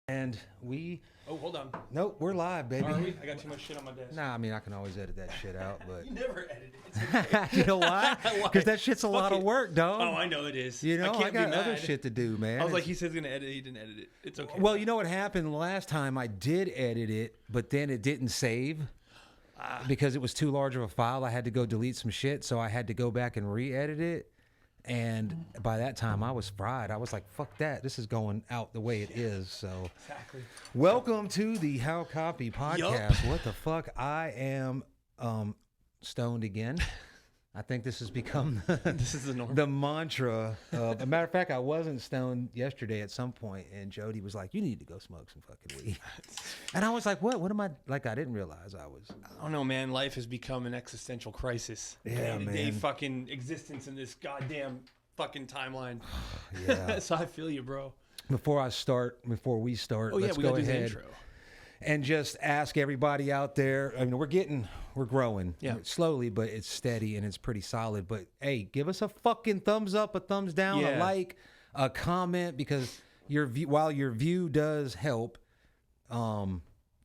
And we... Oh, hold on. Nope, we're live, baby. Are we? I got too much shit on my desk. Nah, I mean, I can always edit that shit out, but... You never edit it. It's okay. You know why? Because that shit's a Fuck lot of it. work, dog. Oh, I know it is. You know, I can't I got be other mad. shit to do, man. I was like, he said he's going to edit it. He didn't edit it. It's okay. Well, you know what happened last time? I did edit it, but then it didn't save. Because it was too large of a file. I had to go delete some shit, so I had to go back and re-edit it. And by that time, I was fried. I was like, fuck that. This is going out the way it is. So, Exactly. welcome to the How Copy podcast. What the fuck? I am stoned again. I think this has become This is the norm. the mantra. As a matter of fact, I wasn't stoned yesterday at some point, and Jody was like, you need to go smoke some fucking weed. And I was like, what? What am I? Like, I didn't realize I was. I don't know, man. Life has become an existential crisis. Yeah, Day-to-day man. fucking existence in this goddamn fucking timeline. Yeah. So I feel you, bro. Before we start, Oh, yeah, let's we go got to do the ahead intro. and just ask everybody out there. I mean, we're growing Yeah. slowly, but it's steady and it's pretty solid. But hey, give us a fucking thumbs up, a thumbs down, a Yeah. like, a comment, because while your view does help,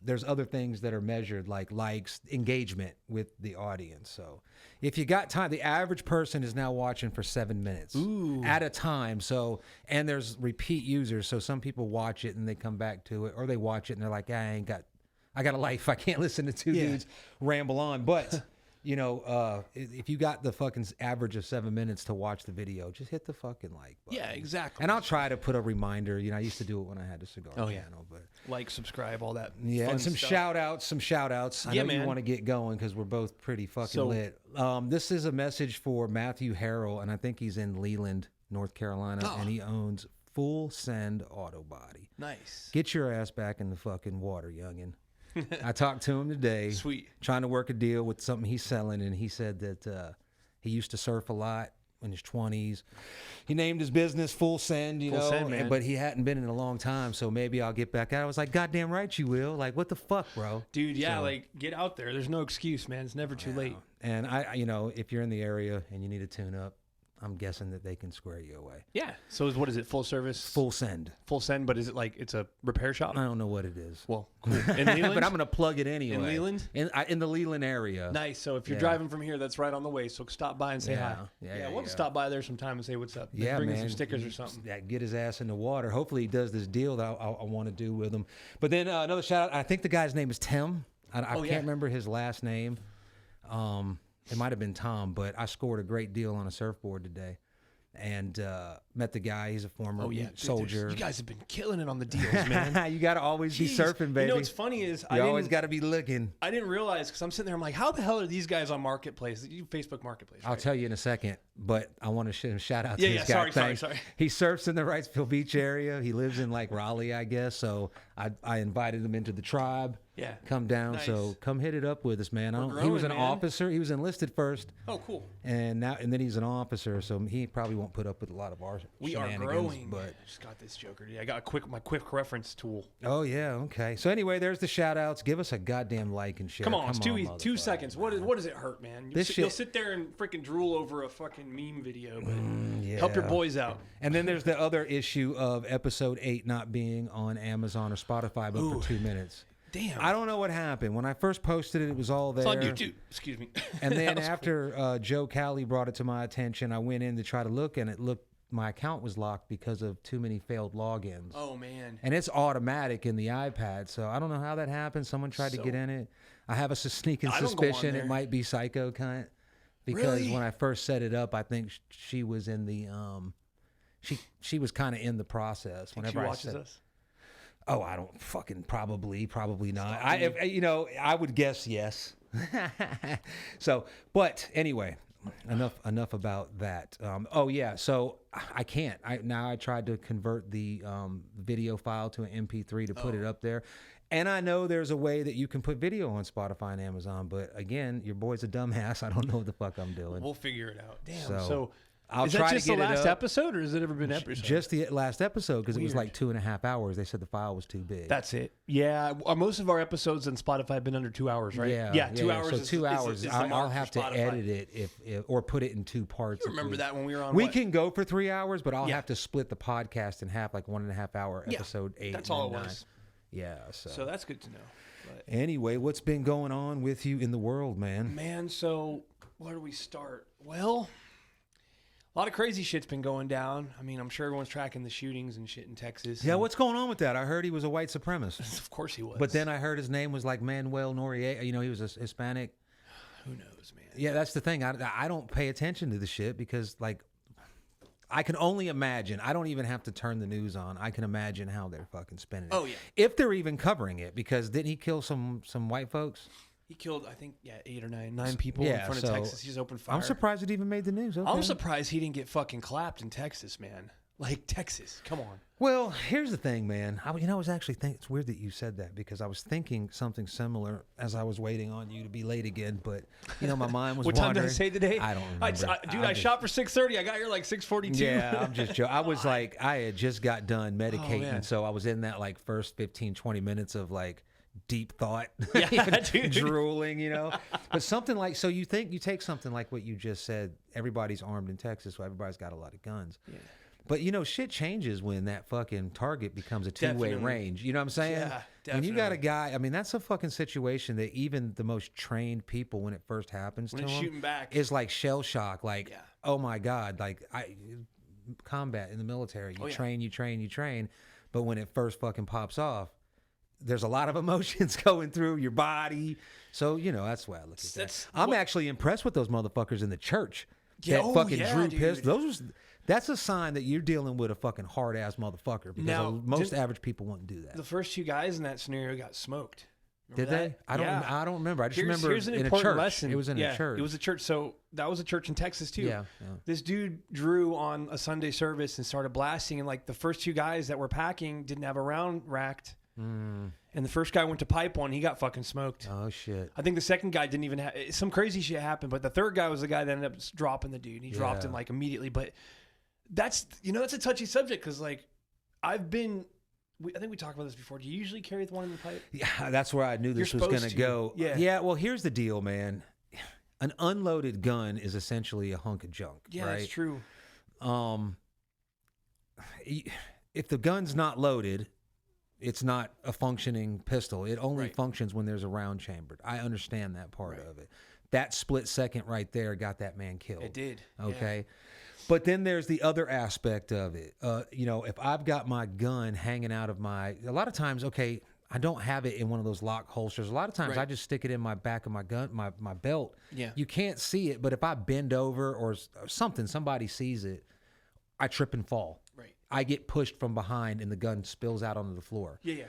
there's other things that are measured, like likes, engagement with the audience. So if you got time, the average person is now watching for 7 minutes at a time. So, and there's repeat users. So some people watch it and they come back to it, or they watch it and they're like, I got a life. I can't listen to two dudes ramble on. But you know, if you got the fucking average of 7 minutes to watch the video, just hit the fucking like button. Yeah, exactly. And I'll try to put a reminder. You know, I used to do it when I had a cigar channel, but Like, subscribe, all that. yeah, fun and some stuff. shout outs. I Yeah, know you man. want to get going because we're both pretty fucking So- lit. This is a message for Matthew Harrell, and I think he's in Leland, North Carolina, Oh. and he owns Full Send Auto Body. Nice. Get your ass back in the fucking water, youngin'. I talked to him today. Sweet. Trying to work a deal with something he's selling, and he said that he used to surf a lot in his 20s. He named his business Full Send, you Full know, Send, man. but he hadn't been in a long time, so maybe I'll get back out. I was like, goddamn right you will. Like, what the fuck, bro? Dude, yeah, So- like, get out there. There's no excuse, man. It's never too late. And you know, if you're in the area and you need a tune up, I'm guessing that they can square you away. Yeah. So what is it? Full service? Full Send. Full send, but is it like it's a repair shop? I don't know what it is. Well, cool. In Leland? But I'm going to plug it anyway. In Leland? In the Leland area. Nice. So if you're Yeah. driving from here, that's right on the way. So stop by and say hi. Yeah, We'll yeah. stop by there sometime and say what's up. Yeah, Bring man. in some stickers or something. Yeah, get his ass in the water. Hopefully he does this deal that I want to do with him. But then another shout out. I think the guy's name is Tim. I Oh, can't yeah. remember his last name. It might have been Tom, but I scored a great deal on a surfboard today. And met the guy. He's a former Dude, soldier. you guys have been killing it on the deals, man. You got to always be Jeez. surfing, baby. You know what's funny is You always got to be looking. I didn't realize because I'm sitting there. I'm like, how the hell are these guys on Marketplace? Facebook Marketplace. I'll Right? tell you in a second, but I want to shout out to Yeah, this yeah, guy. sorry. Thanks. He surfs in the Wrightsville Beach area. He lives in like Raleigh, I guess. So I invited him into the tribe. Yeah. Come down. Nice. So come hit it up with us, man. We're He was growing, an man. officer. He was enlisted first, Oh, cool. and then he's an officer. So he probably won't put up with a lot of our We are shenanigans, growing. But I just got this Joker. I got my quick reference tool. oh yeah, okay. So anyway, there's the shout outs. Give us a goddamn like and share. Come on, it's two motherfucker. seconds. What does it hurt, man? This You'll shit- sit there and freaking drool over a fucking meme video, but yeah. help your boys out. And then there's the other issue of episode 8 not being on Amazon or Spotify, but Ooh. for 2 minutes. Damn. I don't know what happened. When I first posted it, it was all there. It's on YouTube. Excuse me. And then That was after Joe Cali brought it to my attention, I went in to try to look, and my account was locked because of too many failed logins. cool. Oh man. And it's automatic in the iPad, so I don't know how that happened. Someone tried to So- get in it. I have a sneaking I don't go on suspicion it there. might be Psycho Cunt, because Really? when I first set it up, I think she was in the she was kind of in the process. Think Whenever she I watches said, us. oh, I don't fucking probably not. I would guess yes. So, but anyway, enough about that. Oh yeah, so I can't. I tried to convert the video file to an MP3 to put it up there. And I know there's a way that you can put video on Spotify and Amazon, but again, your boy's a dumbass. I don't know what the fuck I'm doing. We'll figure it out. Damn. So- So I'll Is try that to just get the it last up. episode, or has it ever been episode? Just the last episode, because it was Weird. like 2.5 hours. They said the file was too big. That's it. Yeah, most of our episodes on Spotify have been under 2 hours, right? Yeah, 2 hours. So is, 2 is- hours. is the I'll mark have for to Spotify. edit it if or put it in 2 parts. You remember that when we were on? We what? can go for 3 hours, but I'll Yeah. have to split the podcast in half, like 1.5 hour episode 8. That's and all it 9. was. Yeah. So that's good to know. But, Anyway, what's been going on with you in the world, man? man, so where do we start? Well, a lot of crazy shit's been going down. I mean, I'm sure everyone's tracking the shootings and shit in Texas. Yeah, and what's going on with that? I heard he was a white supremacist. Of course he was. But then I heard his name was like Manuel Noriega. You know, he was a Hispanic. who knows, man? Yeah, that's the thing. I don't pay attention to the shit because, like, I can only imagine. I don't even have to turn the news on. I can imagine how they're fucking spinning it. Oh, yeah. If they're even covering it, because didn't he kill some white folks? He killed, I think, 8 or 9 people Yeah, in front so of Texas. He's opened fire. I'm surprised it even made the news. Okay. I'm surprised he didn't get fucking clapped in Texas, man. Like, Texas. Come on. Well, here's the thing, man. I was actually thinking, it's weird that you said that because I was thinking something similar as I was waiting on you to be late again. But, my mind was What time wandering. did I say today? I don't remember. I shot for 6:30. I got here like 6:42. Yeah, I'm just joking. I was like, I had just got done medicating. man. So I was in that like first 15, 20 minutes of like deep thought, Yeah, dude. drooling, But something like, so you take something like what you just said, everybody's armed in Texas, so everybody's got a lot of guns. Yeah. But shit changes when that fucking target becomes a two-way Definitely. range. You know what I'm saying? Yeah, When you got a definitely. guy, I mean, that's a fucking situation that even the most trained people, when it first happens When to it's them, shooting back. is like shell shock. Like, Yeah. oh my God, like combat in the military, you train. But when it first fucking pops off, there's a lot of emotions going through your body. So, that's why I look at that. I'm actually impressed with those motherfuckers in the church. Yeah, That fucking drew dude. pistols. That's a sign that you're dealing with a fucking hard ass motherfucker because Now, most average people wouldn't do that. The first 2 guys in that scenario got smoked. Did Remember they? that? I don't remember. I just remember Here's an in a important church. lesson. It was in a church. It was a church. So that was a church in Texas too. Yeah. This dude drew on a Sunday service and started blasting, and like the first 2 guys that were packing didn't have a round racked. And the first guy went to pipe one. He got fucking smoked. Oh shit. I think the second guy didn't even have some crazy shit happened, but the third guy was the guy that ended up dropping the dude. He dropped him like immediately. But that's that's a touchy subject because like I think we talked about this before. Do you usually carry the one in the pipe? Yeah, that's where I knew this You're was going supposed to to. go. Yeah. Well, here's the deal, man. An unloaded gun is essentially a hunk of junk. Yeah, right? that's true. If the gun's not loaded, it's not a functioning pistol. It only Right. functions when there's a round chambered. I understand that part of it. That split second right there got that man killed. It did. Okay. But then there's the other aspect of it. If I've got my gun hanging out of a lot of times, okay, I don't have it in one of those lock holsters. A lot of times Right. I just stick it in my back of my gun, my belt. Yeah. You can't see it, but if I bend over or somebody sees it, I trip and fall. Right. I get pushed from behind and the gun spills out onto the floor. Yeah.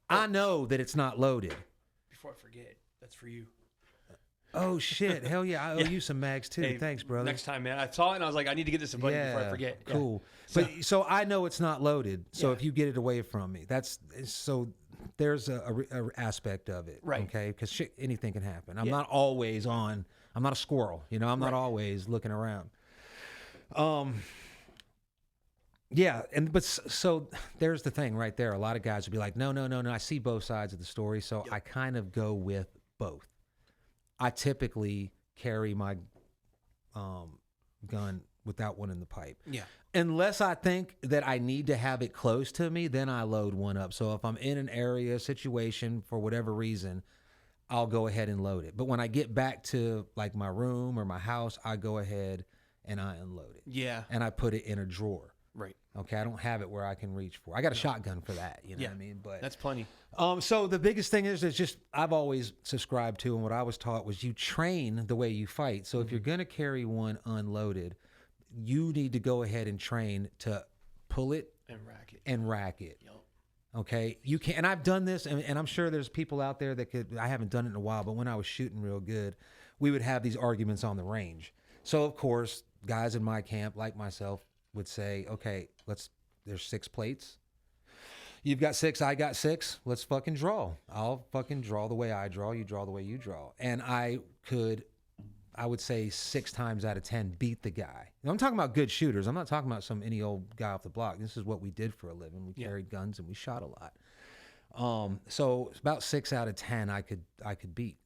I know that it's not loaded. Before I forget, that's for you. Oh shit! Hell yeah! I owe you some mags too. Hey, Thanks, brother. Next time, man. I saw it and I was like, I need to get this in before I forget. Yeah. Cool. So I know it's not loaded. So if you get it away from me, there's a aspect of it, Right. Okay, because anything can happen. I'm not always on. I'm not a squirrel. I'm not always looking around. Yeah, so there's the thing right there. A lot of guys would be like, no. I see both sides of the story, so I kind of go with both. I typically carry my gun without one in the pipe. Yeah. Unless I think that I need to have it close to me, then I load one up. So if I'm in an area, situation, for whatever reason, I'll go ahead and load it. But when I get back to like my room or my house, I go ahead and I unload it. Yeah. And I put it in a drawer. Right. Okay, I don't have it where I can reach for. I got a shotgun for that, you know what I mean? But that's plenty. so the biggest thing is just I've always subscribed to, and what I was taught was you train the way you fight. So if you're going to carry one unloaded, you need to go ahead and train to pull it And rack it. Yep. Okay, you can, and I've done this, and I'm sure there's people out there that could. I haven't done it in a while, but when I was shooting real good, we would have these arguments on the range. So of course, guys in my camp, like myself, would say, okay, there's 6 plates. You've got 6, I got 6. Let's fucking draw. I'll fucking draw the way I draw. You draw the way you draw. And I I would say 6 times out of 10 beat the guy. And I'm talking about good shooters. I'm not talking about any old guy off the block. This is what we did for a living. We carried guns and we shot a lot. So about 6 out of 10 I could beat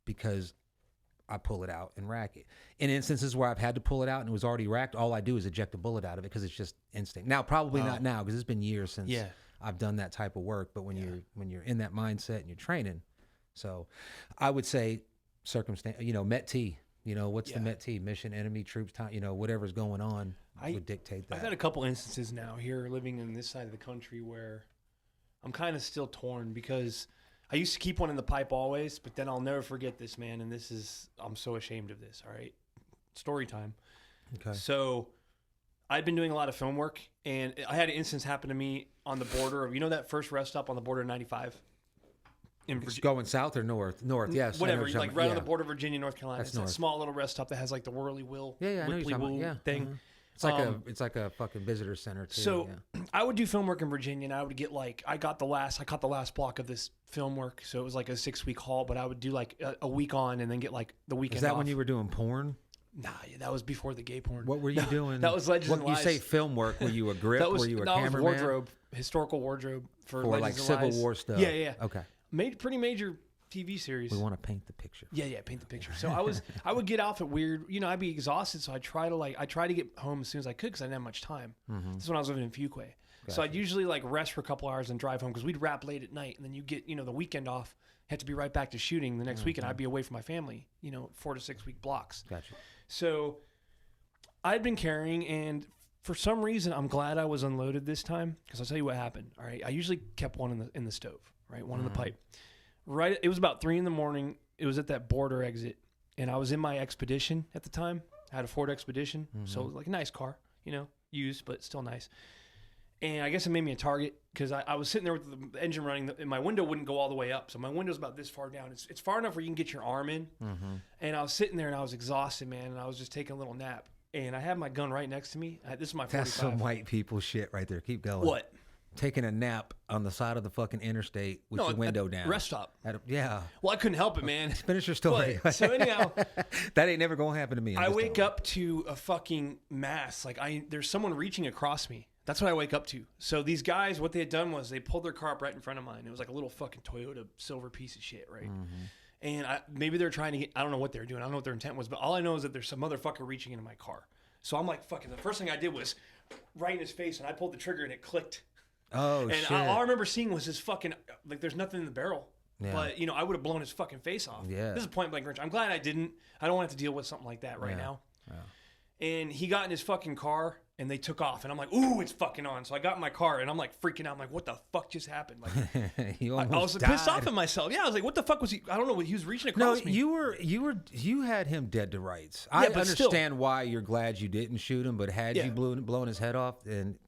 because I pull it out and rack it. In instances where I've had to pull it out and it was already racked, all I do is eject a bullet out of it because it's just instinct. Now, probably not now because it's been years since I've done that type of work. But when you're in that mindset and you're training, so I would say circumstance. Met T. What's the Met T? Mission, enemy, troops, time. Whatever's going on would dictate that. I've had a couple instances now here living in this side of the country where I'm kind of still torn because I used to keep one in the pipe always, but then I'll never forget this, man. And I'm so ashamed of this. All right. Story time. Okay. So I'd been doing a lot of film work and I had an instance happen to me on the border of, that first rest stop on the border of 95? It's going south or north? North, yes. Whatever, like right on the border of Virginia, North Carolina. It's that small little rest stop that has like the whirly wheel, thing. It's like a fucking visitor center too. So I would do film work in Virginia, and I would get I caught the last block of this film work, so it was like a 6-week haul. But I would do like a week on, and then get like the weekend. Is that off. when you were doing porn? Nah, that was before the gay porn. What were you doing? That was Legends and Lies. You say film work? Were you a grip? Were you a cameraman? That was wardrobe, historical wardrobe for Legends like and Civil Lies. War stuff. Yeah. Okay. Pretty major TV series. We want to paint the picture. Yeah, paint the picture. So I would get off at weird, I'd be exhausted, so I try to get home as soon as I could because I didn't have much time. Mm-hmm. This is when I was living in Fuquay. Gotcha. So I'd usually rest for a couple hours and drive home because we'd wrap late at night, and then you get the weekend off. Had to be right back to shooting the next week, and I'd be away from my family. 4 to 6 week blocks. Gotcha. So I'd been carrying, and for some reason, I'm glad I was unloaded this time because I'll tell you what happened. All right, I usually kept one in the stove, right, one in the pipe. Right, it was about 3 a.m. It was at that border exit, and I was in my Expedition at the time. I had a Ford Expedition, so it was like a nice car, used but still nice. And I guess it made me a target because I was sitting there with the engine running, and my window wouldn't go all the way up, so my window's about this far down. It's far enough where you can get your arm in. Mm-hmm. And I was sitting there, and I was exhausted, man, and I was just taking a little nap. And I had my gun right next to me. This is my 45. That's some white people shit right there. Keep going. What? Taking a nap on the side of the fucking interstate with your window down. Rest stop. Yeah. Well, I couldn't help it, man. Finish your story. But, so anyhow, that ain't never gonna happen to me. I wake up to a fucking mass. There's someone reaching across me. That's what I wake up to. So these guys, what they had done was they pulled their car up right in front of mine. It was like a little fucking Toyota silver piece of shit, right? Mm-hmm. And maybe they're trying to get. I don't know what they're doing. I don't know what their intent was, but all I know is that there's some motherfucker reaching into my car. So I'm like, fucking. The first thing I did was right in his face, and I pulled the trigger, and it clicked. Oh, and shit. All I remember seeing was his fucking, there's nothing in the barrel. Yeah. But, I would have blown his fucking face off. Yeah. This is point blank range. I'm glad I didn't. I don't want to have to deal with something like that right now. Yeah. And he got in his fucking car, and they took off. And I'm like, ooh, it's fucking on. So I got in my car, and I'm like freaking out. I'm like, what the fuck just happened? I was pissed off at myself. Yeah, I was like, what the fuck was he? I don't know. He was reaching across me. You had him dead to rights. I understand why you're glad you didn't shoot him, but had you blown his head off, and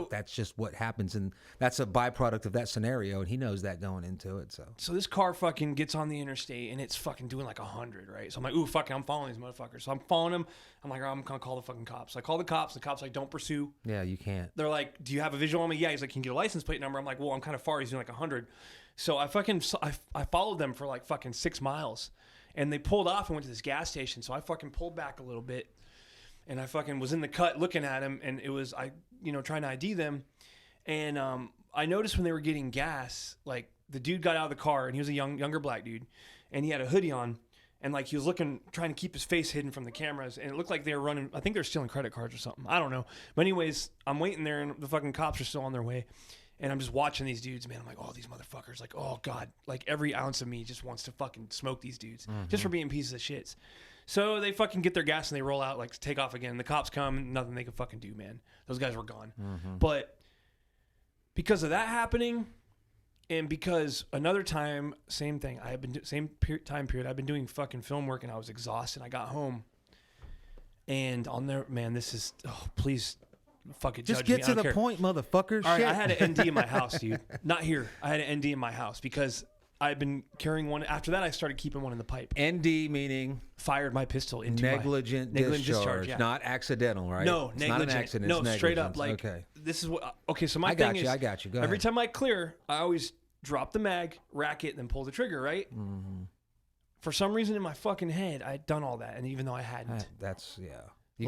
that's just what happens, and that's a byproduct of that scenario, and he knows that going into it. So this car fucking gets on the interstate, and it's fucking doing like 100, right? So I'm like, ooh, fuck it, I'm following these motherfuckers. So I'm following them. I'm like, I'm gonna call the fucking cops. So I call the cops. The cops like, don't pursue. Yeah, you can't. They're like, do you have a visual on me? Yeah. He's like, can you get a license plate number? I'm like, well, I'm kind of far. He's doing like 100. So I followed them for like fucking 6 miles, and they pulled off and went to this gas station. So I fucking pulled back a little bit. And I fucking was in the cut looking at him, and it was, trying to ID them. And I noticed when they were getting gas, like the dude got out of the car, and he was a younger black dude, and he had a hoodie on, and like he was trying to keep his face hidden from the cameras, and it looked like they were running, I think they were stealing credit cards or something. I don't know. But anyways, I'm waiting there, and the fucking cops are still on their way. And I'm just watching these dudes, man. I'm like, oh, these motherfuckers. Like, oh, God. Like, every ounce of me just wants to fucking smoke these dudes just for being pieces of shits. So they fucking get their gas and they roll out, like, to take off again. The cops come, nothing they can fucking do, man. Those guys were gone. Mm-hmm. But because of that happening, and because another time, same thing. I have been time period. I've been doing fucking film work, and I was exhausted. I got home, and I'll never, man. This is, please, fuck it. Just get to the point, motherfucker. All right, I had an ND in my house, dude. Not here. I had an ND in my house because I've been carrying one. After that, I started keeping one in the pipe. ND meaning fired my pistol into negligent discharge, yeah. Not accidental, right? No, it's negligent. Not an accident. No, it's straight up. Like, okay. This is what. Okay, so my thing is, I got you. Go every ahead. time I clear, I always drop the mag, rack it, and then pull the trigger, right? Mm-hmm. for some reason in my fucking head, I'd done all that, and even though I hadn't. That's You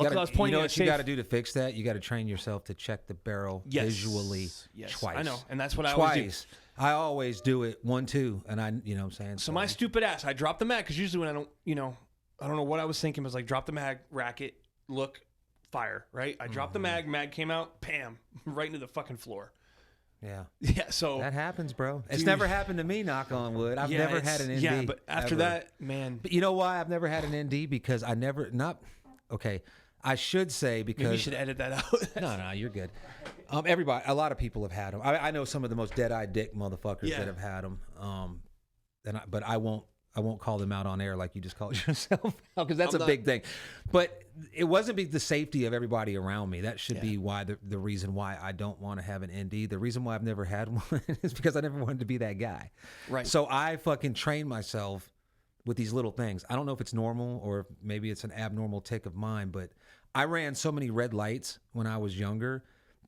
know what you got to do to fix that? You got to train yourself to check the barrel visually twice. I know, and that's what I always do. I always do it 1, 2, and you know what I'm saying? So my stupid ass, I drop the mag, because usually when I don't, I don't know what I was thinking, but it was like drop the mag, rack it, look, fire, right? I dropped the mag came out, bam, right into the fucking floor. Yeah. Yeah, so. That happens, bro. It's never happened to me, knock on wood. I've never had an ND. Yeah, but after that, man. But you know why I've never had an ND? Because I should say because. Maybe you should edit that out. No, you're good. A lot of people have had them. I know some of the most dead-eyed dick motherfuckers that have had them. But I won't call them out on air like you just called yourself out, because that's a big thing. But it wasn't the safety of everybody around me. That should be why the reason why I don't want to have an ND. The reason why I've never had one is because I never wanted to be that guy. Right. So I fucking trained myself with these little things. I don't know if it's normal or maybe it's an abnormal tick of mine, but I ran so many red lights when I was younger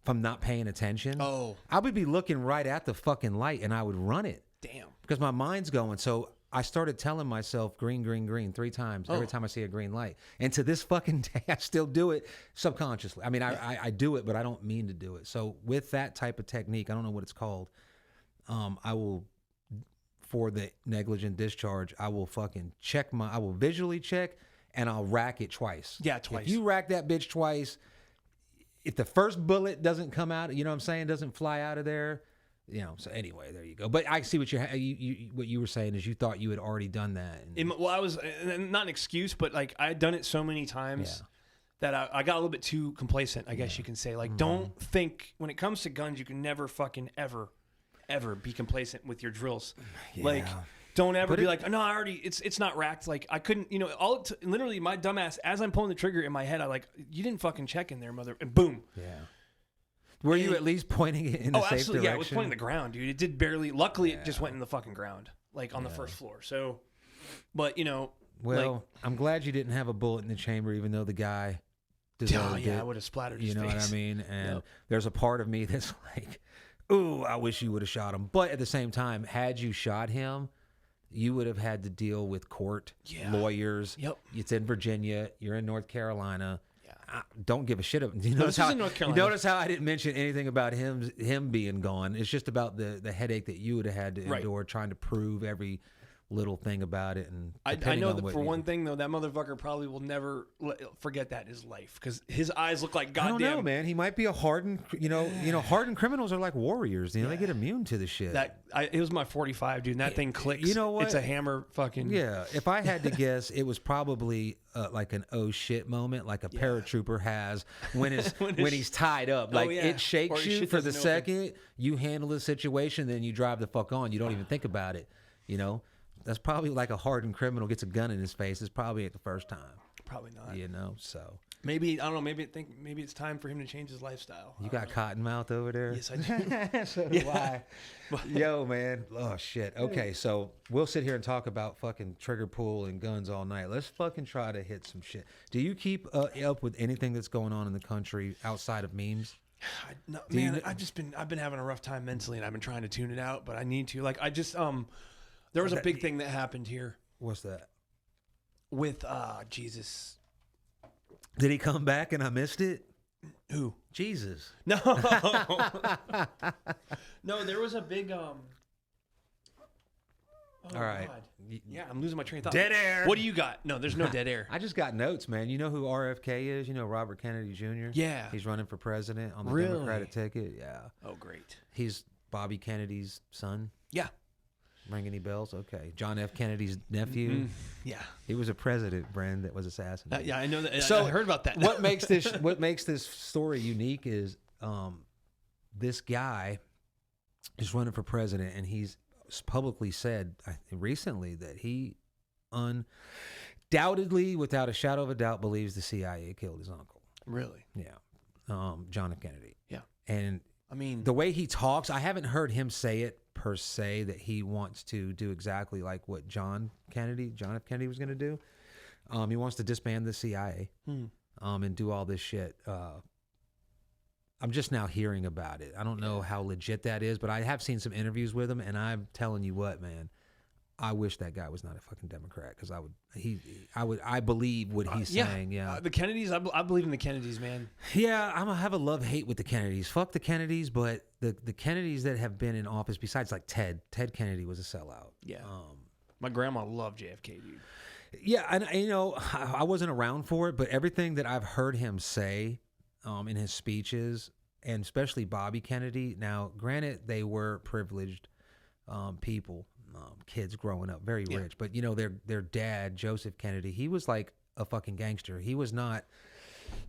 from not paying attention. Oh. I would be looking right at the fucking light and I would run it. Damn. Because my mind's going. So I started telling myself green, green, green 3 times every time I see a green light. And to this fucking day, I still do it subconsciously. I mean, I do it, but I don't mean to do it. So with that type of technique, I don't know what it's called. I will, for the negligent discharge, I will fucking I will visually check and I'll rack it twice. Yeah, twice. If you rack that bitch twice, if the first bullet doesn't come out, you know what I'm saying, doesn't fly out of there, so anyway, there you go. But I see what what you were saying is you thought you had already done that. I was not an excuse, but like I had done it so many times that I got a little bit too complacent, I guess you can say. Like, don't think when it comes to guns, you can never fucking ever be complacent with your drills. Yeah. Like, don't ever be like, no, I already, it's not racked. Like, I couldn't, literally my dumbass, as I'm pulling the trigger in my head, I like, you didn't fucking check in there, mother, and boom. Yeah. Were you at least pointing it in the safe direction? Yeah, it was pointing the ground, dude. It did barely. Luckily, it just went in the fucking ground, like on the first floor. So, but well, I'm glad you didn't have a bullet in the chamber, even though the guy deserved it. I would have splattered his face. You know what I mean? And there's a part of me that's like, ooh, I wish you would have shot him. But at the same time, had you shot him, you would have had to deal with court, lawyers. Yep. It's in Virginia. You're in North Carolina. I don't give a shit. You notice how I didn't mention anything about him being gone. It's just about the headache that you would have had to endure trying to prove every little thing about it. And I know that for one thing though, that motherfucker probably will never forget that in his life, because his eyes look like goddamn. I don't know, man. He might be a hardened. Hardened criminals are like warriors. They get immune to the shit. It was my 45, dude. And that thing clicks. You know what? It's a hammer, fucking. Yeah. If I had to guess, it was probably like an oh shit moment, like a paratrooper has when he's tied up. Like it shakes you for the second. You handle the situation, then you drive the fuck on. You don't even think about it. That's probably like a hardened criminal gets a gun in his face. It's probably at the first time. Probably not. So maybe I don't know. Maybe it's time for him to change his lifestyle. You got Cottonmouth over there. Yes, I do. So do I. Yo, man. Oh shit. Okay, so we'll sit here and talk about fucking trigger pull and guns all night. Let's fucking try to hit some shit. Do you keep up with anything that's going on in the country outside of memes? No, man, I've been having a rough time mentally, and I've been trying to tune it out, but I need to. Like, I just there was a big thing that happened here. What's that? With Jesus. Did he come back and I missed it? Who? Jesus. No. No, there was a big all right. God. Yeah, I'm losing my train of thought. Dead air. What do you got? No, there's no dead air. I just got notes, man. You know who RFK is? You know Robert Kennedy Jr.? Yeah. He's running for president on the Really? Democratic ticket. Yeah. Oh, great. He's Bobby Kennedy's son. Yeah. Ring any bells? Okay. John F. Kennedy's nephew. Mm-hmm. Yeah. He was a president, Brand, that was assassinated. Yeah, I know that. So I heard about that. what makes this story unique is this guy is running for president, and he's publicly said recently that he undoubtedly, without a shadow of a doubt, believes the CIA killed his uncle. Really? Yeah. John F. Kennedy. Yeah. And I mean, the way he talks, I haven't heard him say it per se that he wants to do exactly like what John F. Kennedy was going to do. He wants to disband the CIA and do all this shit. I'm just now hearing about it. I don't know how legit that is, but I have seen some interviews with him, and I'm telling you what, man, I wish that guy was not a fucking Democrat because I believe what he's saying. Yeah, the Kennedys. I believe in the Kennedys, man. Yeah, I'm gonna have a love hate with the Kennedys. Fuck the Kennedys, but the Kennedys that have been in office, besides like Ted Kennedy was a sellout. Yeah, my grandma loved JFK, dude. Yeah, and you know, I wasn't around for it, but everything that I've heard him say in his speeches, and especially Bobby Kennedy. Now, granted, they were privileged people. Kids growing up very rich, but you know their dad Joseph Kennedy, he was like a fucking gangster. He was not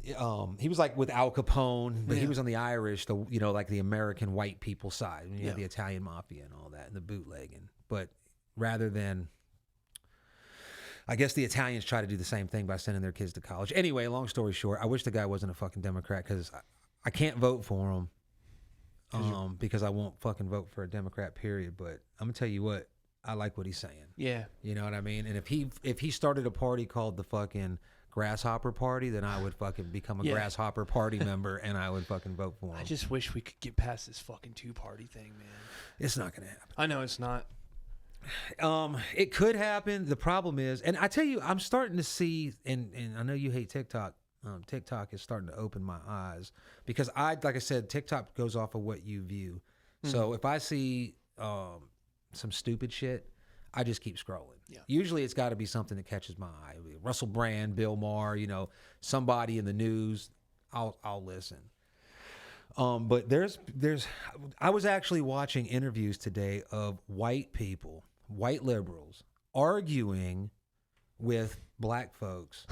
he was like with Al Capone, but he was on the Irish, like the American white people side. You had the Italian mafia and all that and the bootlegging. But rather than, I guess the Italians try to do the same thing by sending their kids to college. Anyway, long story short, I wish the guy wasn't a fucking Democrat because I can't vote for him. Because I won't fucking vote for a Democrat, period. But I'm gonna tell you what, I like what he's saying. Yeah, you know what I mean. And if he started a party called the fucking Grasshopper Party, then I would fucking become a Grasshopper Party member, and I would fucking vote for him. I just wish we could get past this fucking 2-party thing, man. It's not gonna happen. I know it's not. It could happen. The problem is, and I tell you, I'm starting to see, and I know you hate TikTok. TikTok is starting to open my eyes because like I said, TikTok goes off of what you view. So if I see some stupid shit, I just keep scrolling. Yeah. Usually it's got to be something that catches my eye. Russell Brand, Bill Maher, somebody in the news. I'll listen. But I was actually watching interviews today of white people, white liberals, arguing with black folks.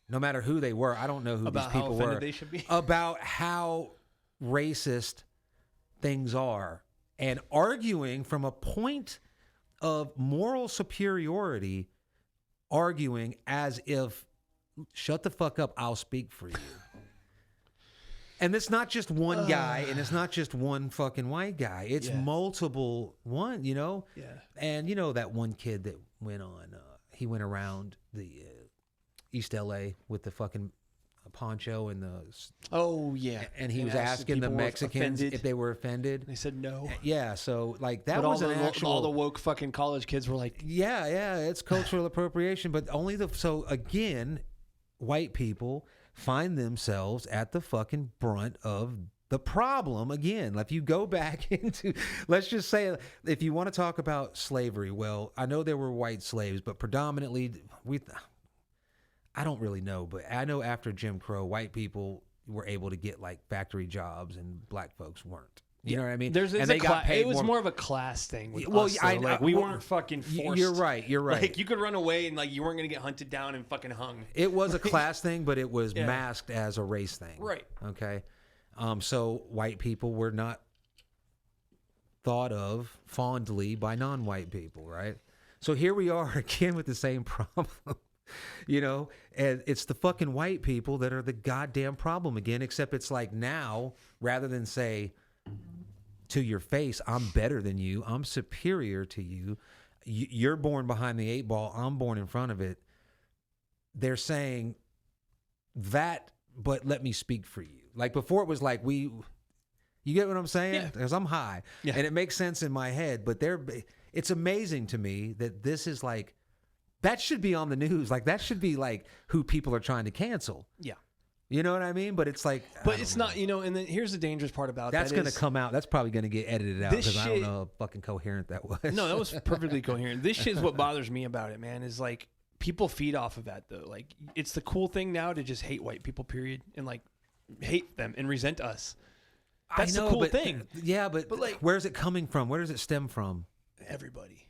No matter who they were, I don't know who these people were. They should be. About how racist things are, and arguing from a point of moral superiority, arguing as if, shut the fuck up, I'll speak for you. And it's not just one guy, and it's not just one fucking white guy. It's multiple one, Yeah. And that one kid that went on, he went around the East LA with the fucking poncho and the and he was asking the Mexicans if they were offended. They said no. Yeah, so like that was an actual. All the woke fucking college kids were like, yeah, it's cultural appropriation, but only so again, white people find themselves at the fucking brunt of the problem again. If you go back into, let's just say, if you want to talk about slavery, well, I know there were white slaves, but predominantly I don't really know, but I know after Jim Crow, white people were able to get like factory jobs and black folks weren't. You know what I mean? It was more of a class thing with us. We weren't fucking forced. You're right. Like you could run away and like you weren't going to get hunted down and fucking hung. It was a class thing, but it was masked as a race thing. Right. Okay. So white people were not thought of fondly by non-white people, right? So here we are again with the same problem. And it's the fucking white people that are the goddamn problem again, except it's like now, rather than say to your face, I'm better than you, I'm superior to you, you're born behind the 8 ball, I'm born in front of it. They're saying that, but let me speak for you. Like before it was like you get what I'm saying? Yeah. Because I'm high. Yeah. And it makes sense in my head, but it's amazing to me that this is like, that should be on the news. Like that should be like who people are trying to cancel. Yeah. You know what I mean? But it's like, but it's not, and then here's the dangerous part about that's going to come out. That's probably going to get edited out because I don't know how fucking coherent that was. No, that was perfectly coherent. This shit is what bothers me about it, man, is like people feed off of that though. Like it's the cool thing now to just hate white people, period. And like hate them and resent us. That's the cool thing. Yeah, but like, where's it coming from? Where does it stem from? Everybody.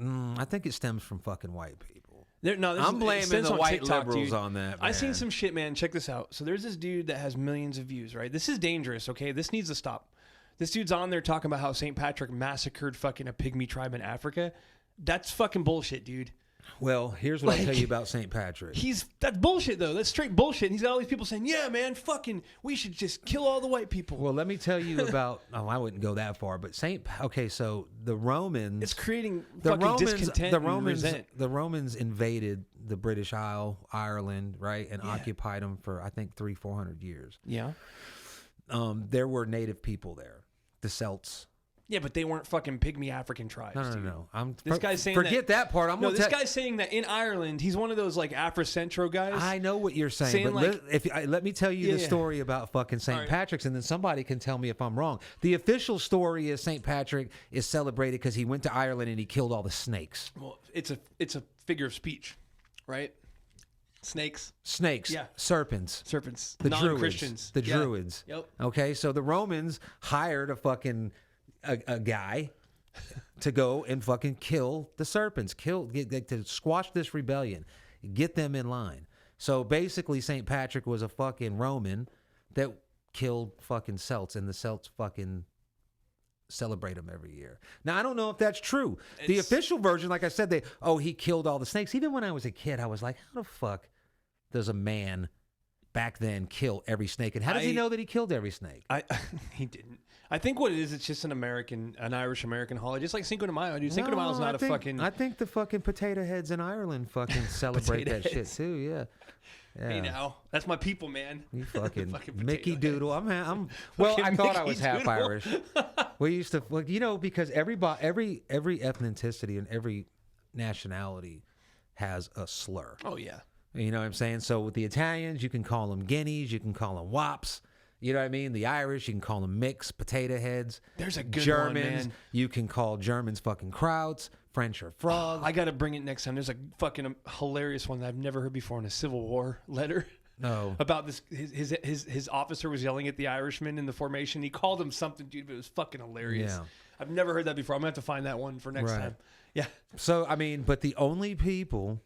I think it stems from fucking white people. I'm blaming the white TikTok, liberals dude. on that, man. I seen some shit, man. Check this out. So there's this dude that has millions of views, right? This is dangerous, okay? This needs to stop. This dude's on there talking about how St. Patrick massacred fucking a pygmy tribe in Africa. That's fucking bullshit, dude. Well, here's what I tell you about St. Patrick. That's bullshit, though. That's straight bullshit. And he's got all these people saying, yeah, man, fucking, we should just kill all the white people. Well, let me tell you about, I wouldn't go that far, but so the Romans. It's creating fucking discontent and resent. The Romans invaded the British Isle, Ireland, right? And occupied them for, I think, 300-400 years. Yeah. There were native people there, the Celts. Yeah, but they weren't fucking pygmy African tribes. No. This guy's saying forget that part. This guy's saying that in Ireland, he's one of those like Afrocentro guys. I know what you're saying, but let me tell you the story about fucking St. Patrick's, and then somebody can tell me if I'm wrong. The official story is St. Patrick is celebrated because he went to Ireland and he killed all the snakes. Well, it's a figure of speech, right? Snakes, yeah. Serpents, the non-Christians, the Druids. Yep. Okay, so the Romans hired a guy to go and fucking kill the serpents, to squash this rebellion, get them in line. So basically, St. Patrick was a fucking Roman that killed fucking Celts, and the Celts fucking celebrate him every year. Now, I don't know if that's true. The official version, like I said, he killed all the snakes. Even when I was a kid, I was like, how the fuck does a man back then kill every snake? And how does he know that he killed every snake? He didn't. I think what it is, it's just an Irish American holiday, just like Cinco de Mayo. Dude, Cinco de Mayo is not fucking. I think the fucking potato heads in Ireland fucking celebrate that shit too. Yeah. Hey now, that's my people, man. You fucking Mickey Doodle. I'm well. I thought I was half Irish. We used to, because every ethnicity and every nationality has a slur. Oh yeah. You know what I'm saying? So with the Italians, you can call them guineas, you can call them wops. You know what I mean? The Irish, you can call them mixed potato heads. There's a good Germans, one, man. You can call Germans fucking krauts. French or frogs. I got to bring it next time. There's a fucking hilarious one that I've never heard before in a Civil War letter. No. About this, his officer was yelling at the Irishman in the formation. He called him something, dude, but it was fucking hilarious. Yeah. I've never heard that before. I'm going to have to find that one for next time. Yeah. So, I mean, but the only people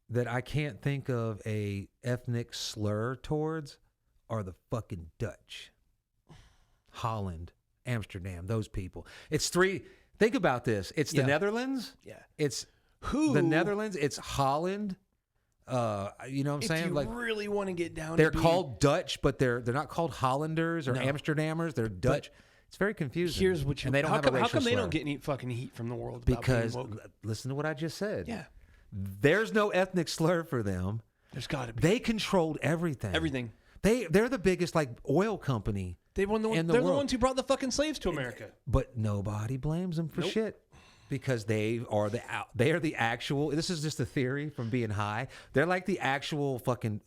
that I can't think of a ethnic slur towards are the fucking Dutch. Holland, Amsterdam, those people. It's three. Think about this. It's the Netherlands. Yeah. It's the Netherlands. It's Holland. You know what I'm saying? If you really want to get down, they're called Dutch, but they're not called Hollanders or Amsterdammers. They're Dutch. It's very confusing. Here's what and they don't have a racial how come they slur. don't get any fucking heat from the world? Because listen to what I just said. Yeah. There's no ethnic slur for them. There's got to be. They controlled everything. Everything. They're the biggest oil company. They're the ones who brought the fucking slaves to America. But nobody blames them for shit because they are the actual. This is just a theory from being high. They're like the actual fucking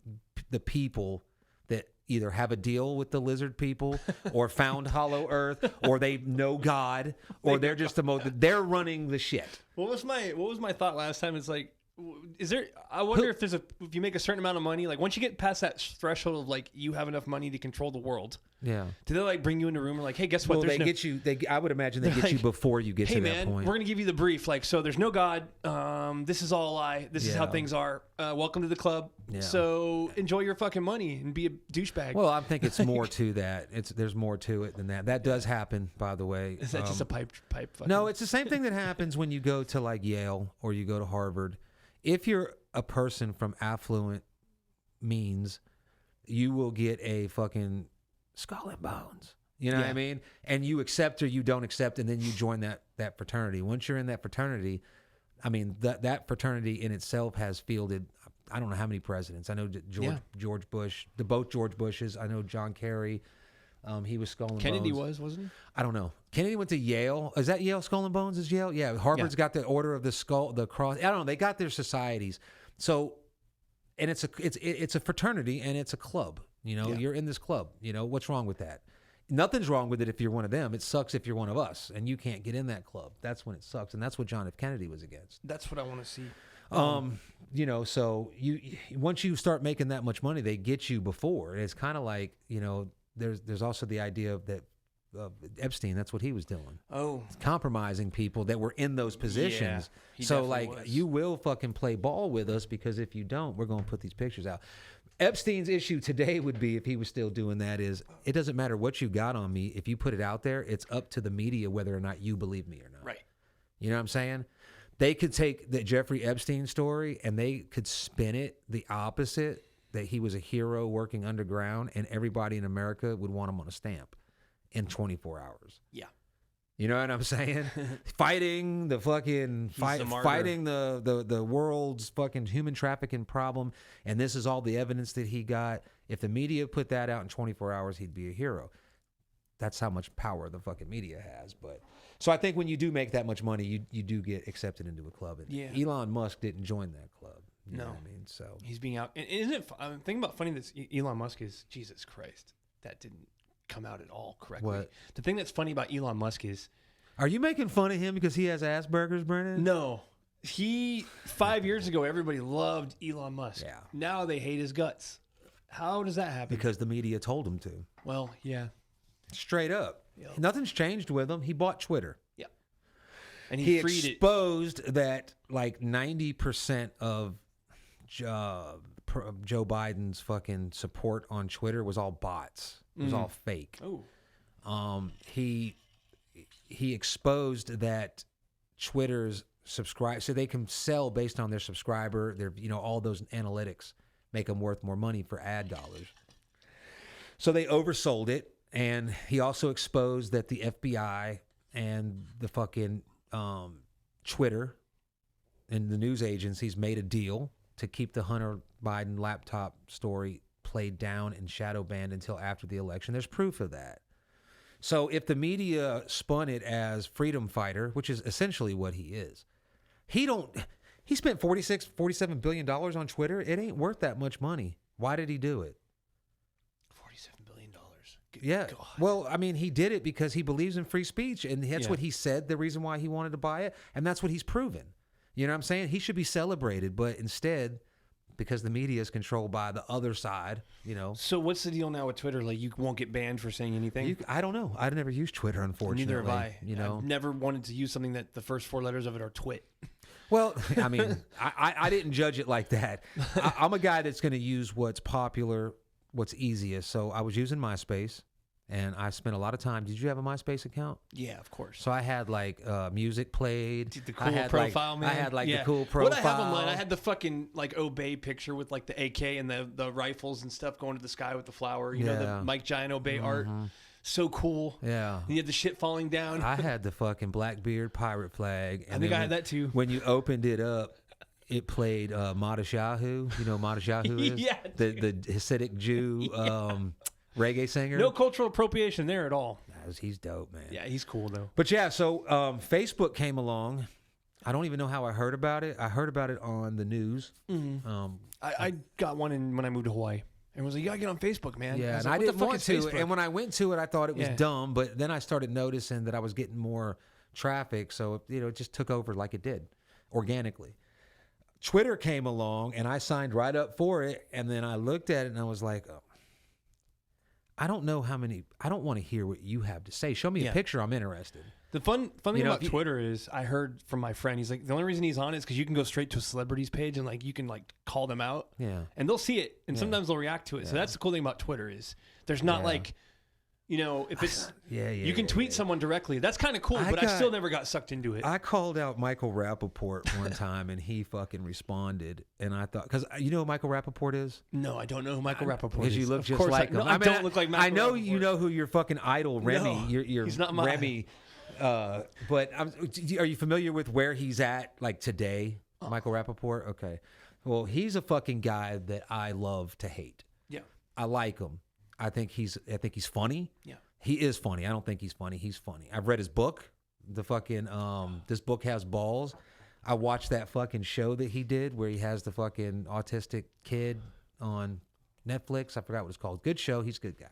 the people that either have a deal with the lizard people or found Hollow Earth or they know God or they're just they're running the shit. What was my thought last time? It's like, I wonder if if you make a certain amount of money, like once you get past that threshold of like you have enough money to control the world. Yeah. Do they like bring you in a room and like, hey, guess what? Well, I would imagine they get you before you get to that point. We're going to give you the brief. Like, so there's no God. This is all a lie. This is how things are. Welcome to the club. Yeah. So enjoy your fucking money and be a douchebag. Well, I think it's more to that. There's more to it than that. That does happen, by the way. Is that just a pipe? Fucking... No, it's the same thing that happens when you go to like Yale or you go to Harvard. If you're a person from affluent means, you will get a fucking skull and bones. You know what I mean? And you accept or you don't accept, and then you join that fraternity. Once you're in that fraternity, I mean, that fraternity in itself has fielded, I don't know how many presidents. I know George Bush, both George Bushes. I know John Kerry. He was Skull and Kennedy Bones. wasn't he? I don't know. Kennedy went to Yale. Is that Yale? Skull and Bones is Yale? Yeah. Harvard's got the Order of the Skull, the Cross. I don't know. They got their societies. So, and it's a fraternity and it's a club. You know, you're in this club. You know, what's wrong with that? Nothing's wrong with it if you're one of them. It sucks if you're one of us and you can't get in that club. That's when it sucks. And that's what John F. Kennedy was against. That's what I want to see. You know, so once you start making that much money, they get you before. It's kind of like, you know, there's also the idea of that Epstein, that's what he was doing. Oh. Compromising people that were in those positions. Yeah, so like you will fucking play ball with us because if you don't, we're going to put these pictures out. Epstein's issue today would be, if he was still doing that, is it doesn't matter what you got on me. If you put it out there, it's up to the media whether or not you believe me or not. Right. You know what I'm saying? They could take the Jeffrey Epstein story and they could spin it the opposite, that he was a hero working underground and everybody in America would want him on a stamp in 24 hours. Yeah. You know what I'm saying? Fighting the fucking fighting the world's fucking human trafficking problem, and this is all the evidence that he got. If the media put that out in 24 hours, he'd be a hero. That's how much power the fucking media has. But So I think when you do make that much money, you do get accepted into a club. And Yeah. Elon Musk didn't join that club. You know No. what I mean? So He's being out. And isn't it? I'm thinking about funny that Elon Musk is Jesus Christ. That didn't come out at all correctly. What? The thing that's funny about Elon Musk is are you making fun of him because he has Asperger's, Brennan? no. He 5 years ago everybody loved Elon Musk. Yeah. Now they hate his guts. How does that happen? Because the media told him to. Well, yeah. Straight up. Yep. Nothing's changed with him. He bought Twitter. Yeah. And He freed exposed that like 90% of Joe Biden's fucking support on Twitter was all bots. It was all fake. it. Oh. He exposed that Twitter's so they can sell based on their subscriber, their all those analytics make them worth more money for ad dollars. So they oversold it, and he also exposed that the FBI and the fucking Twitter and the news agencies made a deal to keep the Hunter Biden laptop story played down and shadow banned until after the election. There's proof of that. So if the media spun it as freedom fighter, which is essentially what he is, he spent $47 billion on Twitter. It ain't worth that much money. Why did he do it? $47 billion. Yeah. God. Well, I mean, he did it because he believes in free speech, and that's what he said, the reason why he wanted to buy it, and that's what he's proven. You know what I'm saying? He should be celebrated, but instead, because the media is controlled by the other side, So what's the deal now with Twitter? Like you won't get banned for saying anything? I don't know. I've never used Twitter, unfortunately. Neither have I. I've never wanted to use something that the first four letters of it are twit. Well, I mean, I didn't judge it like that. I'm a guy that's going to use what's popular, what's easiest. So I was using MySpace, and I spent a lot of time. Did you have a MySpace account? Yeah, of course. So I had like music played. The cool profile, man. I had like the cool profile. What I have online, I had the fucking like Obey picture with like the AK and the rifles and stuff going to the sky with the flower. You know, the Mike Giant Obey art. So cool. Yeah. And you had the shit falling down. I had the fucking Blackbeard pirate flag. And I think I had that too. When you opened it up, it played Madashahu. You know who Madashahu is? Yeah. The Hasidic Jew reggae singer. No cultural appropriation there at all. He's dope, man. Yeah, he's cool though. But yeah, so Facebook came along. I don't even know how I heard about it. I heard about it on the news. Mm-hmm. I got one when I moved to Hawaii. Everyone was like, you gotta get on Facebook, man. Yeah, and I didn't want to. Facebook? And when I went to it, I thought it was dumb. But then I started noticing that I was getting more traffic. So, it just took over like it did organically. Twitter came along, and I signed right up for it. And then I looked at it, and I was like, oh, I don't know how many. I don't want to hear what you have to say. Show me a picture. I'm interested. The fun thing about Twitter is I heard from my friend, he's like, the only reason he's on it is because you can go straight to a celebrity's page and like you can like call them out. Yeah. And they'll see it and sometimes they'll react to it. So that's the cool thing about Twitter is there's not like, if it's you can tweet someone directly. That's kind of cool, but I still never got sucked into it. I called out Michael Rappaport one time and he fucking responded. And I thought, because you know who Michael Rappaport is? No, I don't know who Michael Rappaport is. Because you look of just course like him. I don't look like Michael I know Rappaport. you know who your fucking idol, Remy. No, Your he's not my Remy. But are you familiar with where he's at like today? Michael Rappaport? Okay. Well, he's a fucking guy that I love to hate. Yeah. I like him. I think he's funny. Yeah. He is funny. I don't think he's funny. He's funny. I've read his book. The fucking This Book Has Balls. I watched that fucking show that he did where he has the fucking autistic kid on Netflix. I forgot what it's called. Good show. He's a good guy.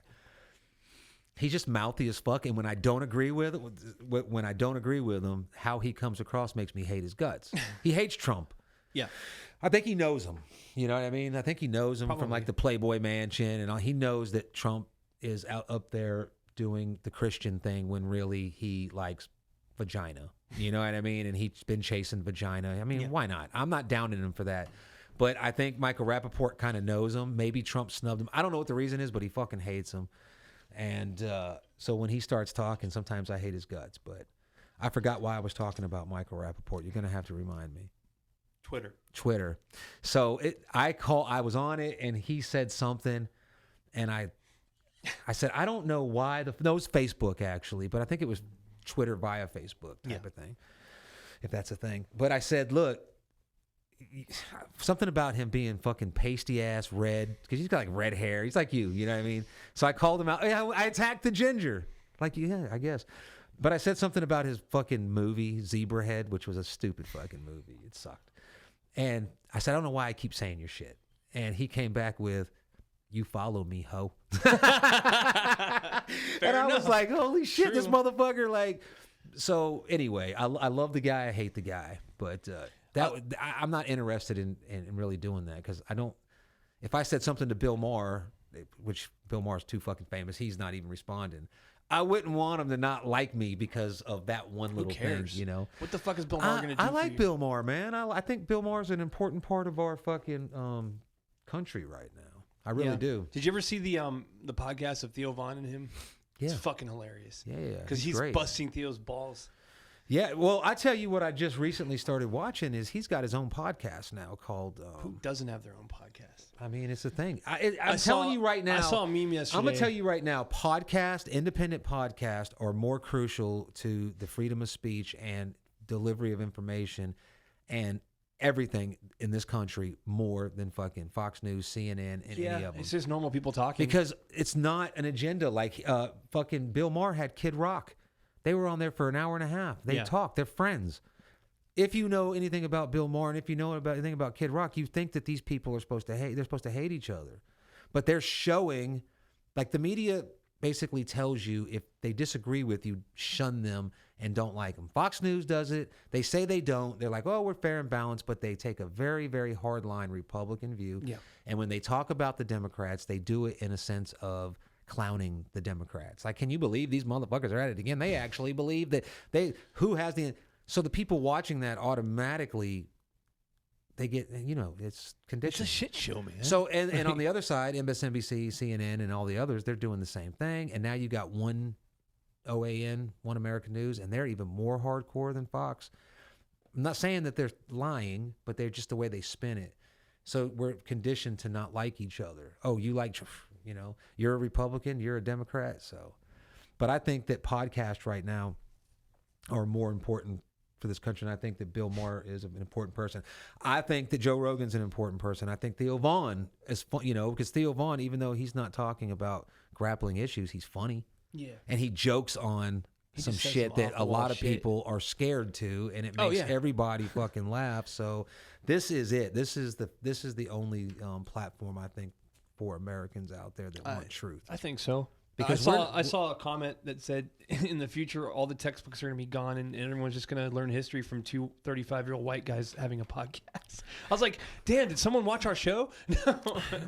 He's just mouthy as fuck, and when I don't agree with him, how he comes across makes me hate his guts. He hates Trump. Yeah. I think he knows him. You know what I mean? I think he knows him from like the Playboy Mansion and all. He knows that Trump is out up there doing the Christian thing when really he likes vagina. You know what I mean? And he's been chasing vagina. I mean, why not? I'm not downing him for that. But I think Michael Rappaport kind of knows him. Maybe Trump snubbed him. I don't know what the reason is, but he fucking hates him. And so when he starts talking, sometimes I hate his guts. But I forgot why I was talking about Michael Rappaport. You're going to have to remind me. Twitter. So I was on it, and he said something, and I said, I don't know why. It was Facebook, actually, but I think it was Twitter via Facebook type of thing, if that's a thing. But I said, look, something about him being fucking pasty-ass red, because he's got like red hair. He's like you know what I mean? So I called him out. I attacked the ginger. Like, yeah, I guess. But I said something about his fucking movie, Zebrahead, which was a stupid fucking movie. It sucked. And I said, I don't know why I keep saying your shit. And he came back with, you follow me, ho. And I was like, holy shit, True. This motherfucker, like... So anyway, I love the guy, I hate the guy. But I'm not interested in really doing that because I don't... If I said something to Bill Maher, which Bill Maher's too fucking famous, he's not even responding. I wouldn't want him to not like me because of that one little thing, you know. What the fuck is Bill Maher going to do? I like Bill Maher, man. I think Bill Maher's an important part of our fucking country right now. I really do. Did you ever see the podcast of Theo Von and him? Yeah. It's fucking hilarious. Yeah. Because he's great. Busting Theo's balls. Yeah, well, I tell you what I just recently started watching is he's got his own podcast now called... Who doesn't have their own podcast? I mean, it's a thing. I'm telling you right now... I saw a meme yesterday. I'm going to tell you right now, independent podcast are more crucial to the freedom of speech and delivery of information and everything in this country more than fucking Fox News, CNN, and any of them. It's just normal people talking. Because it's not an agenda like fucking Bill Maher had Kid Rock. They were on there for an hour and a half. They talked. They're friends. If you know anything about Bill Maher and if you know anything about Kid Rock, you think that these people are supposed to hate. They're supposed to hate each other. But they're showing, like the media basically tells you if they disagree with you, shun them and don't like them. Fox News does it. They say they don't. They're like, oh, we're fair and balanced, but they take a very, very hardline Republican view. Yeah. And when they talk about the Democrats, they do it in a sense of clowning the Democrats. Like, can you believe these motherfuckers are at it again? They actually believe that so the people watching that automatically, they get, it's conditioned. It's a shit show, man. So, and on the other side, MSNBC, CNN, and all the others, they're doing the same thing. And now you got one OAN, One American News, and they're even more hardcore than Fox. I'm not saying that they're lying, but they're just the way they spin it. So we're conditioned to not like each other. Oh, you like... you're a Republican, you're a Democrat. So, but I think that podcasts right now are more important for this country. And I think that Bill Maher is an important person. I think that Joe Rogan's an important person. I think Theo Von is fun, because Theo Von, even though he's not talking about grappling issues, he's funny. Yeah. And he jokes on some shit that a lot of people are scared to, and it makes everybody fucking laugh. So this is it. This is the only platform I think for Americans out there that want truth. I think so. Because I saw a comment that said in the future all the textbooks are going to be gone and everyone's just going to learn history from two 35-year-old white guys having a podcast. I was like, damn, did someone watch our show? No.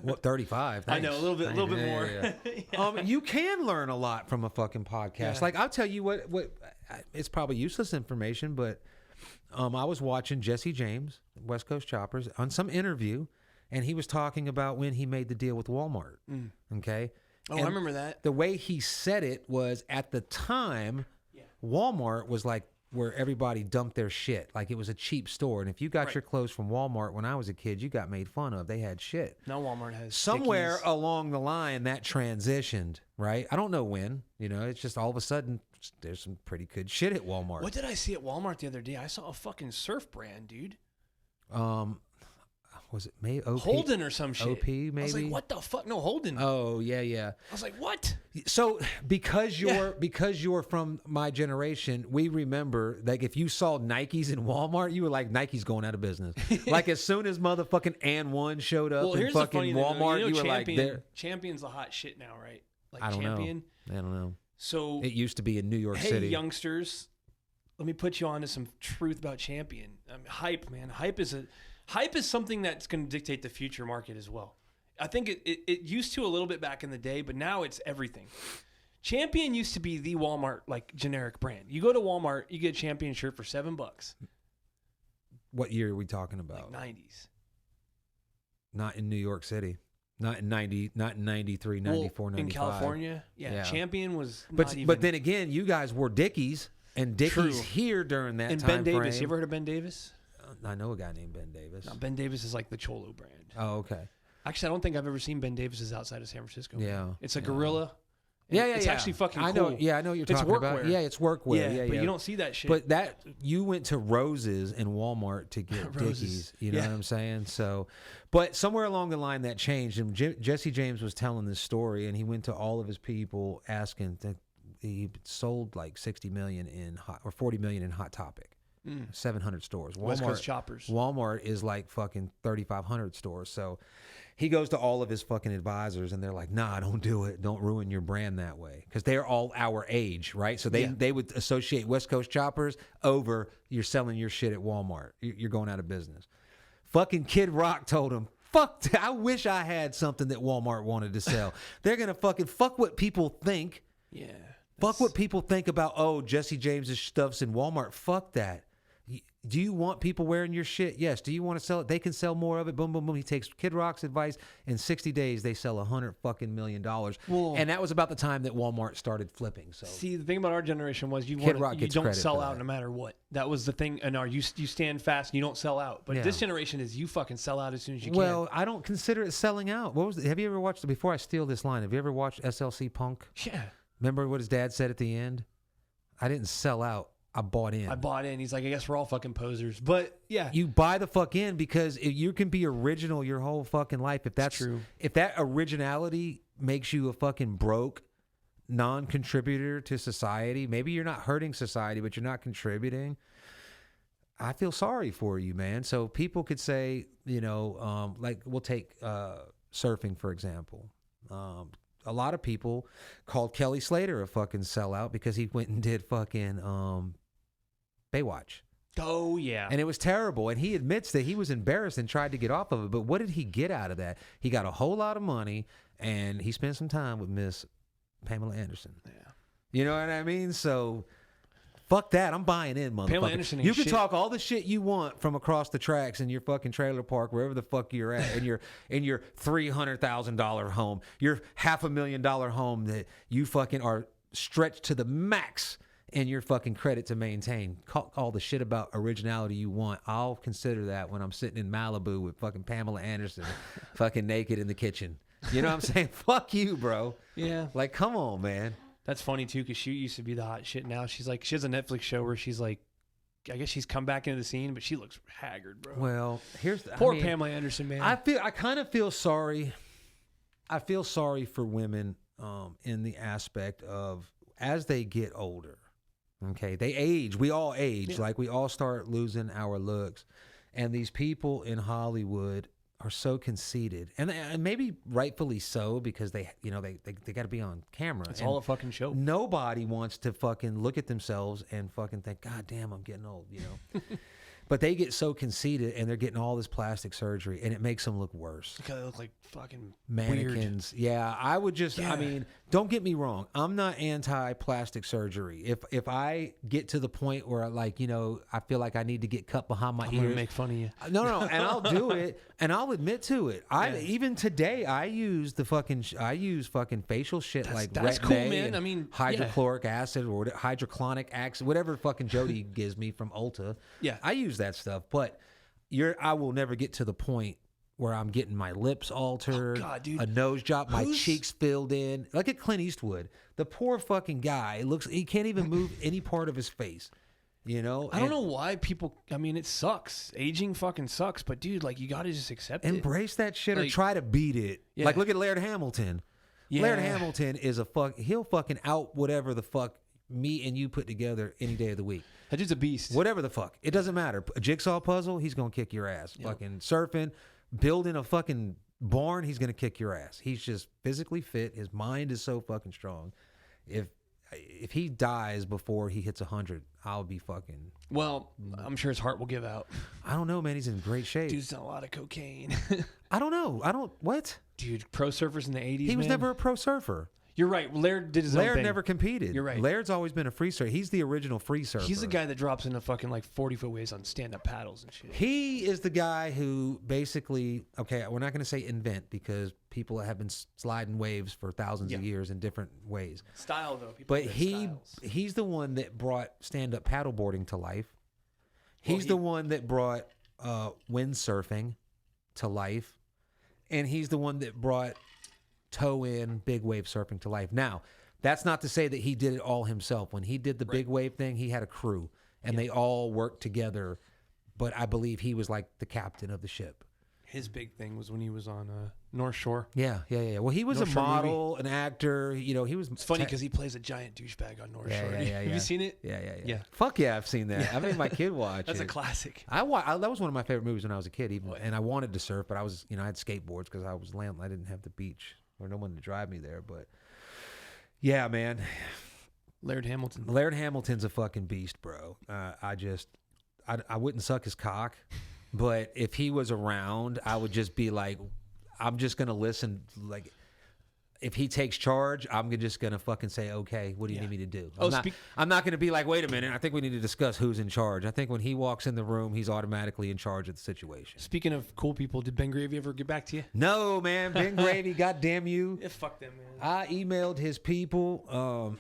What, 35? Thanks. I know, a little bit more. Yeah. You can learn a lot from a fucking podcast. Yeah. Like, I'll tell you what it's probably useless information, but I was watching Jesse James, West Coast Choppers, on some interview, and he was talking about when he made the deal with Walmart. Okay? Oh, and I remember that. The way he said it was, at the time, Walmart was like where everybody dumped their shit. Like, it was a cheap store. And if you got your clothes from Walmart when I was a kid, you got made fun of. They had shit. Now Walmart has somewhere along the line that transitioned, right? I don't know when. It's just all of a sudden there's some pretty good shit at Walmart. What did I see at Walmart the other day? I saw a fucking surf brand, dude. Was it OP? Holden or some shit? OP, maybe? I was like, what the fuck? No, Holden. Oh, yeah. I was like, what? So because you're from my generation, we remember, like, if you saw Nikes in Walmart, you were like, Nike's going out of business. Like, as soon as motherfucking And1 showed up in fucking Walmart, you were like, Champion's the hot shit now, right? Like, I don't Champion. Know. I don't know. So it used to be in New York City. Hey, youngsters, let me put you on to some truth about Champion. Hype, man. Hype is something that's going to dictate the future market as well. I think it used to a little bit back in the day, but now it's everything. Champion used to be the Walmart, like, generic brand. You go to Walmart, you get a Champion shirt for $7. What year are we talking about? Like 90s. Not in New York City. Not in 90, not in 93, 94, 95. In California? Yeah. Champion was But then again, you guys wore Dickies, and Dickies here during that time Ben Davis. You ever heard of Ben Davis? I know a guy named Ben Davis. No, Ben Davis is like the Cholo brand. Oh, okay. Actually, I don't think I've ever seen Ben Davis's outside of San Francisco. Yeah. It's a gorilla. Yeah. It's actually fucking cool. I know what you're talking about. Yeah, it's workwear. Yeah, but you don't see that shit. But you went to Rose's in Walmart to get Dickies. You know what I'm saying? So, but somewhere along the line that changed. And Jesse James was telling this story, and he went to all of his people asking, he sold like 60 million in or 40 million in Hot Topic. 700 stores. West Coast choppers. Walmart is like fucking 3,500 stores. So he goes to all of his fucking advisors and they're like, nah, don't do it. Don't ruin your brand that way. Because they're all our age, right? So they would associate West Coast choppers over you're selling your shit at Walmart. You're going out of business. Fucking Kid Rock told him, fuck, I wish I had something that Walmart wanted to sell. They're going to fucking fuck what people think. Yeah. Fuck what people think about, oh, Jesse James's stuff's in Walmart. Fuck that. Do you want people wearing your shit? Yes. Do you want to sell it? They can sell more of it. Boom, boom, boom. He takes Kid Rock's advice. In 60 days, they sell $100 fucking million. Well, and that was about the time that Walmart started flipping. So see, the thing about our generation was you don't sell out no matter what. That was the thing. And you stand fast and you don't sell out. But this generation is you fucking sell out as soon as you can. Well, I don't consider it selling out. Have you ever watched, before I steal this line, have you ever watched SLC Punk? Yeah. Remember what his dad said at the end? I didn't sell out. I bought in. He's like, I guess we're all fucking posers. But yeah. You buy the fuck in because you can be original your whole fucking life. If that's true. If that originality makes you a fucking broke non-contributor to society, maybe you're not hurting society, but you're not contributing. I feel sorry for you, man. So people could say, like we'll take surfing, for example. A lot of people called Kelly Slater a fucking sellout because he went and did fucking Baywatch. Oh, yeah. And it was terrible. And he admits that he was embarrassed and tried to get off of it. But what did he get out of that? He got a whole lot of money and he spent some time with Miss Pamela Anderson. Yeah. You know what I mean? So fuck that. I'm buying in, motherfucker. Pamela Anderson ain't you can shit. talk all the shit you want from across the tracks in your fucking trailer park, wherever the fuck you're at, in your $300,000 home, your $500,000 home that you fucking are stretched to the max in your fucking credit to maintain. Call all the shit about originality you want. I'll consider that when I'm sitting in Malibu with fucking Pamela Anderson fucking naked in the kitchen. You know what I'm saying? Fuck you, bro. Yeah. Like, come on, man. That's funny, too, because she used to be the hot shit. Now she's like, she has a Netflix show where she's like, I guess she's come back into the scene, but she looks haggard, bro. Well, Poor Pamela Anderson, man. I kind of feel sorry. I feel sorry for women in the aspect of as they get older. Okay, they age. We all age. Yeah. Like we all start losing our looks, and these people in Hollywood are so conceited, and maybe rightfully so because they got to be on camera. It's all a fucking show. Nobody wants to fucking look at themselves and fucking think, God damn, I'm getting old. But they get so conceited and they're getting all this plastic surgery and it makes them look worse. Because they look like fucking mannequins. Weird. Yeah, I would just, I mean, don't get me wrong. I'm not anti-plastic surgery. If I get to the point where I feel like I need to get cut behind my ears. I'm going to make fun of you. No, and I'll do it and I'll admit to it. Even today, I use fucking facial shit that's cool, man. I mean, hydrochloric acid or hydroclonic acid, whatever fucking Jody gives me from Ulta. Yeah. I use that stuff, but I will never get to the point where I'm getting my lips altered, a nose job, my cheeks filled in. Look at Clint Eastwood. The poor fucking guy he can't even move any part of his face. I don't know why people, it sucks. Aging fucking sucks, but dude, you got to just accept it. Embrace that shit or try to beat it. Yeah. Look at Laird Hamilton. Yeah. Laird Hamilton is he'll fucking out whatever the fuck me and you put together any day of the week. That dude's a beast. Whatever the fuck. It doesn't matter. A jigsaw puzzle, he's going to kick your ass. Yep. Fucking surfing, building a fucking barn, he's going to kick your ass. He's just physically fit. His mind is so fucking strong. If he dies before he hits 100, I'll be fucking... Well, I'm sure his heart will give out. I don't know, man. He's in great shape. Dude's done a lot of cocaine. I don't know. What? Dude, pro surfers in the 80s, He was never a pro surfer. You're right. Laird did his own thing. Laird never competed. You're right. Laird's always been a free surfer. He's the original free surfer. He's the guy that drops into fucking 40-foot waves on stand-up paddles and shit. He is the guy who basically, we're not going to say invent because people have been sliding waves for thousands of years in different ways. Style, though. But he's the one that brought stand-up paddleboarding to life. He's the one that brought windsurfing to life. And he's the one that brought toe-in big wave surfing to life. Now, that's not to say that he did it all himself. When he did the big wave thing, he had a crew, and they all worked together. But I believe he was like the captain of the ship. His big thing was when he was on North Shore. Yeah. Well, he was North a Shore model, an actor. You know, he was. It's funny because he plays a giant douchebag on North Shore. Have you seen it? Yeah. Fuck yeah, I've seen that. I made my kid watch That's it. a classic. That was one of my favorite movies when I was a kid. And I wanted to surf, but I was, I had skateboards because I was I didn't have the beach or no one to drive me there. But yeah, man. Laird Hamilton's a fucking beast, bro. I wouldn't suck his cock, but if he was around, I would just be like, I'm just gonna listen. Like, if he takes charge, I'm just gonna fucking say, okay, what do you need me to do? I'm not gonna be like, wait a minute, I think we need to discuss who's in charge. I think when he walks in the room, he's automatically in charge of the situation. Speaking of cool people, did Ben Gravy ever get back to you? No, man. Ben Gravy, goddamn you. Yeah, fuck them, man. I emailed his people,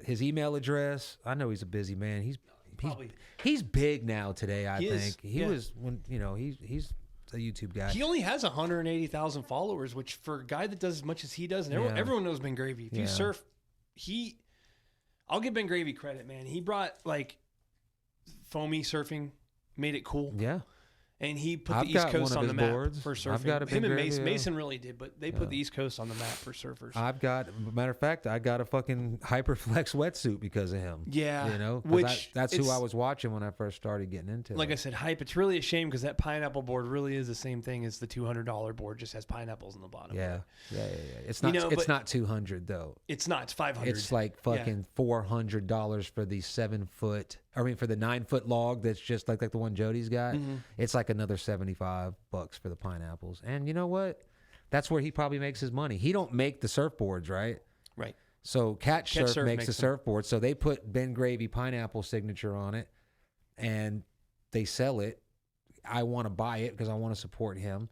his email address. I know he's a busy man. He's big now today, I think. He was when he's a YouTube guy. He only has 180,000 followers, which for a guy that does as much as he does, and everyone knows Ben Gravy. If you surf, I'll give Ben Gravy credit, man. He brought like foamy surfing, made it cool. Yeah. And he put the East Coast on the map for surfing. I've got Him and Mason really did, but they put the East Coast on the map for surfers. Matter of fact, I got a fucking Hyperflex wetsuit because of him. Yeah. That's who I was watching when I first started getting into it. Like I said, hype. It's really a shame because that pineapple board really is the same thing as the $200 board, just has pineapples in the bottom. Yeah. It's not. It's not $200 though. It's not. It's $500. It's like fucking $400 for the 7 foot. I mean, for the 9 foot log that's just like the one Jody's got. Mm-hmm. It's like another $75 for the pineapples. And you know what? That's where he probably makes his money. He don't make the surfboards, right? Right. So Catch Surf makes the surfboard. So they put Ben Gravy pineapple signature on it, and they sell it. I want to buy it because I want to support him.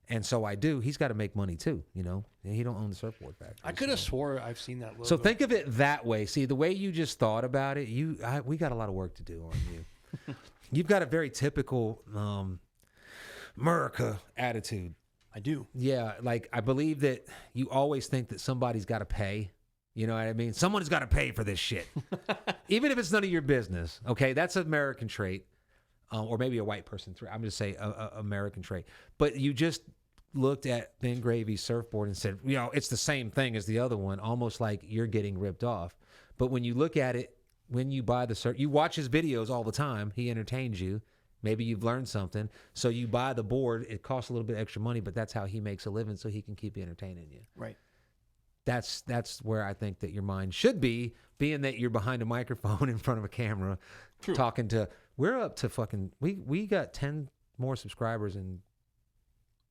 And so I do. He's got to make money too, He don't own the surfboard factory. I could have swore I've seen that logo. So think of it that way. See, the way you just thought about it, we got a lot of work to do on you. You've got a very typical America attitude. I do. Yeah, like I believe that you always think that somebody's got to pay. You know what I mean? Someone's got to pay for this shit. Even if it's none of your business. Okay, that's an American trait. Or maybe a white person trait. I'm just saying American trait. But you just looked at Ben Gravy's surfboard and said, it's the same thing as the other one, almost like you're getting ripped off. But when you look at it, when you buy the surf, you watch his videos all the time. He entertains you. Maybe you've learned something. So you buy the board. It costs a little bit extra money, but that's how he makes a living so he can keep entertaining you. Right. That's where I think that your mind should be, being that you're behind a microphone in front of a camera. True. Talking to, we're up to fucking, we got 10 more subscribers in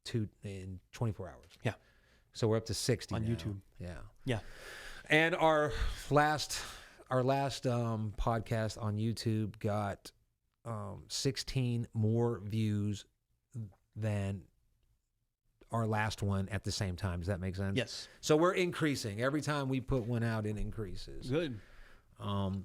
24 hours. Yeah. So we're up to 60 on now. YouTube. Yeah. Yeah. And our last podcast on YouTube got 16 more views than our last one at the same time. Does that make sense? Yes. So we're increasing. Every time we put one out, it increases. Good.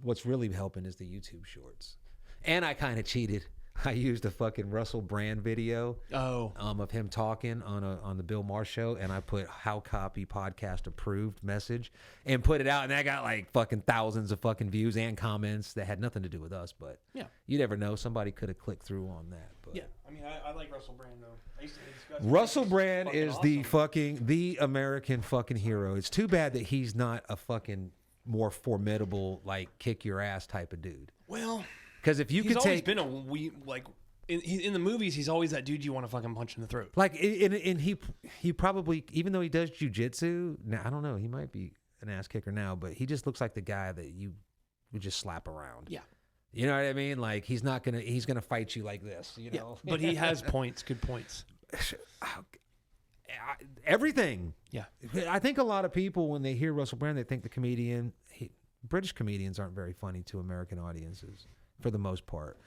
What's really helping is the YouTube shorts. And I kind of cheated. I used a fucking Russell Brand video of him talking on the Bill Maher show, and I put "How Copy Podcast Approved" message and put it out, and that got like fucking thousands of fucking views and comments that had nothing to do with us, but you never know, somebody could have clicked through on that. But yeah, I mean, I like Russell Brand though. I used to hate this guy. Russell Brand is awesome. the American fucking hero. It's too bad that he's not a fucking more formidable, like kick your ass type of dude. Well. Because if you could take, he's always been in the movies, he's always that dude you want to fucking punch in the throat. Like, and he probably, even though he does jujitsu, now I don't know, he might be an ass kicker now, but he just looks like the guy that you would just slap around. Yeah, you know what I mean? Like he's gonna fight you like this, you know. But he has points, good points. Everything. Yeah, I think a lot of people when they hear Russell Brand, they think British comedians aren't very funny to American audiences. For the most part.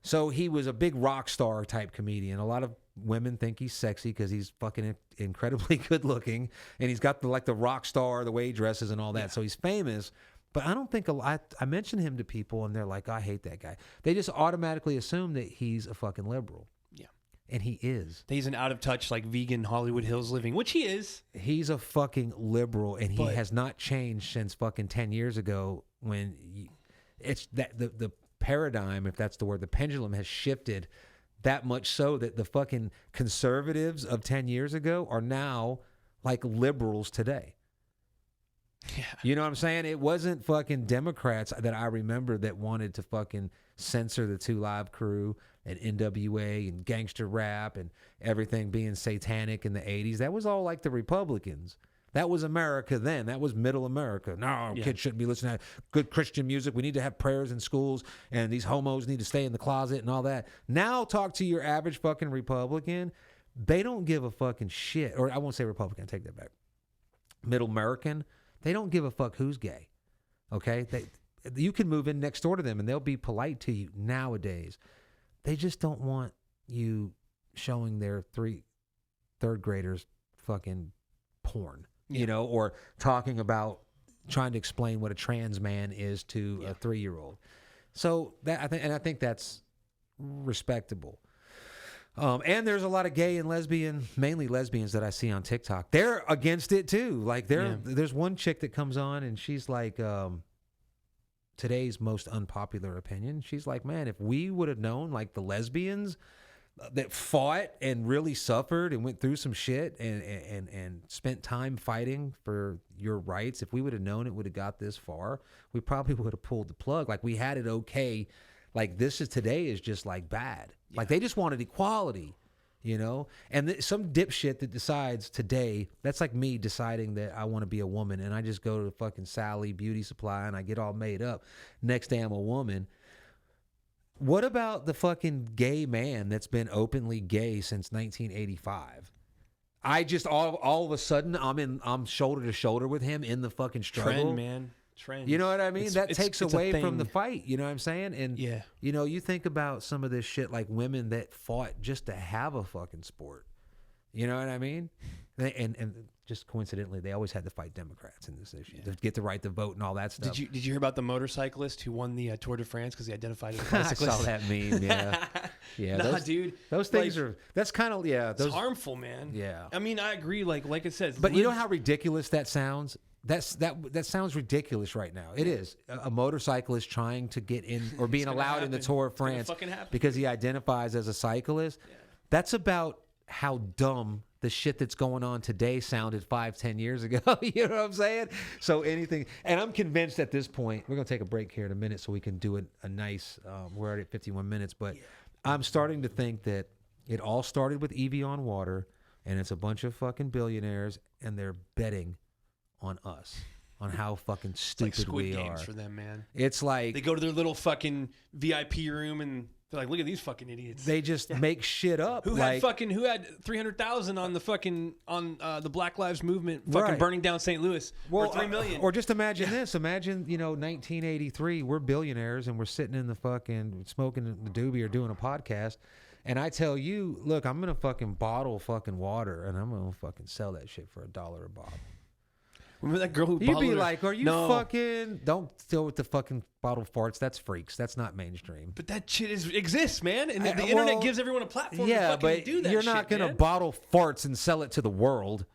So he was a big rock star type comedian. A lot of women think he's sexy because he's fucking incredibly good looking, and he's got the rock star, the way he dresses and all that. Yeah. So he's famous, but I don't think I mention him to people and they're like, I hate that guy. They just automatically assume that he's a fucking liberal. Yeah. And he is. He's an out of touch, like vegan Hollywood Hills living, which he is. He's a fucking liberal, and he has not changed since fucking 10 years ago when it's that the paradigm, if that's the word, the pendulum has shifted that much so that the fucking conservatives of 10 years ago are now like liberals today. Yeah. You know what I'm saying? It wasn't fucking Democrats that I remember that wanted to fucking censor the 2 Live Crew and NWA and gangster rap and everything being satanic in the 80s. That was all like the Republicans. That was America then. That was middle America. No, kids shouldn't be listening to good Christian music. We need to have prayers in schools, and these homos need to stay in the closet and all that. Now talk to your average fucking Republican. They don't give a fucking shit. Or I won't say Republican. Take that back. Middle American. They don't give a fuck who's gay. Okay? You can move in next door to them, and they'll be polite to you nowadays. They just don't want you showing their third graders fucking porn. You know, or talking about trying to explain what a trans man is to a 3-year-old. So that I think that's respectable. And there's a lot of gay and lesbian, mainly lesbians that I see on TikTok. They're against it too. Like there's one chick that comes on and she's like, today's most unpopular opinion. She's like, man, if we would have known like the lesbians that fought and really suffered and went through some shit and spent time fighting for your rights, if we would have known it would have got this far, we probably would have pulled the plug. Like we had it okay. Like today is just like bad. Yeah. Like they just wanted equality, you know? And some dipshit that decides today, that's like me deciding that I want to be a woman and I just go to fucking Sally Beauty Supply and I get all made up. Next day I'm a woman. What about the fucking gay man that's been openly gay since 1985? I just all of a sudden I'm shoulder to shoulder with him in the fucking struggle. Trend, man. Trend. You know what I mean? That takes away from the fight. You know what I'm saying? And you know, you think about some of this shit like women that fought just to have a fucking sport. You know what I mean? And just coincidentally, they always had to fight Democrats in this issue to get the right to vote and all that stuff. Did you hear about the motorcyclist who won the Tour de France because he identified as a bicyclist? I saw that meme. Yeah, yeah. Nah, dude. Those things are. That's kind of It's harmful, man. Yeah. I mean, I agree. Like it says. But you know how ridiculous that sounds. That sounds ridiculous right now. It is a motorcyclist trying to get in or being allowed in the Tour of France because he identifies as a cyclist. Yeah. That's about how dumb the shit that's going on today sounded 5-10 years ago. You know what I'm saying? So anything, and I'm convinced at this point, we're going to take a break here in a minute so we can do a nice, we're already at 51 minutes, but I'm starting to think that it all started with EV on water and it's a bunch of fucking billionaires and they're betting on us, on how fucking stupid it's like Squid we Games are. For them, man. It's like they go to their little fucking VIP room and they're like, look at these fucking idiots. They just make shit up. Who had 300,000 on the fucking the Black Lives Movement fucking burning down St. Louis? Or 3 million. Or just imagine this. Imagine, 1983, we're billionaires and we're sitting in the fucking smoking the doobie or doing a podcast. And I tell you, look, I'm going to fucking bottle fucking water and I'm going to fucking sell that shit for $1 a bottle. Remember that girl who You'd be like, are you fucking... Don't deal with the fucking bottle farts. That's freaks. That's not mainstream. But that shit exists, man. And the internet gives everyone a platform to fucking do that shit, you're not going to bottle farts and sell it to the world.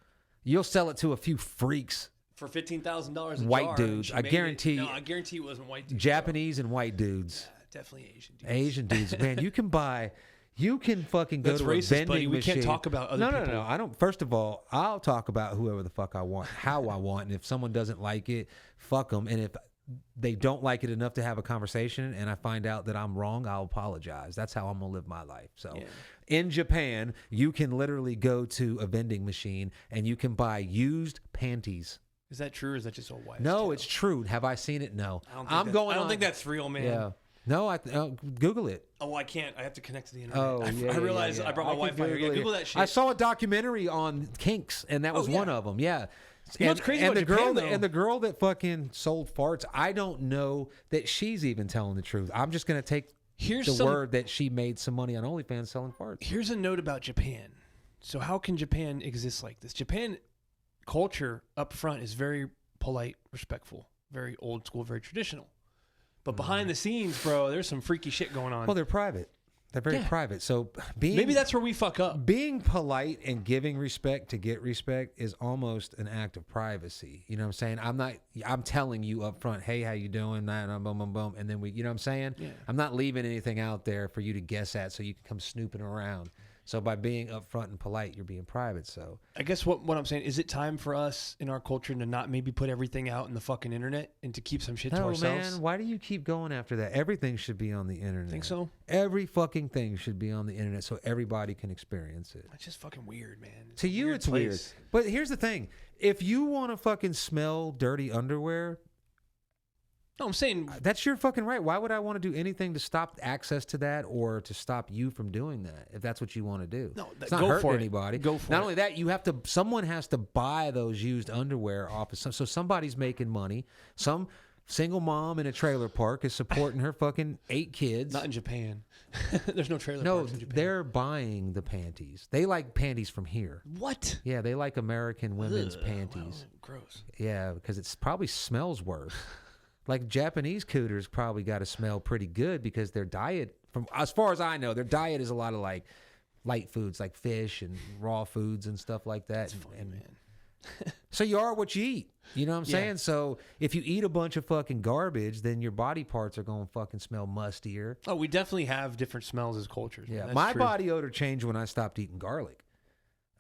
You'll sell it to a few freaks. For $15,000 a white jar, dudes. I guarantee it wasn't white dudes. Japanese and white dudes. Yeah, definitely Asian dudes. Asian dudes. Man, you can buy... You can fucking go to a vending machine. We can't talk about other people. No. I don't. First of all, I'll talk about whoever the fuck I want, how I want, and if someone doesn't like it, fuck them. And if they don't like it enough to have a conversation, and I find out that I'm wrong, I'll apologize. That's how I'm gonna live my life. So, in Japan, you can literally go to a vending machine and you can buy used panties. Is that true, or is that just all white? No, it's true. Have I seen it? No. I don't think that's real, man. Yeah. No, Google it. Oh, I can't. I have to connect to the internet. Oh, I realized I brought my Wi-Fi here. Google that shit. I saw a documentary on kinks, and that was one of them. Yeah. You know what's crazy about Japan, though? And the girl that fucking sold farts, I don't know that she's even telling the truth. I'm just going to take the word that she made some money on OnlyFans selling farts. Here's a note about Japan. So how can Japan exist like this? Japan culture up front is very polite, respectful, very old school, very traditional. But behind the scenes, bro, there's some freaky shit going on. Well, they're private. They're very private. So maybe that's where we fuck up. Being polite and giving respect to get respect is almost an act of privacy. You know what I'm saying? I'm telling you up front, hey, how you doing? Boom, boom, boom. And then you know what I'm saying? Yeah. I'm not leaving anything out there for you to guess at so you can come snooping around. So by being upfront and polite, you're being private. So I guess what I'm saying, is it time for us in our culture to not maybe put everything out in the fucking internet and to keep some shit to ourselves? Man, why do you keep going after that? Everything should be on the internet. Think so? Every fucking thing should be on the internet so everybody can experience it. It's just fucking weird, man. To you, it's weird. But here's the thing. If you want to fucking smell dirty underwear, no, I'm saying that's your fucking right. Why would I want to do anything to stop access to that or to stop you from doing that? If that's what you want to do, no, it's not hurting anybody. Go for it. Not only that, someone has to buy those used underwear off of so somebody's making money. Some single mom in a trailer park is supporting her fucking 8 kids. Not in Japan. There's no trailer No, parks in Japan. they're buying the panties. They like panties from here. What? Yeah, they like American women's panties. Wow, gross. Yeah, because it probably smells worse. Like Japanese cooters probably got to smell pretty good because their diet, from as far as I know, their diet is a lot of like light foods like fish and raw foods and stuff like that. That's funny, man. So you are what you eat. You know what I'm saying? So if you eat a bunch of fucking garbage, then your body parts are going to fucking smell mustier. Oh, we definitely have different smells as cultures. Yeah, That's my true. body odor changed when I stopped eating garlic.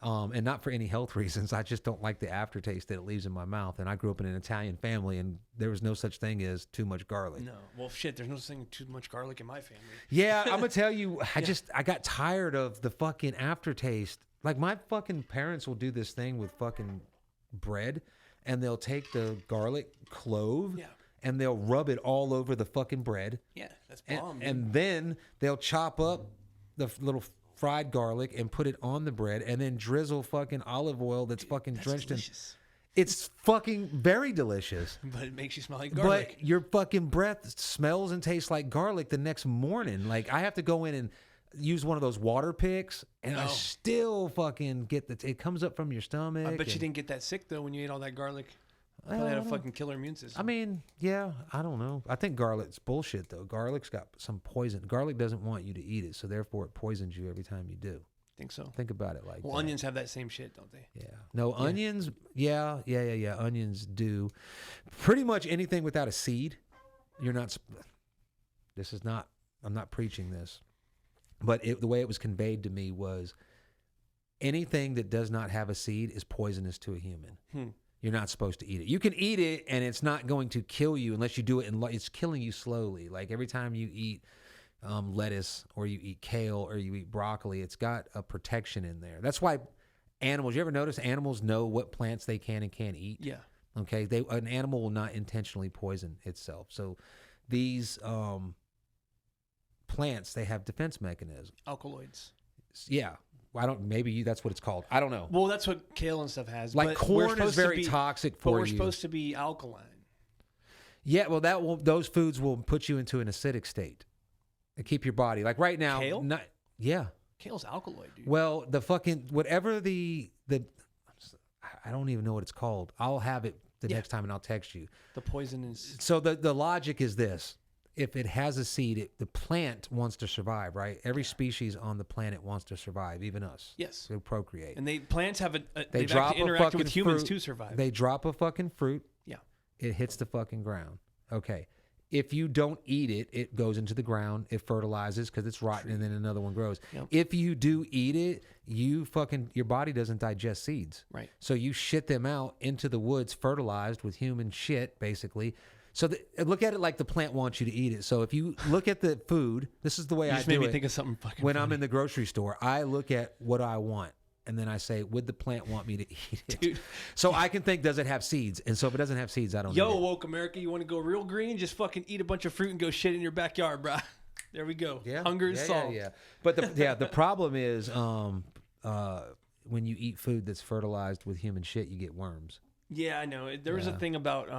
And not for any health reasons. I just don't like the aftertaste that it leaves in my mouth. And I grew up in an Italian family, and there was no such thing as too much garlic. No. Well, shit, there's no such thing too much garlic in my family. Yeah, I'm going to tell you, I got tired of the fucking aftertaste. Like, my fucking parents will do this thing with fucking bread, and they'll take the garlic clove, and they'll rub it all over the fucking bread. Yeah, that's bomb. And then they'll chop up the little fried garlic and put it on the bread and then drizzle fucking olive oil that's fucking drenched delicious. It's fucking very delicious. But it makes you smell like garlic. But your fucking breath smells and tastes like garlic the next morning. Like, I have to go in and use one of those water picks, and I still fucking get it comes up from your stomach. I bet you didn't get that sick, though, when you ate all that garlic. Probably had a fucking killer immune system. I mean, yeah, I don't know. I think garlic's bullshit, though. Garlic's got some poison. Garlic doesn't want you to eat it, so therefore it poisons you every time you do. Think so? Think about it like that. Well, onions have that same shit, don't they? Yeah. No, onions, yeah. Onions do. Pretty much anything without a seed, you're not, I'm not preaching this, but the way it was conveyed to me was anything that does not have a seed is poisonous to a human. You're not supposed to eat it. You can eat it, and it's not going to kill you unless you do it, and it's killing you slowly. Like every time you eat lettuce or you eat kale or you eat broccoli, it's got a protection in there. That's why animals, you ever notice animals know what plants they can and can't eat? Yeah. Okay. An animal will not intentionally poison itself. So these plants, they have defense mechanisms. Alkaloids. Yeah. Maybe that's what it's called. I don't know. Well, that's what kale and stuff has. Like but corn is very toxic for you. But we're supposed to be alkaline. Yeah, well, those foods will put you into an acidic state and keep your body. Like right now. Kale? Yeah. Kale's alkaloid, dude. Well, the fucking, whatever I don't even know what it's called. I'll have it the next time and I'll text you. The poison is. So the logic is this. If it has a seed, the plant wants to survive, right? Every species on the planet wants to survive, even us. Yes. To procreate. And plants have they drop interacted with humans fruit, to survive. They drop a fucking fruit. Yeah. It hits the fucking ground. Okay. If you don't eat it, it goes into the ground. It fertilizes because it's rotten, and then another one grows. Yep. If you do eat it, your body doesn't digest seeds. Right. So you shit them out into the woods, fertilized with human shit, basically. So look at it like the plant wants you to eat it. So if you look at the food, this is the way I do it. You just made me think of something fucking when funny. I'm in the grocery store, I look at what I want. And then I say, would the plant want me to eat it? Dude. So I can think, does it have seeds? And so if it doesn't have seeds, I don't know. Yo, woke America, you want to go real green? Just fucking eat a bunch of fruit and go shit in your backyard, bro. There we go. Yeah. Hunger is solved. Yeah. But the problem is when you eat food that's fertilized with human shit, you get worms. Yeah, I know. There was a thing about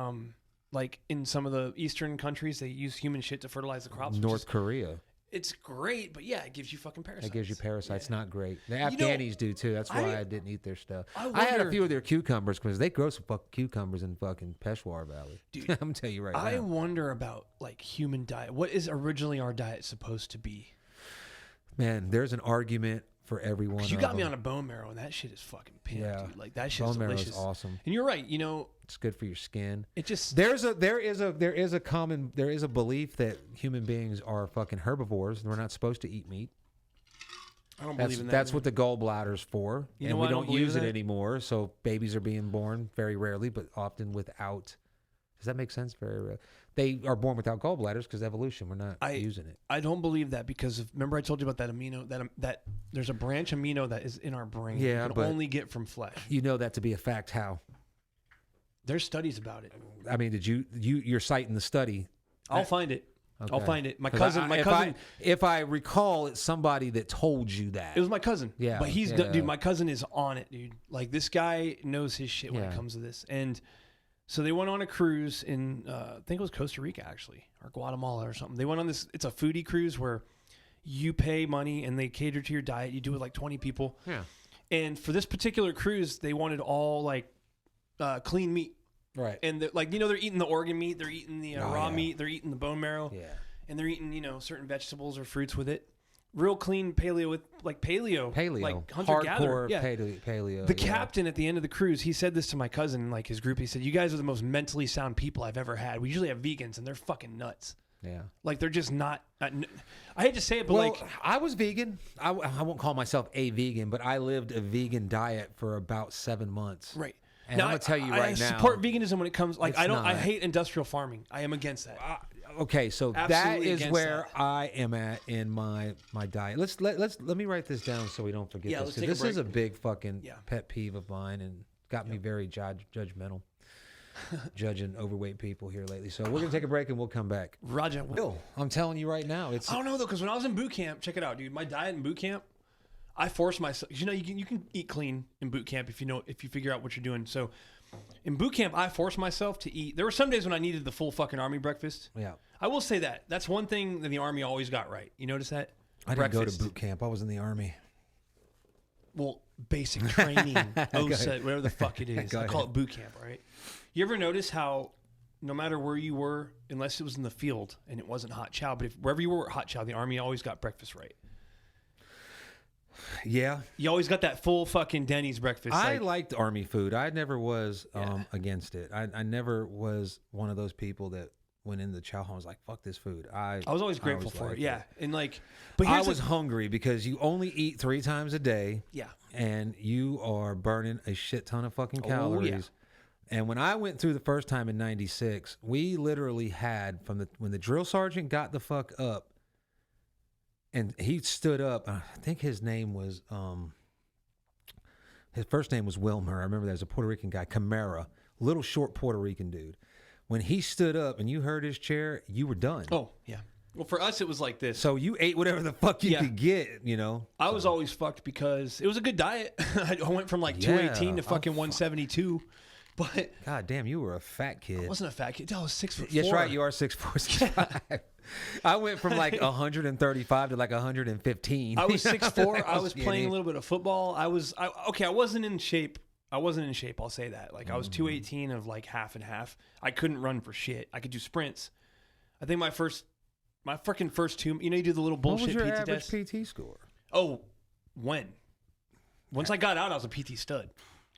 like in some of the Eastern countries, they use human shit to fertilize the crops. North Korea. It's great, but yeah, it gives you fucking parasites. It gives you parasites. Not great. The You know, Afghanis do too. That's why I didn't eat their stuff. I had a wonder- few of their cucumbers because they grow some fucking cucumbers in fucking Peshawar Valley. Dude, I'm gonna tell you right I now. wonder about like human diet. What is originally our diet supposed to be? Man, there's an argument for everyone. You got me on a bone marrow, and that shit is fucking pimp, dude. Like that shit's bone marrow delicious. is awesome. And you're right. You know, it's good for your skin. It just there is a belief that human beings are fucking herbivores and we're not supposed to eat meat. I don't believe in that. That's what the gallbladder's for. You know and why we I don't don't use believe it that? anymore. So babies are being born very rarely, but often without. Does that make sense? Very rarely. They are born without gallbladders because evolution. We're not using it. I don't believe that because remember I told you about that amino that there's a branch amino that is in our brain. Yeah, you can only get from flesh. You know that to be a fact. How? There's studies about it. I mean, you're citing the study? I'll find it. Okay. I'll find it. My cousin. If I recall, it's somebody that told you that. It was my cousin. Yeah, but dude. My cousin is on it, dude. Like this guy knows his shit when it comes to this. And so they went on a cruise in, I think it was Costa Rica actually, or Guatemala or something. They went on this. It's a foodie cruise where you pay money and they cater to your diet. You do it like 20 people. Yeah. And for this particular cruise, they wanted all like clean meat. Right. And they're eating the organ meat, they're eating the raw meat, they're eating the bone marrow. Yeah. And they're eating, certain vegetables or fruits with it. Real clean paleo like hunter-gatherer. Hardcore paleo. The captain at the end of the cruise, he said this to my cousin and like his group. He said, "You guys are the most mentally sound people I've ever had. We usually have vegans and they're fucking nuts." Yeah. Like they're just not I hate to say it, but I was vegan. I won't call myself a vegan, but I lived a vegan diet for about 7 months. Right. And I'm going to tell you right now. I support veganism when it comes, I hate industrial farming. I am against that. Okay, so Absolutely that is where I am at in my diet. Let me write this down so we don't forget this. Because this is a big fucking pet peeve of mine and got me very judgmental. Judging overweight people here lately. So we're going to take a break and we'll come back. Roger. Will, I'm telling you right now. I don't know though, because when I was in boot camp, check it out, dude. My diet in boot camp, I forced myself. You can eat clean in boot camp if you figure out what you're doing. So in boot camp, I forced myself to eat. There were some days when I needed the full fucking Army breakfast. Yeah. I will say that. That's one thing that the Army always got right. You notice that? I didn't go to boot camp. I was in the Army. Well, basic training, OSA, whatever the fuck it is. I call it boot camp, all right? You ever notice how no matter where you were, unless it was in the field and it wasn't hot chow, but wherever you were at hot chow, the Army always got breakfast right. Yeah. You always got that full fucking Denny's breakfast. I liked Army food. I never was against it. I never was one of those people that went in the chow hall and was like, fuck this food. I was always grateful for it. Yeah. And like, but I was hungry because you only eat 3 times a day. Yeah. And you are burning a shit ton of fucking calories. Yeah. And when I went through the first time in 96, we literally had when the drill sergeant got the fuck up and he stood up, I think his name was, his first name was Wilmer. I remember there was a Puerto Rican guy, Camara, little short Puerto Rican dude. When he stood up and you heard his chair, you were done. Oh, yeah. Well, for us, it was like this. So you ate whatever the fuck you could get, I was always fucked because it was a good diet. I went from like 218 to fucking 172. But God damn, you were a fat kid. I wasn't a fat kid. I was 6'4". That's right. You are 6'4", 6'5". I went from like 135 to like 115. I was 6'4". I was playing a little bit of football. I wasn't in shape. I'll say that. Like I was 218 of like half and half. I couldn't run for shit. I could do sprints. I think my freaking first 2. You do the little bullshit PT test. What was your average PT score? Oh, once I got out, I was a PT stud.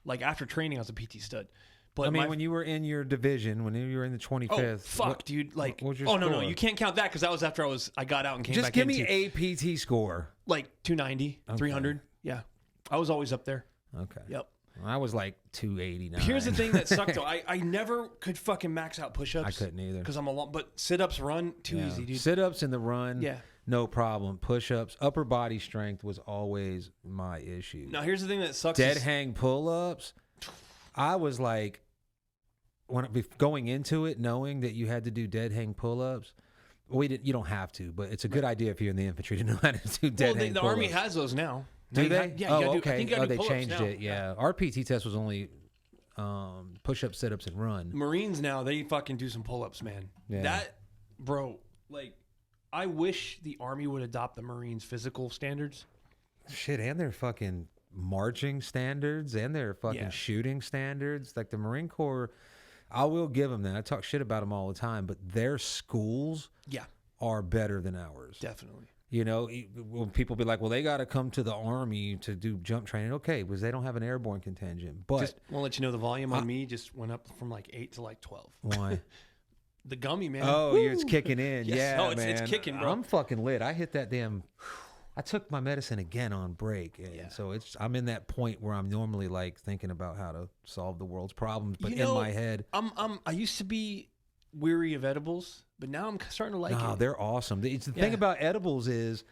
Like after training, I was a PT stud. But I mean, when you were in your division, when you were in the 25th. Oh, fuck, dude. Like, what was your score? No, you can't count that because that was after I got out and came back Just give me a PT score. Like 290, 300. Yeah. I was always up there. Okay. Yep. I was like 289. Here's the thing that sucked though. I never could fucking max out push-ups. I couldn't either. Because I'm a lot, but sit-ups, run, too easy, dude. Sit-ups and the run, yeah, no problem. Push-ups, upper body strength was always my issue. Now here's the thing that sucks. Dead hang pull-ups. I was like, going into it, knowing that you had to do dead hang pull-ups. You don't have to, but it's a good idea if you're in the infantry to know how to do dead hang pull-ups. The Army has those now. Do they? Yeah. Okay. I think you gotta do they pull-ups changed now. it. Yeah. Our PT test was only push-ups, sit-ups, and run. Marines now, they fucking do some pull-ups, man. Yeah. That, bro, like, I wish the Army would adopt the Marines' physical standards. Shit, and their fucking marching standards and their fucking shooting standards. Like the Marine Corps, I will give them that. I talk shit about them all the time, but their schools are better than ours. Definitely. You know, when people be like, well, they got to come to the Army to do jump training. Okay, because they don't have an airborne contingent. But Just want to let you know the volume on me just went up from like 8 to like 12. Why? The gummy, man. Oh, it's kicking in. Yes. Yeah, no, man. It's kicking, bro. I'm fucking lit. I hit that damn... I took my medicine again on break. And so I'm in that point where I'm normally like thinking about how to solve the world's problems. But in my head... I used to be weary of edibles, but now I'm starting to like it. They're awesome. The thing about edibles is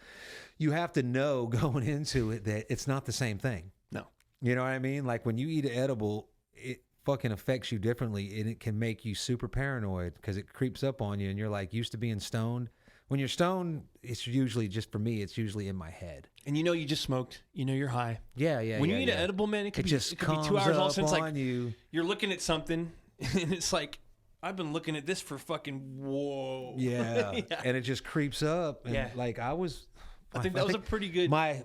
you have to know going into it that it's not the same thing. No. You know what I mean? Like when you eat an edible, it fucking affects you differently, and it can make you super paranoid because it creeps up on you, and you're like used to being stoned. When you're stoned, it's usually, just for me, it's usually in my head. And you know you just smoked. You know you're high. Yeah. When you eat an edible, man, it could be 2 hours. All of a sudden, it's like you're looking at something, and it's like, I've been looking at this for fucking whoa. Yeah. And it just creeps up. And like I think that was a pretty good. My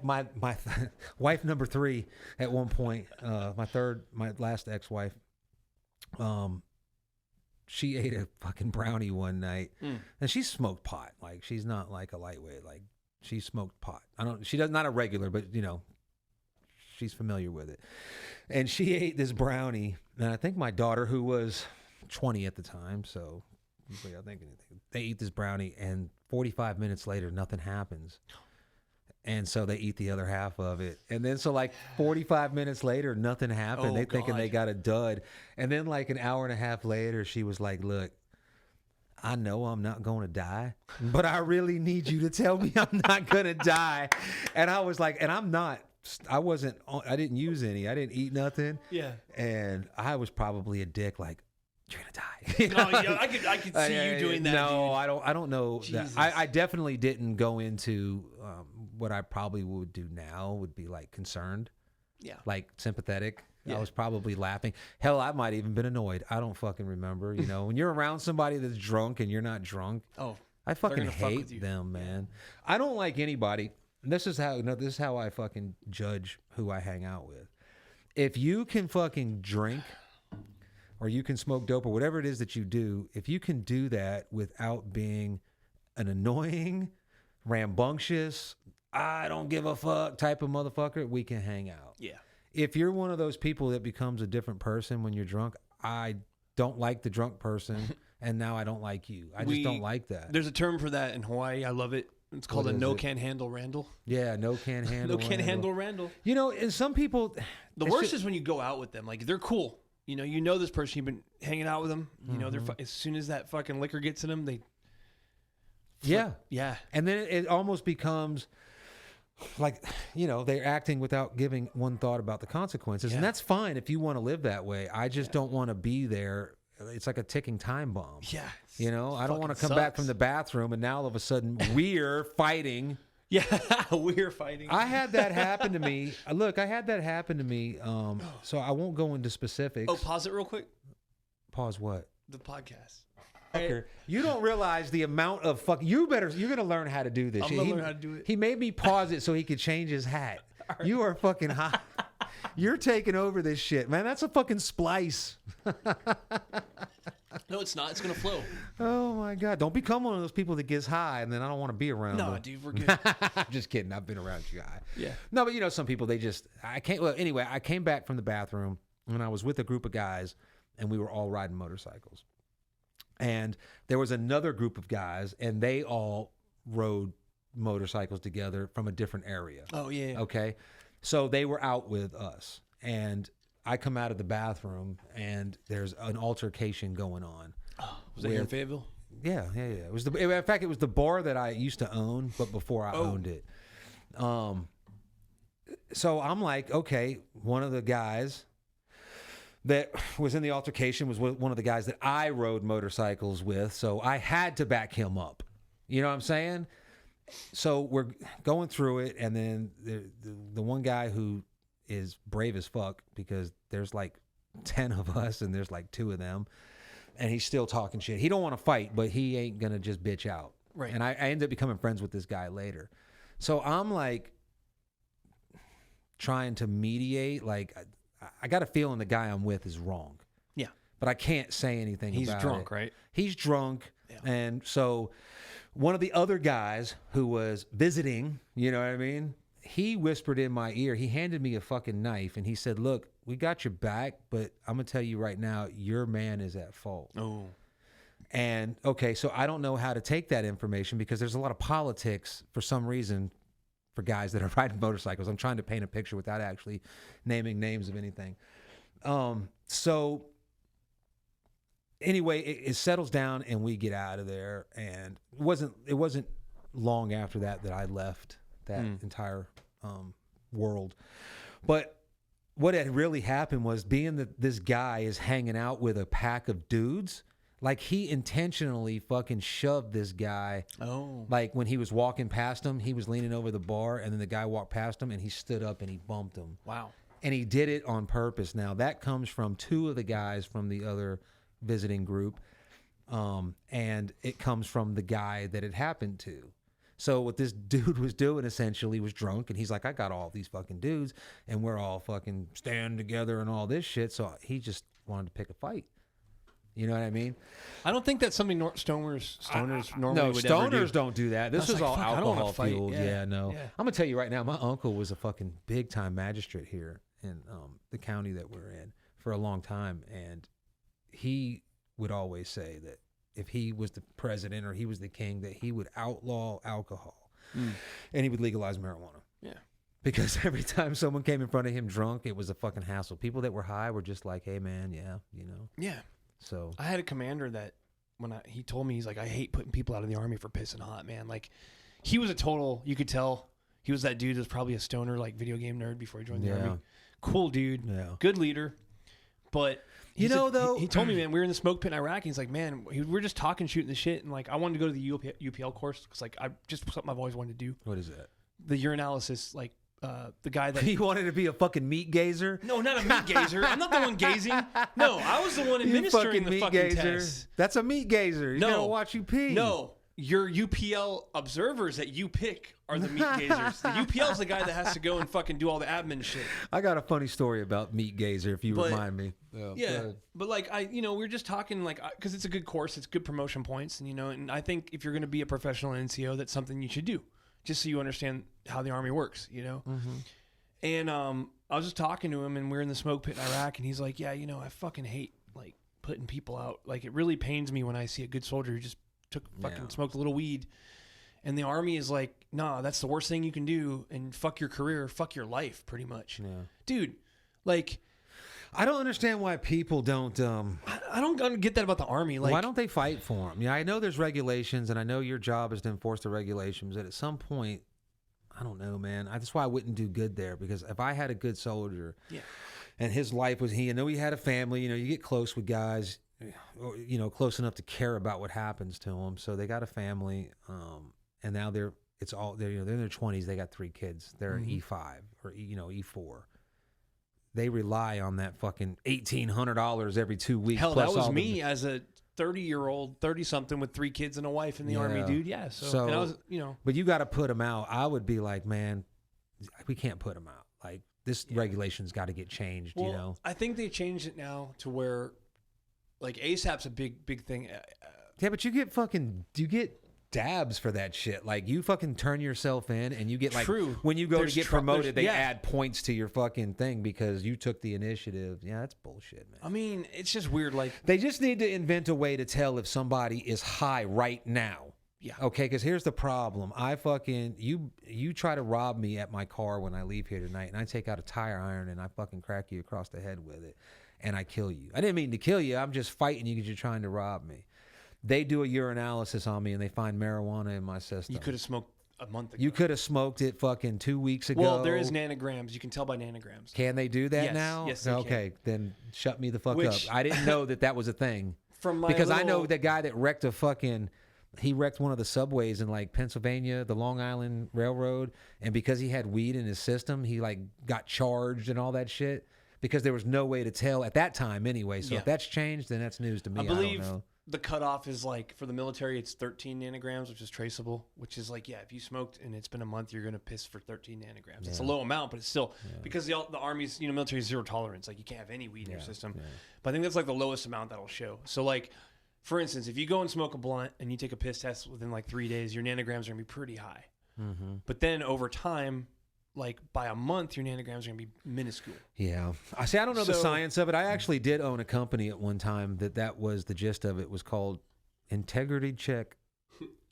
wife number 3 at one point, my last ex-wife, she ate a fucking brownie one night, and she smoked pot. Like she's not like a lightweight. Like she smoked pot. She does not a regular, but you know, she's familiar with it. And she ate this brownie, and I think my daughter, who was 20 at the time, so I think they eat this brownie, and 45 minutes later nothing happens, and so they eat the other half of it, and then so like 45 minutes later nothing happened. They thinking they got a dud, and then like an hour and a half later she was like, look, I know I'm not going to die, but I really need you to tell me I'm not going to die. And I was like, and I didn't use any, I didn't eat nothing. Yeah. And I was probably a dick, like, you're gonna No, die. yeah, I could see you doing that. No, dude. I don't know. I definitely didn't go into what I probably would do now would be like concerned, like sympathetic. I was probably laughing. Hell, I might even been annoyed. I don't fucking remember. You know, when you're around somebody that's drunk and you're not drunk, I fucking hate them, man. I don't like anybody. This is how I fucking judge who I hang out with. If you can fucking drink, or you can smoke dope, or whatever it is that you do, if you can do that without being an annoying, rambunctious, I don't give a fuck type of motherfucker, we can hang out. Yeah. If you're one of those people that becomes a different person when you're drunk, I don't like the drunk person, and now I don't like you. I just don't like that. There's a term for that in Hawaii. I love it. It's called a no can handle Randall. Yeah, no can handle. No can handle Randall. You know, and some people. The worst is when you go out with them. Like they're cool. You know this person. You've been hanging out with them. You know they're as soon as that fucking liquor gets in them, they. Yeah. Yeah. And then it almost becomes like, you know, they're acting without giving one thought about the consequences. And that's fine if you want to live that way. I just don't want to be there. It's like a ticking time bomb. Yeah. You know, I don't want to come back from the bathroom and now all of a sudden we're fighting. Yeah, we're fighting. I had that happen to me. Look, I had that happen to me. So I won't go into specifics. Oh, pause it real quick. Pause what? The podcast. You don't realize the amount of fuck. You're gonna learn how to do this. I'm gonna learn how to do it. He made me pause it so he could change his hat. Right. You are fucking hot. You're taking over this shit, man. That's a fucking splice. No, it's not. It's gonna flow. Oh my god! Don't become one of those people that gets high and then I don't want to be around. No, them. dude, we're good. I'm just kidding. I've been around you high. Yeah. No, but you know, some people I can't. Well, anyway, I came back from the bathroom and I was with a group of guys and we were all riding motorcycles. And there was another group of guys, and they all rode motorcycles together from a different area. Oh, yeah. Okay. So they were out with us. And I come out of the bathroom, and there's an altercation going on. Oh, was that here in Fayetteville? Yeah. It was in fact, it was the bar that I used to own, but before I owned it. So I'm like, okay, one of the guys that was in the altercation was one of the guys that I rode motorcycles with, so I had to back him up. You know what I'm saying? So we're going through it, and then the one guy who is brave as fuck, because there's like 10 of us and there's like 2 of them, and he's still talking shit. He don't want to fight, but he ain't gonna just bitch out. Right. And I ended up becoming friends with this guy later. So I'm like trying to mediate, like I got a feeling the guy I'm with is wrong. Yeah. But I can't say anything about it. He's drunk, right? He's drunk. Yeah. And so one of the other guys who was visiting, you know what I mean? He whispered in my ear. He handed me a fucking knife, and he said, "Look, we got your back, but I'm gonna tell you right now, your man is at fault." Oh. And okay, so I don't know how to take that information because there's a lot of politics for some reason for guys that are riding motorcycles. I'm trying to paint a picture without actually naming names of anything. So anyway, it settles down and we get out of there. And it wasn't long after that I left that entire world. But what had really happened was being that this guy is hanging out with a pack of dudes, like he intentionally fucking shoved this guy. Oh. Like when he was walking past him, he was leaning over the bar and then the guy walked past him and he stood up and he bumped him. Wow. And he did it on purpose. Now that comes from two of the guys from the other visiting group. And it comes from the guy that it happened to. So what this dude was doing essentially was drunk, and he's like, I got all these fucking dudes, and we're all fucking standing together and all this shit. So he just wanted to pick a fight. You know what I mean? I don't think that's something stoners normally would stoners ever do. don't do that. This is all alcohol fueled. Yeah, no. Yeah. I'm gonna tell you right now, my uncle was a fucking big time magistrate here in the county that we're in for a long time, and he would always say that if he was the president or he was the king, that he would outlaw alcohol and he would legalize marijuana. Yeah. Because every time someone came in front of him drunk, it was a fucking hassle. People that were high were just like, hey man, yeah, you know. Yeah. So I had a commander that he told me, he's like, I hate putting people out of the Army for pissing hot, man. Like he was a total, you could tell he was that dude that's probably a stoner, like video game nerd before he joined the Army. Cool dude. Yeah. Good leader. But he told me, man, we were in the smoke pit in Iraq, and he's like, man, we were just talking, shooting the shit, and like I wanted to go to the UPL course because like I just something I've always wanted to do. What is that? The urinalysis, like the guy that he wanted to be a fucking meat gazer. No, not a meat gazer. I'm not the one gazing. No, I was the one administering the fucking test. That's a meat gazer. He's gonna watch you pee. No. Your UPL observers that you pick are the meat gazers. The UPL is the guy that has to go and fucking do all the admin shit. I got a funny story about meat gazer if you remind me. Yeah, but like we were just talking like because it's a good course, it's good promotion points, and and I think if you're going to be a professional NCO, that's something you should do, just so you understand how the Army works, And I was just talking to him, and we were in the smoke pit in Iraq, and he's like, yeah, I fucking hate like putting people out. Like it really pains me when I see a good soldier who just smoked a little weed, and the Army is like, nah, that's the worst thing you can do, and fuck your career, fuck your life, pretty much. Yeah. Dude, like, I don't understand why people don't. I don't get that about the Army. Like, why don't they fight for them? Yeah, I know there's regulations, and I know your job is to enforce the regulations. But at some point, I don't know, man. That's why I wouldn't do good there, because if I had a good soldier, and his life was I know he had a family. You get close with guys. Close enough to care about what happens to them. So they got a family, and now they're in their 20s. They got 3 kids. They're an E5 or E4. They rely on that fucking $1,800 every 2 weeks. Hell, that was me as a 30-year-old, 30-something with 3 kids and a wife in the Army, dude. Yeah. So and I was, But you got to put them out. I would be like, man, we can't put them out. Like this regulation's got to get changed. Well, I think they changed it now to where. Like ASAP's a big thing. Yeah, but you get dabs for that shit. Like you fucking turn yourself in, and you get like when you go to get promoted, they add points to your fucking thing because you took the initiative. Yeah, that's bullshit, man. I mean, it's just weird. Like they just need to invent a way to tell if somebody is high right now. Yeah. Okay, because here's the problem. I fucking you try to rob me at my car when I leave here tonight, and I take out a tire iron and I fucking crack you across the head with it. And I kill you. I didn't mean to kill you. I'm just fighting you because you're trying to rob me. They do a urinalysis on me, and they find marijuana in my system. You could have smoked a month ago. You could have smoked it fucking 2 weeks ago. Well, there is nanograms. You can tell by nanograms. Can they do that now? Yes, they can. Then shut me the fuck up. I didn't know that was a thing. Because I know the guy that wrecked he wrecked one of the subways in like Pennsylvania, the Long Island Railroad, and because he had weed in his system, he like got charged and all that shit. Because there was no way to tell at that time anyway. So if that's changed, then that's news to me. I believe don't know. The cutoff is like, for the military, it's 13 nanograms, which is traceable, which is like, if you smoked and it's been a month, you're going to piss for 13 nanograms. It's a low amount, but it's still, because the Army's, military is zero tolerance. Like you can't have any weed in your system. Yeah. But I think that's like the lowest amount that'll show. So like, for instance, if you go and smoke a blunt and you take a piss test within like 3 days, your nanograms are going to be pretty high. Mm-hmm. But then over time, like by a month, your nanograms are going to be minuscule. Yeah. I don't know the science of it. I actually did own a company at one time that was the gist of it. Was called Integrity Check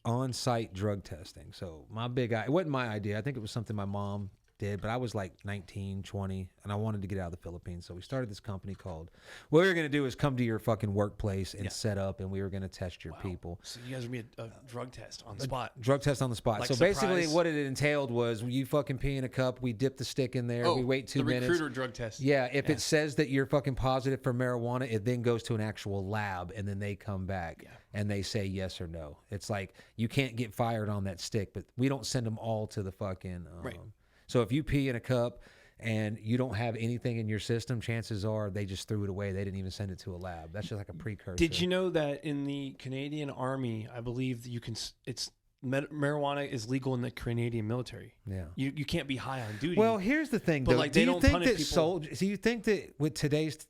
On-Site Drug Testing. So it wasn't my idea. I think it was something my mom did, but I was like 19, 20, and I wanted to get out of the Philippines. So we started this company called, what we were going to do is come to your fucking workplace and set up, and we were going to test your people. So you guys were going to be a drug test on the spot. Drug test on the spot. Like so surprise. basically what it entailed was you fucking pee in a cup, we dip the stick in there, we wait 2 minutes. The recruiter drug test. Yeah, if it says that you're fucking positive for marijuana, it then goes to an actual lab, and then they come back and they say yes or no. It's like you can't get fired on that stick, but we don't send them all to the fucking... right. So if you pee in a cup and you don't have anything in your system, chances are they just threw it away. They didn't even send it to a lab. That's just like a precursor. Did you know that in the Canadian Army, I believe that marijuana is legal in the Canadian military? Yeah. You can't be high on duty. Well, here's the thing, but though. like, Do they you don't think punish that people. soldiers? Do you think that with today's?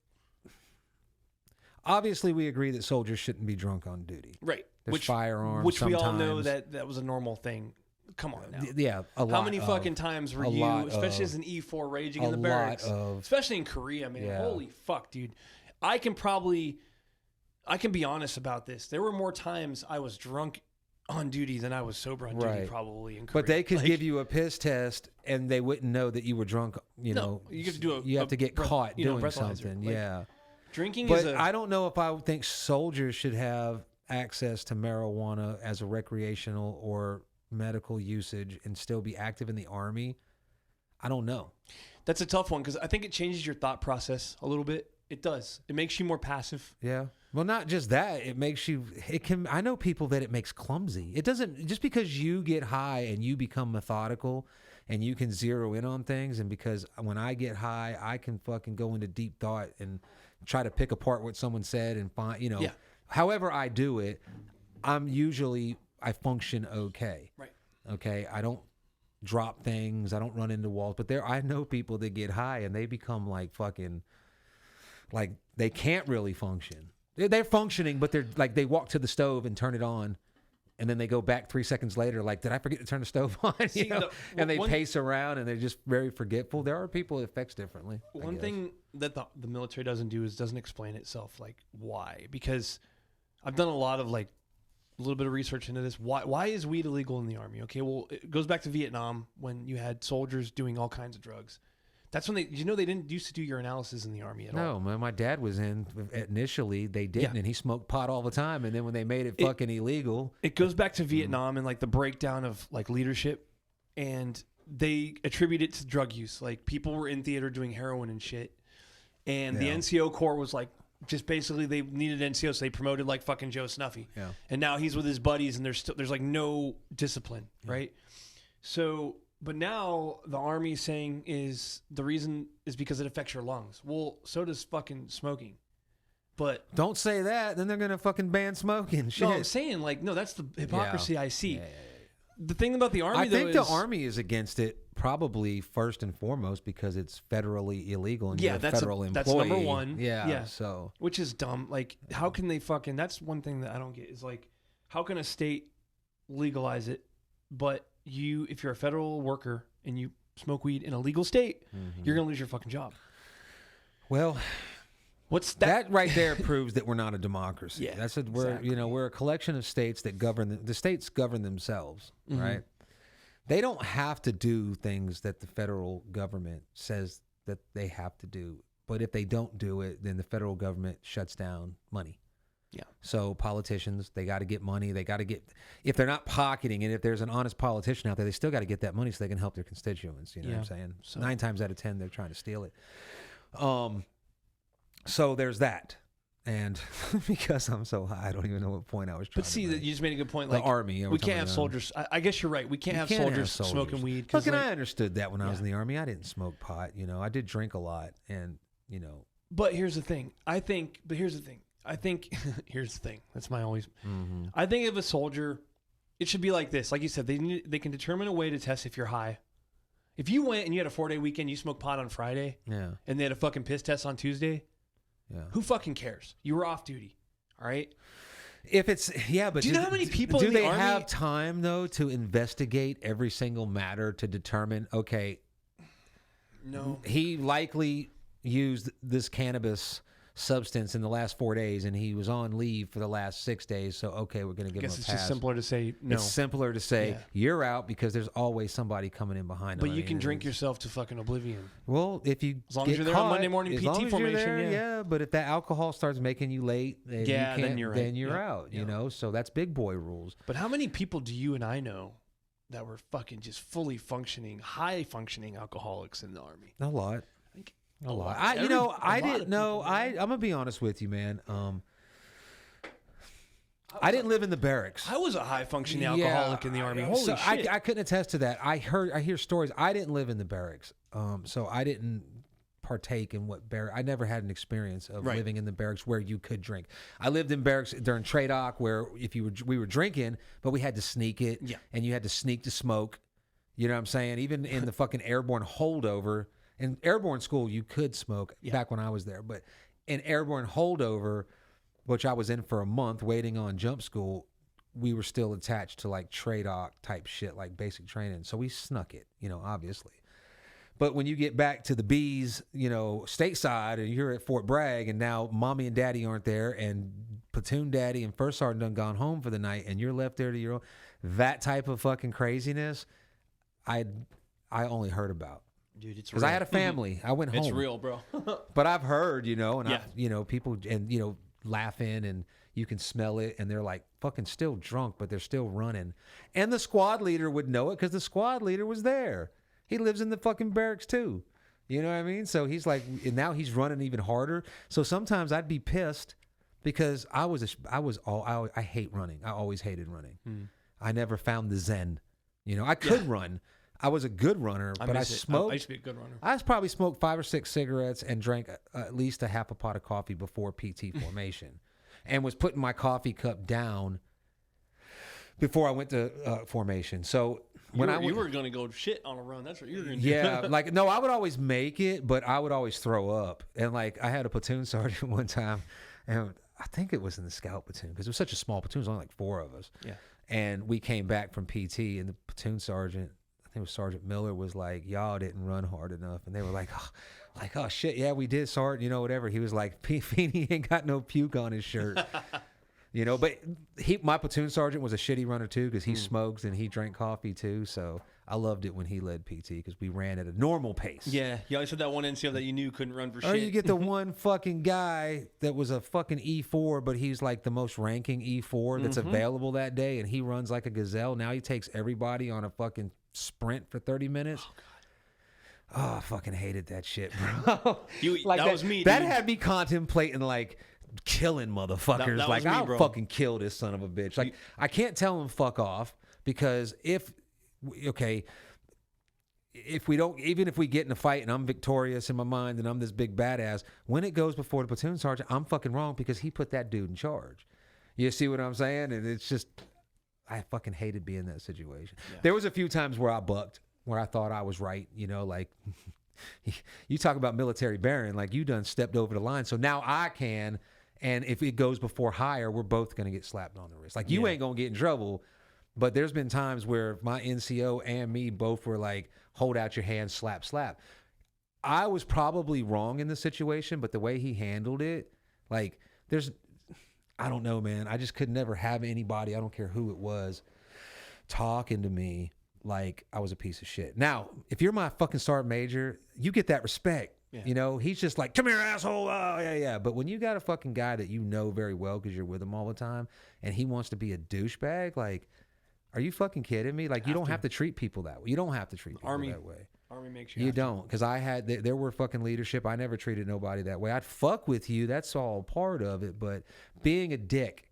Obviously, we agree that soldiers shouldn't be drunk on duty. Right. There's firearms. Which we all sometimes. know that was a normal thing. Come on now. Yeah, a lot. How many fucking times were you, especially as an E4 raging in the barracks, especially in Korea, man? Yeah. Holy fuck, dude. I can be honest about this. There were more times I was drunk on duty than I was sober on duty, probably in Korea. But they could give you a piss test and they wouldn't know that you were drunk. You know, you have to do you have to get caught doing something. Like, yeah. Drinking but is I don't know if I would think soldiers should have access to marijuana as a recreational or medical usage and still be active in the Army. I don't know. That's a tough one because I think it changes your thought process a little bit. It does. It makes you more passive. Yeah. Well, not just that. It makes you. It can. I know people that it makes clumsy. It doesn't. Just because you get high and you become methodical, and you can zero in on things, and because when I get high, I can fucking go into deep thought and try to pick apart what someone said and find. You know. Yeah. However I do it, I function okay. Right. Okay. I don't drop things. I don't run into walls. But I know people that get high and they become like fucking, like they can't really function. They're functioning, but they're like, they walk to the stove and turn it on. And then they go back 3 seconds later, like, did I forget to turn the stove on? And they pace around and they're just very forgetful. There are people it affects differently. One thing that the military doesn't do is doesn't explain itself, like why. Because I've done a lot of like a little bit of research into this. Why is weed illegal in the Army? Okay, well, it goes back to Vietnam when you had soldiers doing all kinds of drugs. That's when they didn't used to do urinalysis in the Army at all. No, man, my dad was in initially. They didn't, and he smoked pot all the time. And then when they made it fucking illegal, it goes back to Vietnam and like the breakdown of like leadership, and they attribute it to drug use. Like people were in theater doing heroin and shit, and the NCO Corps was like just basically they needed NCO, so they promoted like fucking Joe Snuffy. Yeah, and now he's with his buddies, and there's like no discipline, right? So. But now the Army is saying is the reason is because it affects your lungs. Well, so does fucking smoking. But don't say that. Then they're going to fucking ban smoking. Shit. No, I'm saying like, no, that's the hypocrisy I see. Yeah. The thing about the Army, I think the Army is against it probably first and foremost because it's federally illegal and you're a federal employee. That's number one. Yeah. So, which is dumb. Like, how can they fucking, that's one thing that I don't get is like, how can a state legalize it, but if you're a federal worker and you smoke weed in a legal state, you're going to lose your fucking job. Well, what's that? That right there proves that we're not a democracy. Yeah, that's we're a collection of states that govern the states govern themselves, right? They don't have to do things that the federal government says that they have to do. But if they don't do it, then the federal government shuts down money. Yeah. So politicians, they got to get money. They got to get, if they're not pocketing it, if there's an honest politician out there, they still got to get that money so they can help their constituents. You know what I'm saying? So 9 times out of 10, they're trying to steal it. So there's that. And because I'm so high, I don't even know what point I was trying to make. But see, you just made a good point. The like, Army. We can't have soldiers. I guess you're right. We can't have soldiers smoking weed. Look, and I understood that when I was in the Army. I didn't smoke pot. You know, I did drink a lot. And, you know. But here's the thing. Here's the thing. That's my always. I think if a soldier, it should be like this. Like you said, they can determine a way to test if you're high. If you went and you had a 4-day weekend, you smoked pot on Friday, and they had a fucking piss test on Tuesday, who fucking cares? You were off duty, all right? If it's but do you know how many people do in the they Army have time though to investigate every single matter to determine? Okay, no, he likely used this cannabis substance in the last 4 days, and he was on leave for the last 6 days. So okay, we're gonna give him a pass. it's just simpler to say no. It's simpler to say you're out because there's always somebody coming in behind. But you can drink yourself to fucking oblivion. Well, if you as long as you're there on Monday morning PT formation, there, But if that alcohol starts making you late, then you're out. You know, so that's big boy rules. But how many people do you and I know that were fucking just fully functioning, high functioning alcoholics in the Army? A lot. A lot. I didn't know. I'm gonna be honest with you, man. I didn't live in the barracks. I was a high functioning alcoholic in the Army. Holy shit! I couldn't attest to that. I hear stories. I didn't live in the barracks, so I didn't partake in what barrack. I never had an experience of living in the barracks where you could drink. I lived in barracks during TRADOC where we were drinking, but we had to sneak it, and you had to sneak to smoke. You know what I'm saying? Even in the fucking airborne holdover. In airborne school, you could smoke back when I was there. But in airborne holdover, which I was in for a month waiting on jump school, we were still attached to like TRADOC type shit, like basic training. So we snuck it, obviously. But when you get back to the B's, stateside, and you're at Fort Bragg, and now mommy and daddy aren't there, and platoon daddy and first sergeant done gone home for the night, and you're left there to your own, that type of fucking craziness, I only heard about. Dude, it's because I had a family. I went home. It's real, bro. But I've heard, people and laughing, and you can smell it, and they're like fucking still drunk, but they're still running. And the squad leader would know it because the squad leader was there. He lives in the fucking barracks too. You know what I mean? So he's like, and now he's running even harder. So sometimes I'd be pissed because I hate running. I always hated running. I never found the zen. I could run. I was a good runner, but I smoked. I used to be a good runner. I probably smoked 5 or 6 cigarettes and drank at least a half a pot of coffee before PT formation, and was putting my coffee cup down before I went to formation. So you were going to go shit on a run. That's what you were going to do. Yeah, no, I would always make it, but I would always throw up. And I had a platoon sergeant one time, and I think it was in the scout platoon because it was such a small platoon. It was only like 4 of us. Yeah, and we came back from PT, and the platoon sergeant, I think it was Sergeant Miller, was like, y'all didn't run hard enough. And they were like, oh shit, yeah, we did, Sergeant, whatever. He was like, Feeney ain't got no puke on his shirt. But my platoon sergeant was a shitty runner too because he smokes and he drank coffee too. So I loved it when he led PT because we ran at a normal pace. Yeah, you always had that one NCO that you knew couldn't run for shit. Or you get the one fucking guy that was a fucking E4, but he's like the most ranking E4 that's available that day, and he runs like a gazelle. Now he takes everybody on a fucking sprint for 30 minutes. Oh, I fucking hated that shit, bro. That was me. That had me contemplating killing motherfuckers. That like, me, I'll bro. fucking kill this son of a bitch. I can't tell him fuck off because if we don't, even if we get in a fight and I'm victorious in my mind and I'm this big badass, when it goes before the platoon sergeant, I'm fucking wrong because he put that dude in charge. You see what I'm saying? And it's just, I fucking hated being in that situation. Yeah. There was a few times where I bucked, where I thought I was right, you talk about military bearing, you done stepped over the line. So now I can, and if it goes before higher, we're both going to get slapped on the wrist. You ain't going to get in trouble, but there's been times where my NCO and me both were like, hold out your hand, slap, slap. I was probably wrong in the situation, but the way he handled it, I don't know, man. I just could never have anybody, I don't care who it was, talking to me like I was a piece of shit. Now, if you're my fucking sergeant major, you get that respect. Yeah. He's just like, come here, asshole. Oh, yeah. But when you got a fucking guy that you know very well because you're with him all the time, and he wants to be a douchebag, are you fucking kidding me? You don't have to treat people that way. You don't have to treat people that way. Army makes you. You don't, because there were fucking leadership. I never treated nobody that way. I'd fuck with you. That's all part of it. But being a dick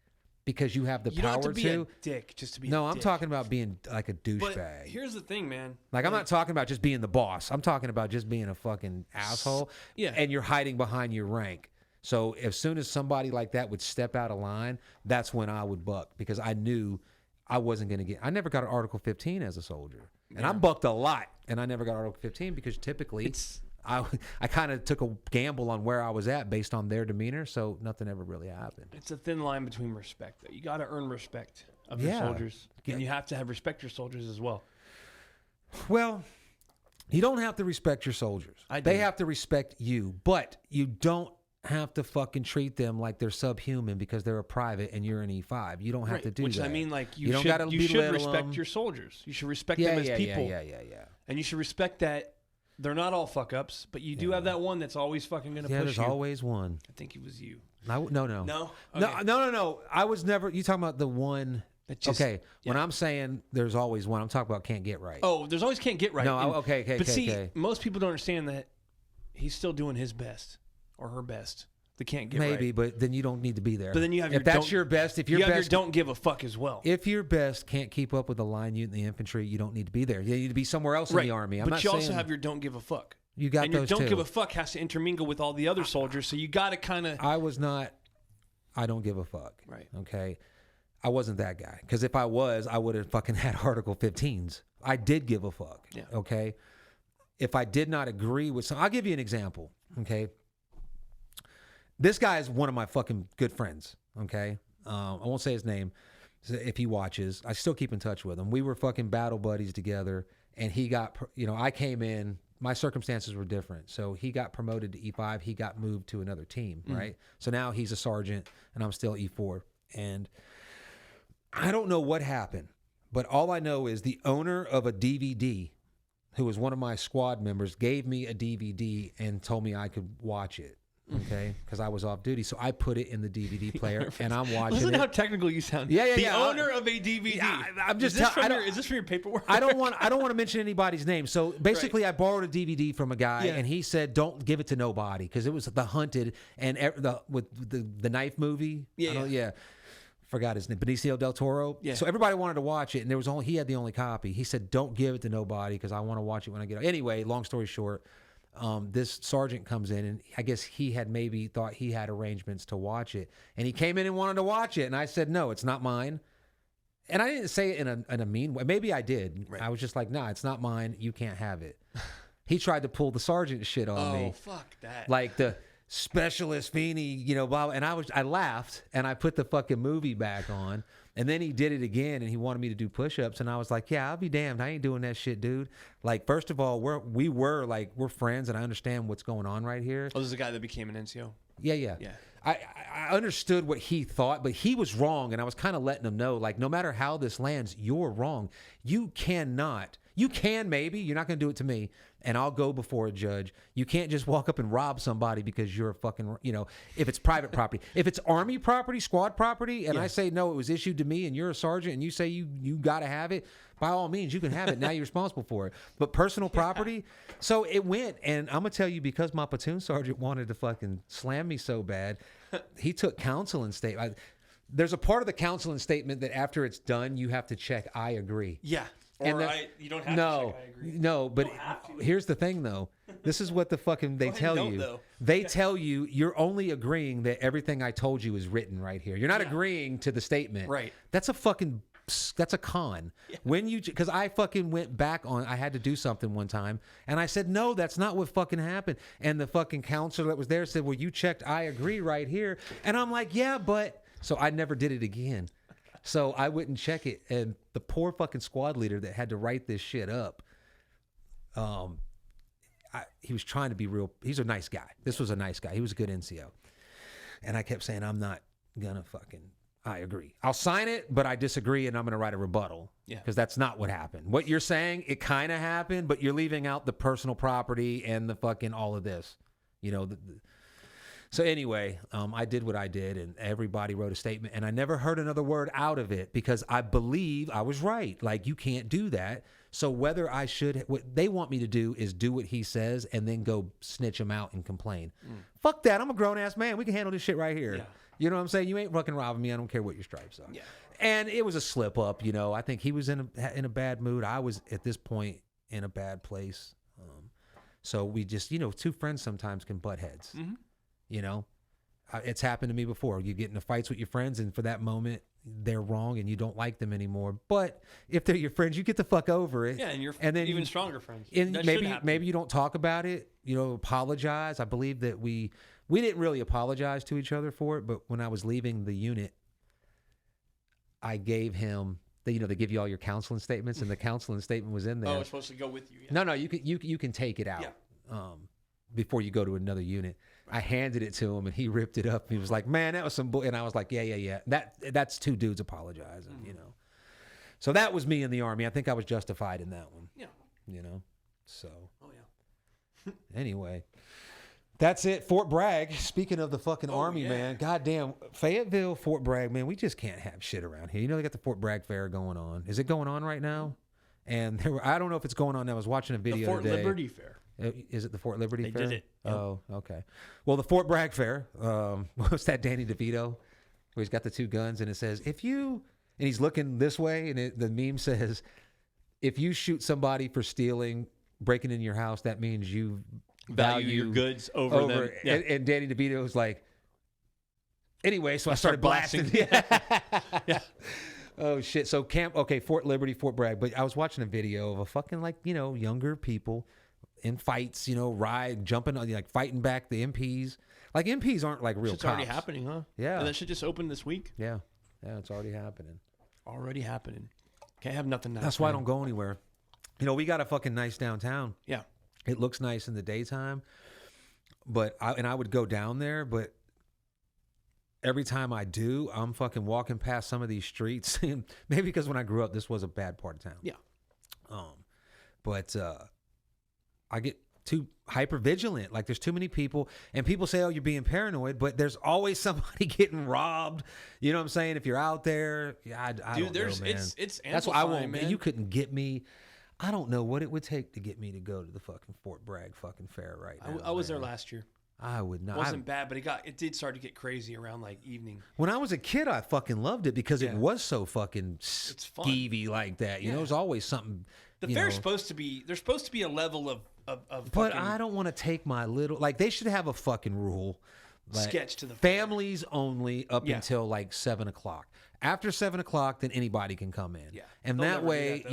because you have the power to be a dick just to be. No, I'm talking about being like a douchebag. But here's the thing, man. I'm not talking about just being the boss. I'm talking about just being a fucking asshole. Yeah. And you're hiding behind your rank. So as soon as somebody like that would step out of line, that's when I would buck because I knew I wasn't going to get. I never got an Article 15 as a soldier, and I bucked a lot, and I never got Article 15 because typically I kind of took a gamble on where I was at based on their demeanor, so nothing ever really happened. It's a thin line between respect, though. You got to earn respect of your soldiers, and you have to have respect your soldiers as well. Well, you don't have to respect your soldiers. They have to respect you, but you don't have to fucking treat them like they're subhuman because they're a private and you're an E5. You don't have to do that. Which I mean, like you should respect your soldiers. You should respect them as people. Yeah. And you should respect that they're not all fuck ups, but you do have that one that's always fucking gonna push you. Yeah, there's always one. I think it was you. No. No. Okay. No. I was never. You talking about the one? Okay. Yeah. When I'm saying there's always one, I'm talking about can't get right. Oh, there's always can't get right. No. Okay. But most people don't understand that he's still doing his best or her best. They can't get right. Maybe, but then you don't need to be there. But then you have if that's your best. If your best, your don't give a fuck as well. If your best can't keep up with the line unit and the infantry, you don't need to be there. You need to be somewhere else in the army. But you also have your don't give a fuck. You got and your those don't too. give a fuck has to intermingle with all the other soldiers. So you got to kind of. I don't give a fuck. Right. Okay. I wasn't that guy. Because if I was, I would have fucking had Article 15s. I did give a fuck. Yeah. Okay. If I did not agree with I'll give you an example. Okay. This guy is one of my fucking good friends. Okay. I won't say his name if he watches. I still keep in touch with him. We were fucking battle buddies together. And he got, I came in. My circumstances were different. So he got promoted to E5. He got moved to another team, right? So now he's a sergeant and I'm still E4. And I don't know what happened, but all I know is the owner of a DVD, who was one of my squad members, gave me a DVD and told me I could watch it. Okay, because I was off duty, so I put it in the DVD player and I'm watching. Listen to how technical you sound. Yeah. The owner of a DVD. Yeah, I'm just. Is this from your paperwork? I don't want to mention anybody's name. So basically, I borrowed a DVD from a guy, and he said, "Don't give it to nobody," because it was The Hunted and with the knife movie. Yeah. Forgot his name, Benicio del Toro. Yeah. So everybody wanted to watch it, and he had the only copy. He said, "Don't give it to nobody because I want to watch it when I get out." Anyway, long story short. This sergeant comes in, and I guess he had maybe thought he had arrangements to watch it, and he came in and wanted to watch it, and I said, no, it's not mine. And I didn't say it in a mean way. Maybe I did. Right. I was just like, nah, it's not mine. You can't have it. He tried to pull the sergeant shit on me. Oh, fuck that. Like the specialist Feeney, blah, and I laughed, and I put the fucking movie back on. And then he did it again, and he wanted me to do push-ups, and I was like, "Yeah, I'll be damned. I ain't doing that shit, dude." Like, first of all, we're friends, and I understand what's going on right here. Oh, this is a guy that became an NCO. Yeah. I understood what he thought, but he was wrong, and I was kind of letting him know, like, no matter how this lands, you're wrong. You cannot. You can maybe. You're not going to do it to me, and I'll go before a judge. You can't just walk up and rob somebody because you're a fucking, if it's private property. If it's Army property, squad property, and I say, no, it was issued to me, and you're a sergeant, and you say you got to have it, by all means, you can have it. Now you're responsible for it. But personal property, so it went, and I'm going to tell you, because my platoon sergeant wanted to fucking slam me so bad, he took counseling statement. There's a part of the counseling statement that after it's done, you have to check, I agree. Yeah. You don't have to check, I agree. No, but here's the thing, though. This is what the fucking they tell you. They tell you you're only agreeing that everything I told you is written right here. You're not agreeing to the statement. Right. That's a con. Yeah. Because I fucking went back on, I had to do something one time, and I said, no, that's not what fucking happened. And the fucking counselor that was there said, well, you checked, I agree right here. And I'm like, yeah, but. So I never did it again. So I wouldn't check it. And the poor fucking squad leader that had to write this shit up, he was trying to be real. He's a nice guy. This was a nice guy. He was a good NCO. And I kept saying, I'm not going to fucking, I agree. I'll sign it, but I disagree, and I'm going to write a rebuttal. Yeah. Because that's not what happened. What you're saying, it kind of happened, but you're leaving out the personal property and the fucking all of this. So anyway, I did what I did, and everybody wrote a statement, and I never heard another word out of it because I believe I was right. Like, you can't do that. So what they want me to do is do what he says and then go snitch him out and complain. Fuck that. I'm a grown-ass man. We can handle this shit right here. Yeah. You know what I'm saying? You ain't fucking robbing me. I don't care what your stripes are. Yeah. And it was a slip up, I think he was in a bad mood. I was, at this point, in a bad place. So we just, two friends sometimes can butt heads. Mm-hmm. It's happened to me before. You get into fights with your friends, and for that moment, they're wrong, and you don't like them anymore. But if they're your friends, you get the fuck over it. Yeah, and then even stronger friends. And maybe you don't talk about it. Apologize. I believe that we didn't really apologize to each other for it. But when I was leaving the unit, I gave him they give you all your counseling statements, and the counseling statement was in there. Oh, it's supposed to go with you. Yeah. No, you can take it out. Yeah. Before you go to another unit. I handed it to him, and he ripped it up. He was like, "Man, that was some bull." And I was like, "Yeah. That's two dudes apologizing, So that was me in the Army. I think I was justified in that one. Yeah. So. Oh yeah. Anyway, that's it. Fort Bragg. Speaking of the fucking Army, man. Goddamn, Fayetteville, Fort Bragg, man. We just can't have shit around here. They got the Fort Bragg Fair going on. Is it going on right now? And I don't know if it's going on now. I was watching a video today. The Fort Liberty Fair. Is it the Fort Liberty Fair? They did it. Yep. Oh, okay. Well, the Fort Bragg Fair, what's that Danny DeVito? Where he's got the two guns, and it says, and he's looking this way, and the meme says, if you shoot somebody for breaking in your house, that means you value your goods over them. Yeah. And Danny DeVito was like, anyway, so I started blasting. Yeah. Oh, shit. So Fort Liberty, Fort Bragg. But I was watching a video of a fucking, younger people in fights, jumping on, fighting back the MPs. Like, MPs aren't like real cops. It's already happening, huh? Yeah. And that shit just opened this week? Yeah. Yeah, it's already happening. Can't have nothing nice. That's why I don't go anywhere. We got a fucking nice downtown. Yeah. It looks nice in the daytime. But I would go down there, but every time I do, I'm fucking walking past some of these streets. Maybe because when I grew up, this was a bad part of town. Yeah. But I get too hyper vigilant. Like, there's too many people, and people say, "Oh, you're being paranoid," but there's always somebody getting robbed. You know what I'm saying? If you're out there, I don't know, man. It's that's why I won't. Man. You couldn't get me. I don't know what it would take to get me to go to the fucking Fort Bragg fucking fair right now. I was there last year. I would not. It wasn't bad, but it did start to get crazy around evening. When I was a kid, I fucking loved it because it was so fucking skeevy like that. You know, there's always something. The fair's supposed to be. There's supposed to be a level of. But I don't want to take my little. They should have a fucking rule. Sketch to the families only up until 7 o'clock. After 7 o'clock, then anybody can come in. Yeah. And that way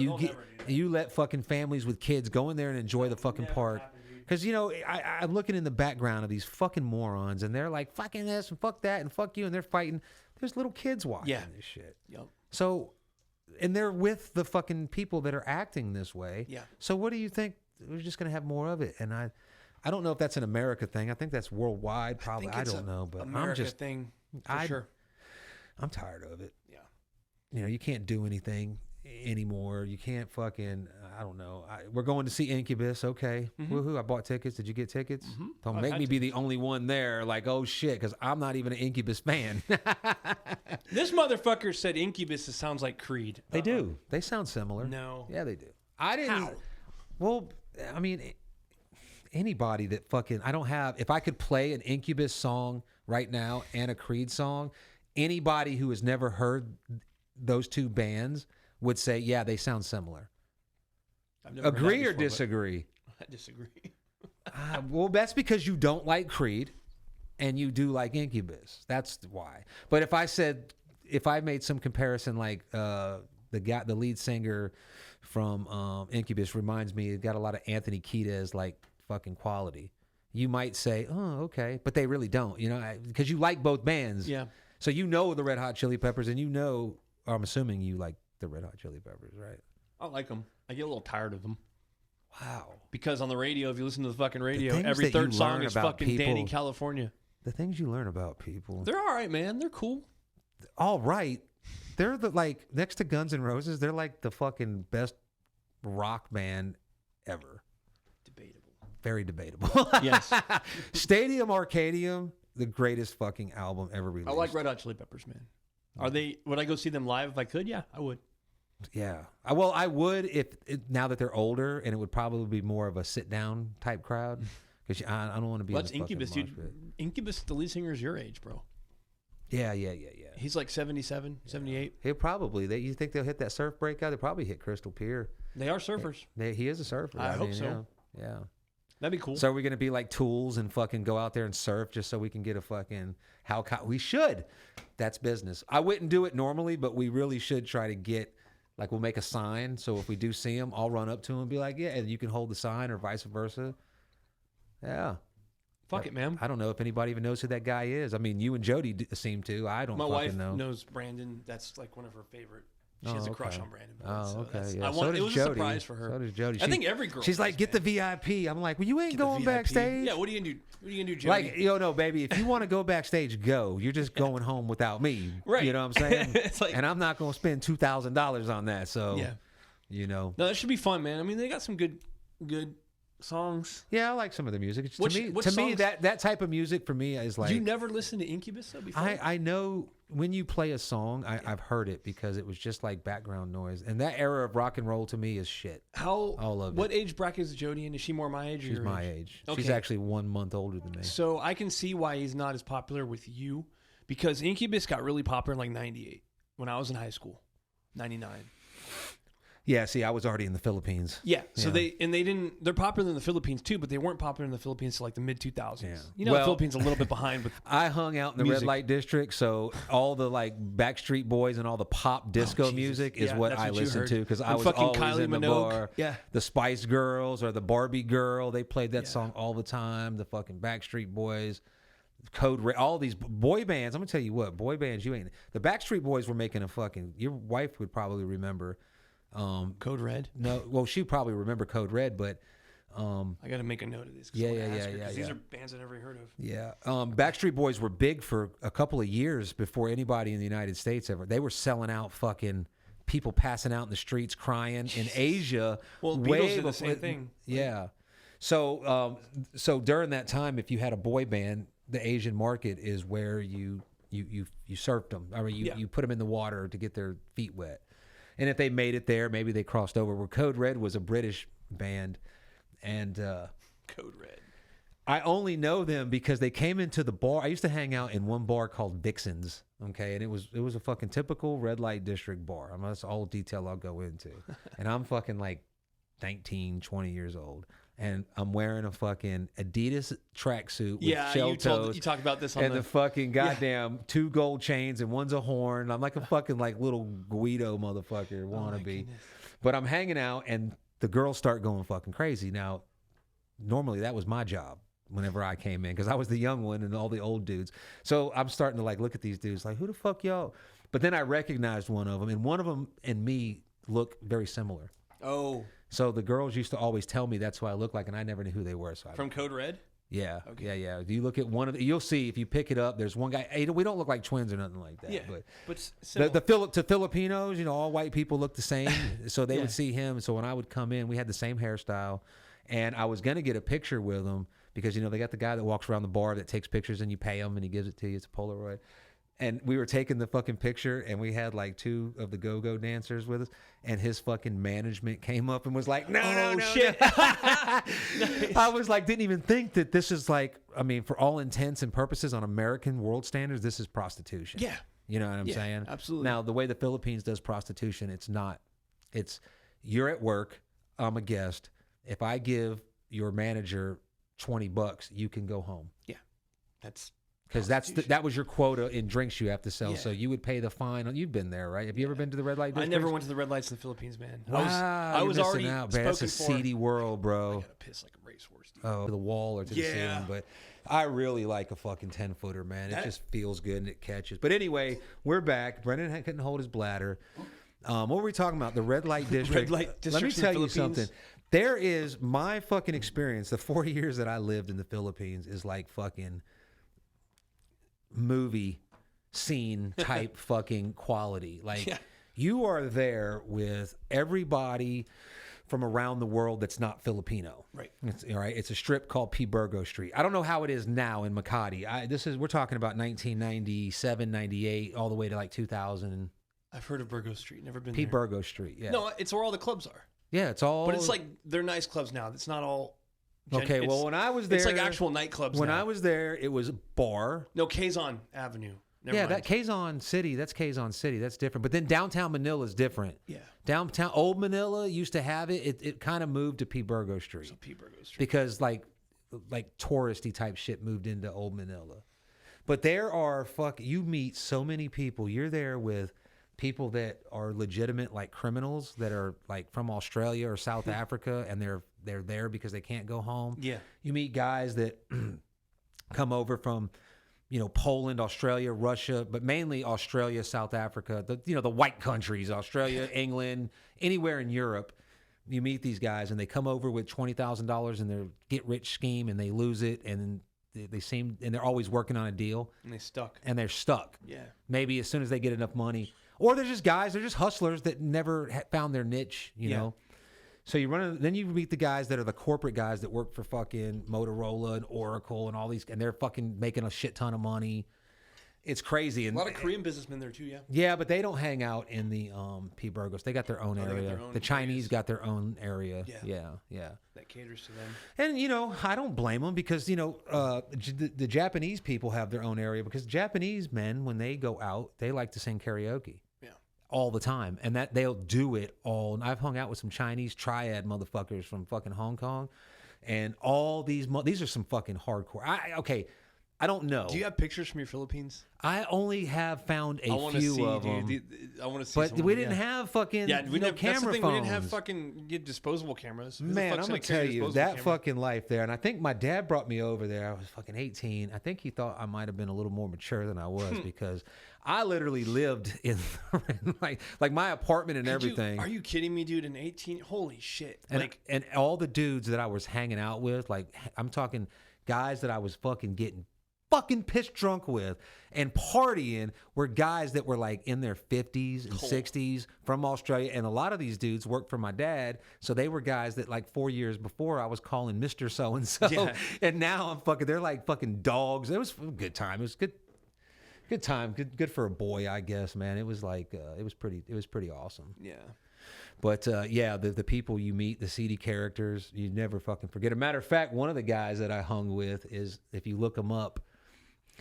you let fucking families with kids go in there and enjoy the fucking park. Because, I'm looking in the background of these fucking morons, and they're like, fucking this and fuck that and fuck you, and they're fighting. There's little kids watching this shit. Yep. So, and they're with the fucking people that are acting this way. Yeah. So what do you think? We're just going to have more of it. And I don't know if that's an America thing. I think that's worldwide, probably. I don't know. But America thing, for sure. I'm tired of it. Yeah. You can't do anything anymore. You can't fucking, I don't know. We're going to see Incubus. Okay. Mm-hmm. Woohoo. I bought tickets. Did you get tickets? Mm-hmm. Don't make me be the only one there. Like, oh shit, because I'm not even an Incubus fan. This motherfucker said Incubus sounds like Creed. They do. They sound similar. No. Yeah, they do. I didn't. How? Well, I mean, anybody that fucking, if I could play an Incubus song right now and a Creed song, anybody who has never heard those two bands would say, yeah, they sound similar. Agree or disagree? I disagree. Well, that's because you don't like Creed and you do like Incubus. That's why. But if I made some comparison, like the lead singer from Incubus reminds me, it got a lot of Anthony Kiedis fucking quality. You might say, oh, okay, but they really don't, because you like both bands. Yeah. So the Red Hot Chili Peppers, and I'm assuming you like the Red Hot Chili Peppers, right? I like them. I get a little tired of them. Wow. Because on the radio, if you listen to the fucking radio, every third song is fucking Danny California. The things you learn about people. They're all right, man. They're cool. All right. They're next to Guns N' Roses, they're like the fucking best rock band ever. Debatable. Very debatable. Yes. Stadium Arcadium, the greatest fucking album ever released. I like Red Hot Chili Peppers, man. Would I go see them live if I could? Yeah, I would. Yeah. Well, I would now that they're older, and it would probably be more of a sit-down type crowd. Because I don't want to be in that's Incubus, dude. Incubus, the lead singer, is your age, bro. Yeah. He's like 77, 78. He'll probably. You think they'll hit that surf breakout? They'll probably hit Crystal Pier. They are surfers. He is a surfer. I hope so. Yeah. That'd be cool. So are we gonna be like tools and fucking go out there and surf just so we can get a fucking we should. That's business. I wouldn't do it normally, but we really should try to get like we'll make a sign. So if we do see him, I'll run up to him and be like, yeah, and you can hold the sign or vice versa. Yeah. Fuck it, man. I don't know if anybody even knows who that guy is. I mean, you and Jody seem to. I don't. My fucking wife know. knows Brandon. That's like one of her favorite. She has a crush on Brandon. Okay. Yeah. It was Jody. a surprise for her. So does Jody. I think every girl. She's like, get the VIP. I'm like, well, you ain't going backstage. Yeah. What are you gonna do? What are you gonna do, Jody? Like, no, baby. If you want to go backstage, go. You're just going home without me. Right. You know what I'm saying? It's like, and I'm not going to spend $2,000 on that. So, yeah. You know. No, that should be fun, man. I mean, they got some good songs. Yeah, I like some of the music. Which to me, that type of music for me is like. You never listened to Incubus though before? I know when you play a song, I've heard it because it was just like background noise. And that era of rock and roll to me is shit. What age bracket is Jody in? Is she more my age? Or She's my age. Okay. She's actually 1 month older than me. So I can see why he's not as popular with you, because Incubus got really popular in like '98 when I was in high school, '99. Yeah, see, I was already in the Philippines. Yeah, so they're popular in the Philippines too, but they weren't popular in the Philippines till like the mid 2000s. Yeah. You know, the Philippines a little bit behind with. I hung out in the red light district, so all the like Backstreet Boys and all the pop disco music is what I listened to because I was always Kylie in the Minogue. bar. Yeah, the Spice Girls or the Barbie Girl, they played that song all the time. The fucking Backstreet Boys. Code Red, all these boy bands. I'm gonna tell you what, boy bands. You ain't the Backstreet Boys were making a fucking. Your wife would probably remember. Code Red? No, well, she probably remember Code Red, but I got to make a note of this. Yeah. These are bands I never heard of. Yeah, Backstreet Boys were big for a couple of years before anybody in the United States ever. They were selling out fucking people passing out in the streets crying in Asia. Well, Beatles did the same thing. Yeah, so during that time, if you had a boy band, the Asian market is where you surfed them. I mean, you put them in the water to get their feet wet. And if they made it there, maybe they crossed over. Where Code Red was a British band, and Code Red. I only know them because they came into the bar. I used to hang out in one bar called Dixon's, okay, and it was a fucking typical red light district bar. I mean, that's all detail I'll go into. And I'm fucking like 19, 20 years old. And I'm wearing a fucking Adidas tracksuit with shell toes. You talked about this on the fucking goddamn 2 gold chains and one's a horn. I'm like a fucking like little Guido motherfucker wannabe. But I'm hanging out and the girls start going fucking crazy. Now, normally that was my job whenever I came in because I was the young one and all the old dudes. So I'm starting to like look at these dudes like, who the fuck y'all? But then I recognized one of them, and one of them and me look very similar. Oh. So the girls used to always tell me that's who I look like, and I never knew who they were. So From Code Red? Yeah. Okay. Yeah. If you look at one of you'll see if you pick it up, there's one guy. Hey, we don't look like twins or nothing like that. Yeah. But to Filipinos, all white people look the same. So they would see him. So when I would come in, we had the same hairstyle, and I was gonna get a picture with him because they got the guy that walks around the bar that takes pictures and you pay him and he gives it to you. It's a Polaroid. And we were taking the fucking picture, and we had like 2 of the go-go dancers with us, and his fucking management came up and was like, no, shit. No. Nice. I was like, didn't even think that this is like, I mean, for all intents and purposes on American world standards, this is prostitution. Yeah. You know what I'm saying? Absolutely. Now, the way the Philippines does prostitution, it's not. It's you're at work, I'm a guest. If I give your manager $20, you can go home. Yeah. That's... Because that was your quota in drinks you have to sell. Yeah. So you would pay the fine. You've been there, right? Have you ever been to the red light district? I never went to the red lights in the Philippines, man. Wow, I was already out, man. That's a seedy world, bro. I gotta piss like a racehorse. Dude. Oh, to the wall or to the ceiling. But I really like a fucking 10-footer, man. It just feels good and it catches. But anyway, we're back. Brendan couldn't hold his bladder. What were we talking about? The red light district. Red light district. Let me tell you something. There is my fucking experience. The 4 years that I lived in the Philippines is like fucking movie scene type fucking quality. Like you are there with everybody from around the world that's not Filipino. Right. It's a strip called P. Burgo Street. I don't know how it is now in Makati. We're talking about 1997, 98, all the way to like 2000. I've heard of Burgo Street. Never been P. there. Burgo Street. Yeah. No, it's where all the clubs are. Yeah, it's all. But it's like they're nice clubs now. It's not all. Okay, well, when I was there, it's like actual nightclubs. When I was there, it was a bar. No, Quezon Avenue. Never Yeah, mind. that Quezon City, that's Quezon City. That's different. But then downtown Manila is different. Yeah. Downtown Old Manila used to have it. It kind of moved to P. Burgo Street. So P. Burgo Street. Because like touristy type shit moved into Old Manila. But there are you meet so many people. You're there with people that are legitimate like criminals that are like from Australia or South Africa, and they're there because they can't go home. Yeah. You meet guys that come over from, you know, Poland, Australia, Russia, but mainly Australia, South Africa, the white countries, Australia, England, anywhere in Europe. You meet these guys and they come over with $20,000 in their get rich scheme and they lose it, and they're always working on a deal And they're stuck. Yeah. Yeah. Maybe as soon as they get enough money, or they're just guys, they're just hustlers that never found their niche, you know? So then you meet the guys that are the corporate guys that work for fucking Motorola and Oracle and all these, and they're fucking making a shit ton of money. It's crazy. And a lot of Korean businessmen there too, yeah. Yeah, but they don't hang out in the P. Burgos. They got their own area. The Chinese got their own area. Yeah. That caters to them. And, you know, I don't blame them because, you know, the Japanese people have their own area because Japanese men, when they go out, they like to sing karaoke. All the time, and that they'll do it all. And I've hung out with some Chinese triad motherfuckers from fucking Hong Kong, and all these are some fucking hardcore. I don't know. Do you have pictures from your Philippines? I only have found a few of them. I want to see. But we didn't have fucking we didn't camera that's the thing. phones. We didn't have fucking disposable cameras. Man, I'm gonna tell you that fucking life there. And I think my dad brought me over there. I was fucking 18. I think he thought I might have been a little more mature than I was because I literally lived in like my apartment and everything. Are you kidding me, dude? In 18, holy shit! And all the dudes that I was hanging out with, like I'm talking guys that I was fucking getting fucking pissed drunk with and partying, were guys that were like in their 50s and 60s from Australia. And a lot of these dudes worked for my dad, so they were guys that like 4 years before I was calling Mr. So-and-so. And now they're like fucking dogs. It was a good time. It was good time. Good for a boy, I guess, man. It was like it was pretty awesome. Yeah. But the people you meet, the seedy characters, you never fucking forget. A matter of fact, one of the guys that I hung with is, if you look him up,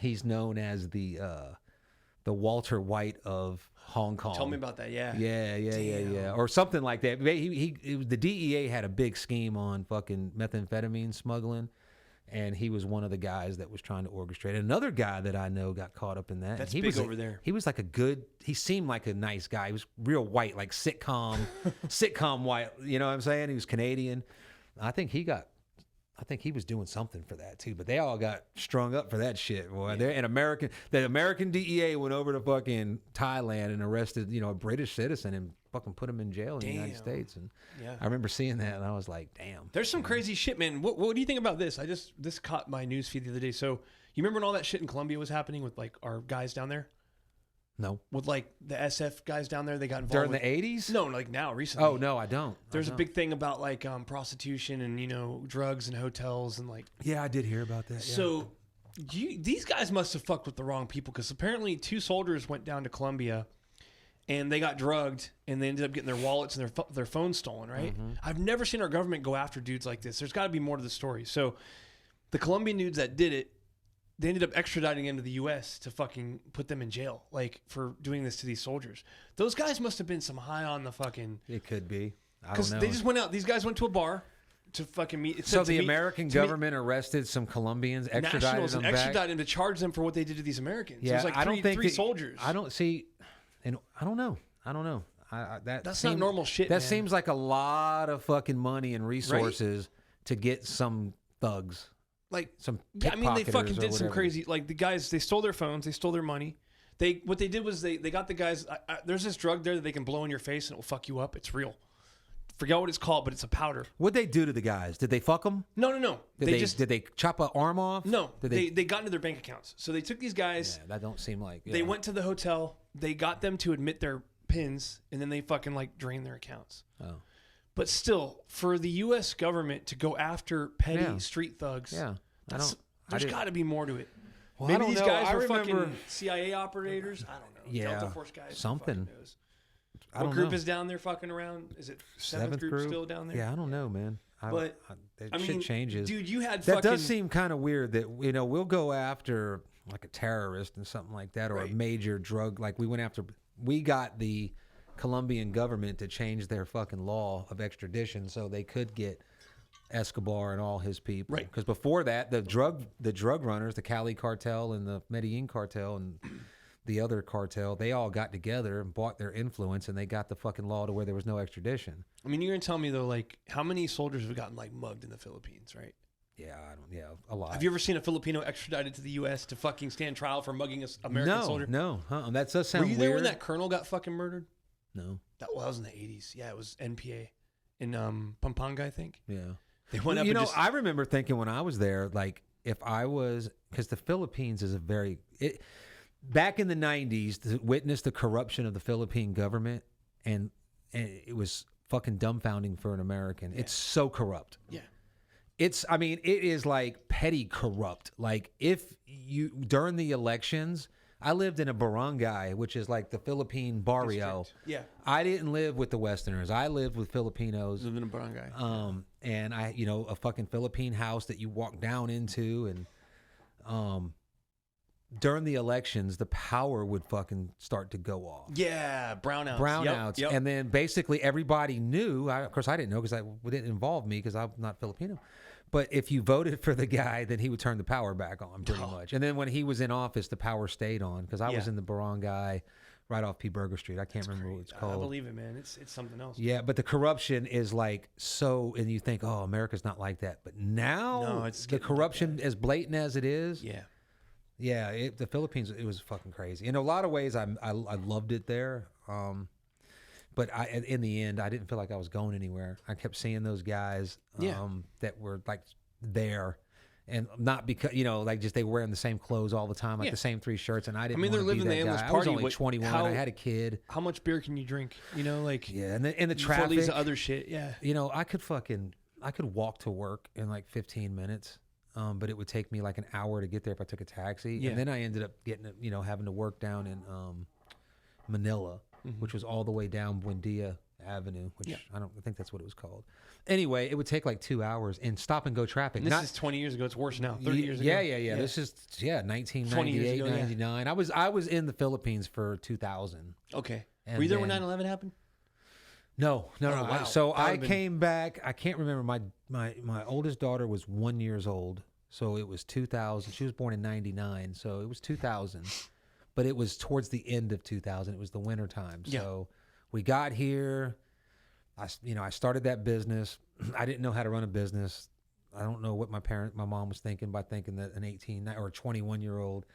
he's known as the Walter White of Hong Kong. Tell me about that. Yeah. Yeah. Or something like that. The DEA had a big scheme on fucking methamphetamine smuggling, and he was one of the guys that was trying to orchestrate. Another guy that I know got caught up in that. That's big over there. He was like he seemed like a nice guy. He was real white, like sitcom white. You know what I'm saying? He was Canadian. I think he was doing something for that too, but they all got strung up for that shit, boy. Yeah. The American DEA went over to fucking Thailand and arrested, you know, a British citizen and fucking put him in jail in the United States. And I remember seeing that and I was like, damn. There's some crazy shit, man. What do you think about this? This caught my news feed the other day. So you remember when all that shit in Colombia was happening with like our guys down there? No. With like the SF guys down there, they got involved during the 80s? No, like now, recently. Oh, no, I don't. There's a big thing about like prostitution and, you know, drugs and hotels and like. Yeah, I did hear about that. Yeah. So these guys must have fucked with the wrong people, because apparently 2 soldiers went down to Colombia and they got drugged and they ended up getting their wallets and their phones stolen, right? Mm-hmm. I've never seen our government go after dudes like this. There's got to be more to the story. So the Colombian dudes that did it, they ended up extraditing into the U.S. to fucking put them in jail, like, for doing this to these soldiers. Those guys must have been some high on the fucking... It could be. I don't know. Because they just went out. These guys went to a bar to fucking meet. So the American government arrested some Colombians, extradited them back? Extradited them to charge them for what they did to these Americans. Yeah, it was like three soldiers. I don't see... And I don't know. That's not normal shit, That man. seems like a lot of fucking money and resources to get some thugs. Like, some I mean, they fucking did some crazy, like, the guys, they stole their phones, they stole their money. What they did was they got the guys, there's this drug there that they can blow in your face and it will fuck you up. It's real. Forget what it's called, but it's a powder. What'd they do to the guys? Did they fuck them? No. Did they chop an arm off? No. They got into their bank accounts. So they took these guys. Yeah, that don't seem like. Yeah. They went to the hotel. They got them to admit their pins, and then they fucking like drained their accounts. Oh. But still, for the U.S. government to go after petty street thugs, there's got to be more to it. Well, maybe these guys were fucking CIA operators. I don't know. Yeah, Delta Force guys. Something. What group is down there fucking around? Is it 7th group still down there? Yeah, I don't know, man. Shit changes. Dude, you had that does seem kind of weird that, you know, we'll go after like a terrorist and something like that, or Right. a major drug. Like we got the Colombian government to change their fucking law of extradition so they could get Escobar and all his people. Right. Because before that, the drug runners, the Cali cartel and the Medellin cartel and the other cartel, they all got together and bought their influence, and they got the fucking law to where there was no extradition. I mean, you're gonna tell me though, like, how many soldiers have gotten like mugged in the Philippines, right? Yeah, a lot. Have you ever seen a Filipino extradited to the U.S. to fucking stand trial for mugging an American soldier? No, that does sound Were you weird. there when that colonel got fucking murdered? No. That was in the 80s. Yeah, it was NPA in Pampanga, I think. Yeah. They went up. I remember thinking when I was there, like, if I was, because the Philippines is back in the 90s, to witness the corruption of the Philippine government, and it was fucking dumbfounding for an American. Yeah. It's so corrupt. Yeah. It is like petty corrupt. Like, during the elections, I lived in a barangay, which is like the Philippine barrio. District. Yeah. I didn't live with the Westerners. I lived with Filipinos. Lived in a barangay. And a fucking Philippine house that you walk down into, and during the elections, the power would fucking start to go off. Yeah, brownouts. Yep. And then basically everybody knew. Of course, I didn't know because it didn't involve me because I'm not Filipino. But if you voted for the guy, then he would turn the power back on pretty much. And then when he was in office, the power stayed on because I was in the barangay right off P. Burger Street. I can't remember what it's called. I believe it, man. It's something else. Yeah, but the corruption is like so, and you think, oh, America's not like that. But now it's the corruption, as blatant as it is. Yeah. Yeah, the Philippines, it was fucking crazy. In a lot of ways, I loved it there. But in the end, I didn't feel like I was going anywhere. I kept seeing those guys that were like there, and not because like just they were wearing the same clothes all the time, like the same 3 shirts, and I didn't. they're living the endless party. I was only 21. I had a kid. How much beer can you drink? And the traffic, all these other shit. Yeah, I could walk to work in like 15 minutes. But it would take me like an hour to get there if I took a taxi. Yeah. And then I ended up getting, having to work down in Manila, which was all the way down Buendia Avenue, which I think that's what it was called. Anyway, it would take like 2 hours in stop and go traffic. And this is 20 years ago. It's worse now. 30 years ago. Yeah. This is 1998, 99. I was in the Philippines for 2000. Okay. Were you there when 9/11 happened? No. Wow. I came back. I can't remember. My oldest daughter was 1 year old, so it was 2000. She was born in 99, so it was 2000. But it was towards the end of 2000. It was the winter time. So we got here. I started that business. I didn't know how to run a business. I don't know what my mom was thinking by thinking that an 18 or 21-year-old.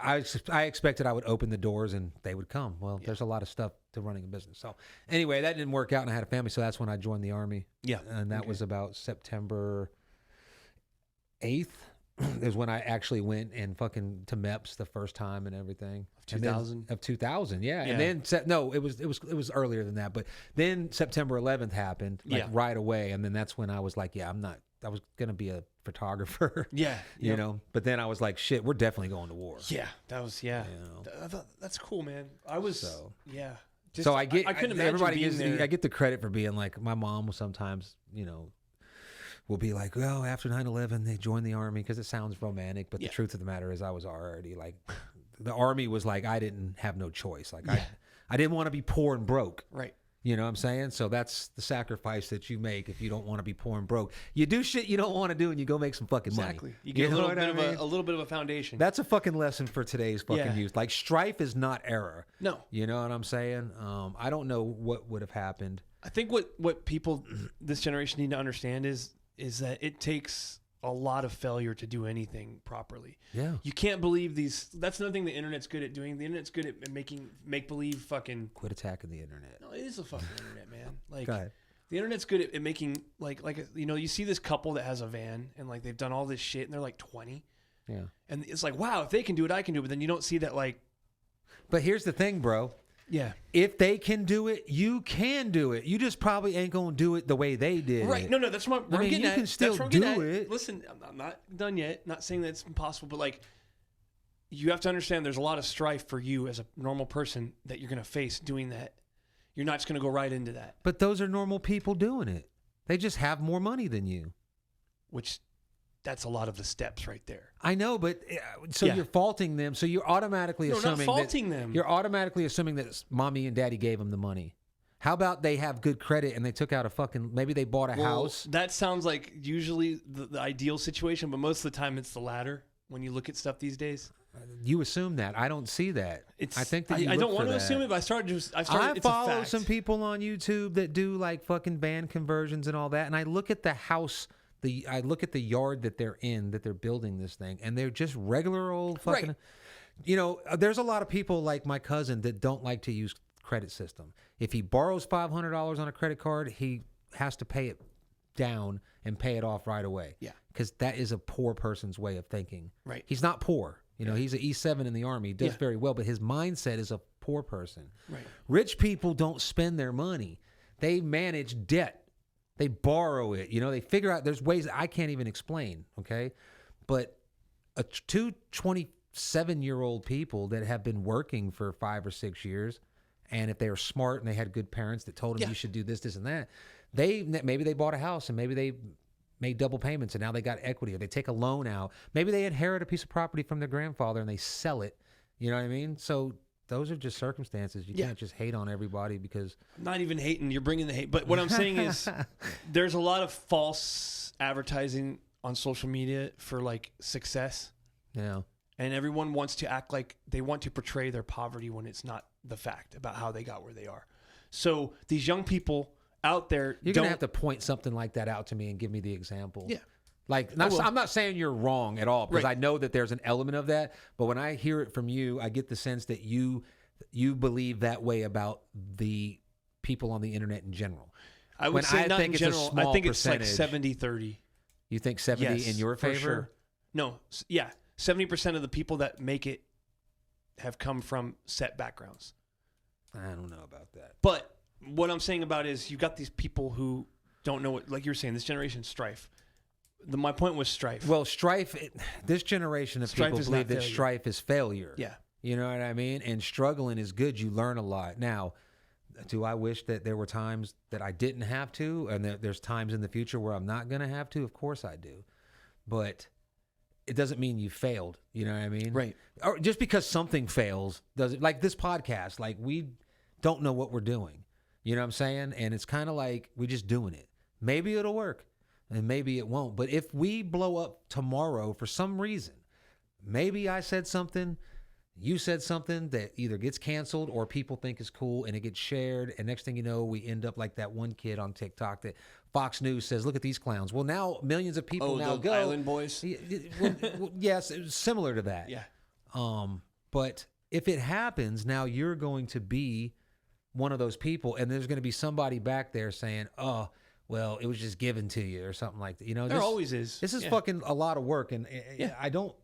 I expected I would open the doors and they would come. Well, there's a lot of stuff to running a business. So anyway, that didn't work out, and I had a family. So that's when I joined the Army. Yeah. And that was about September 8th is when I actually went and fucking to MEPS the first time and everything. 2000? Of 2000, yeah. And then, it was earlier than that. But then September 11th happened right away. And then that's when I was like, I was going to be a photographer. Yeah. You know, but then I was like, shit, we're definitely going to war. Yeah. That was, I thought, that's cool, man. I was, So I couldn't imagine everybody being there. I get the credit for being like, my mom will sometimes, will be like, well, after 9/11, they joined the Army because it sounds romantic. But the truth of the matter is I was already like, the Army was like, I didn't have no choice. Like I didn't want to be poor and broke. Right. You know what I'm saying? So that's the sacrifice that you make if you don't want to be poor and broke. You do shit you don't want to do, and you go make some fucking money. Exactly. You get a little bit of a foundation. That's a fucking lesson for today's fucking youth. Like, strife is not error. No. You know what I'm saying? I don't know what would have happened. I think what people this generation need to understand is that it takes a lot of failure to do anything properly. Yeah. You can't believe these. That's another thing the internet's good at doing. The internet's good at making make-believe fucking. Quit attacking the internet. No, it is a fucking internet, man. Like, the internet's good at making, like you see this couple that has a van and like they've done all this shit and they're like 20. Yeah. And it's like, wow, if they can do it, I can do it. But then you don't see that, like. But here's the thing, bro. Yeah. If they can do it, you can do it. You just probably ain't going to do it the way they did. Right. No, that's what I'm getting at. You can still do it. Listen, I'm not done yet. Not saying that it's impossible, but like, you have to understand there's a lot of strife for you as a normal person that you're going to face doing that. You're not just going to go right into that. But those are normal people doing it. They just have more money than you. Which that's a lot of the steps right there. I know, but so you're faulting them. So you're automatically assuming not faulting them. You're automatically assuming that mommy and daddy gave them the money. How about they have good credit and they took out a fucking, maybe they bought a house? That sounds like usually the ideal situation, but most of the time it's the latter when you look at stuff these days. You assume that. I don't see that. I think that I don't want to assume it, but I follow some people on YouTube that do like fucking van conversions and all that, and I look at the house, I look at the yard that they're in, that they're building this thing, and they're just regular old fucking. Right. You know, there's a lot of people like my cousin that don't like to use credit system. If he borrows $500 on a credit card, he has to pay it down and pay it off right away. Yeah, because that is a poor person's way of thinking. Right. He's not poor. You know, he's an E7 in the Army. He does very well, but his mindset is a poor person. Right. Rich people don't spend their money. They manage debt. They borrow it. You know, they figure out there's ways that I can't even explain, okay? But two 27-year-old people that have been working for 5 or 6 years, and if they were smart and they had good parents that told them you should do this, this, and that, maybe they bought a house and maybe they made double payments and now they got equity, or they take a loan out. Maybe they inherit a piece of property from their grandfather and they sell it. You know what I mean? So those are just circumstances. You can't just hate on everybody because... I'm not even hating. You're bringing the hate. But what I'm saying is there's a lot of false advertising on social media for like success. Yeah. And everyone wants to act like they want to portray their poverty when it's not the fact about how they got where they are. So these young people out there... You're going to have to point something like that out to me and give me the example. Yeah. Like, I'm not saying you're wrong at all, because I know that there's an element of that. But when I hear it from you, I get the sense that you believe that way about the people on the internet in general. I would say not in general. I think it's like 70-30. You think 70 in your favor? Sure. No. Yeah. 70% of the people that make it have come from set backgrounds. I don't know about that. But what I'm saying about is you got these people who don't know what, like you were saying, this generation strife. My point was strife. Well, strife, this generation of people believe that strife is failure. Yeah. You know what I mean? And struggling is good. You learn a lot. Now, do I wish that there were times that I didn't have to, and that there's times in the future where I'm not going to have to? Of course I do. But it doesn't mean you failed. You know what I mean? Right. Or just because something fails, doesn't, like this podcast, like we don't know what we're doing. You know what I'm saying? And it's kind of like we're just doing it. Maybe it'll work. And maybe it won't. But if we blow up tomorrow for some reason, maybe I said something, you said something that either gets canceled or people think is cool and it gets shared. And next thing you know, we end up like that one kid on TikTok that Fox News says, look at these clowns. Well, now millions of people now go. Island Boys? Well, yes, it was similar to that. Yeah. But if it happens, now you're going to be one of those people, and there's going to be somebody back there saying, oh, well, it was just given to you or something like that. You know, there always is. This is fucking a lot of work, and I don't.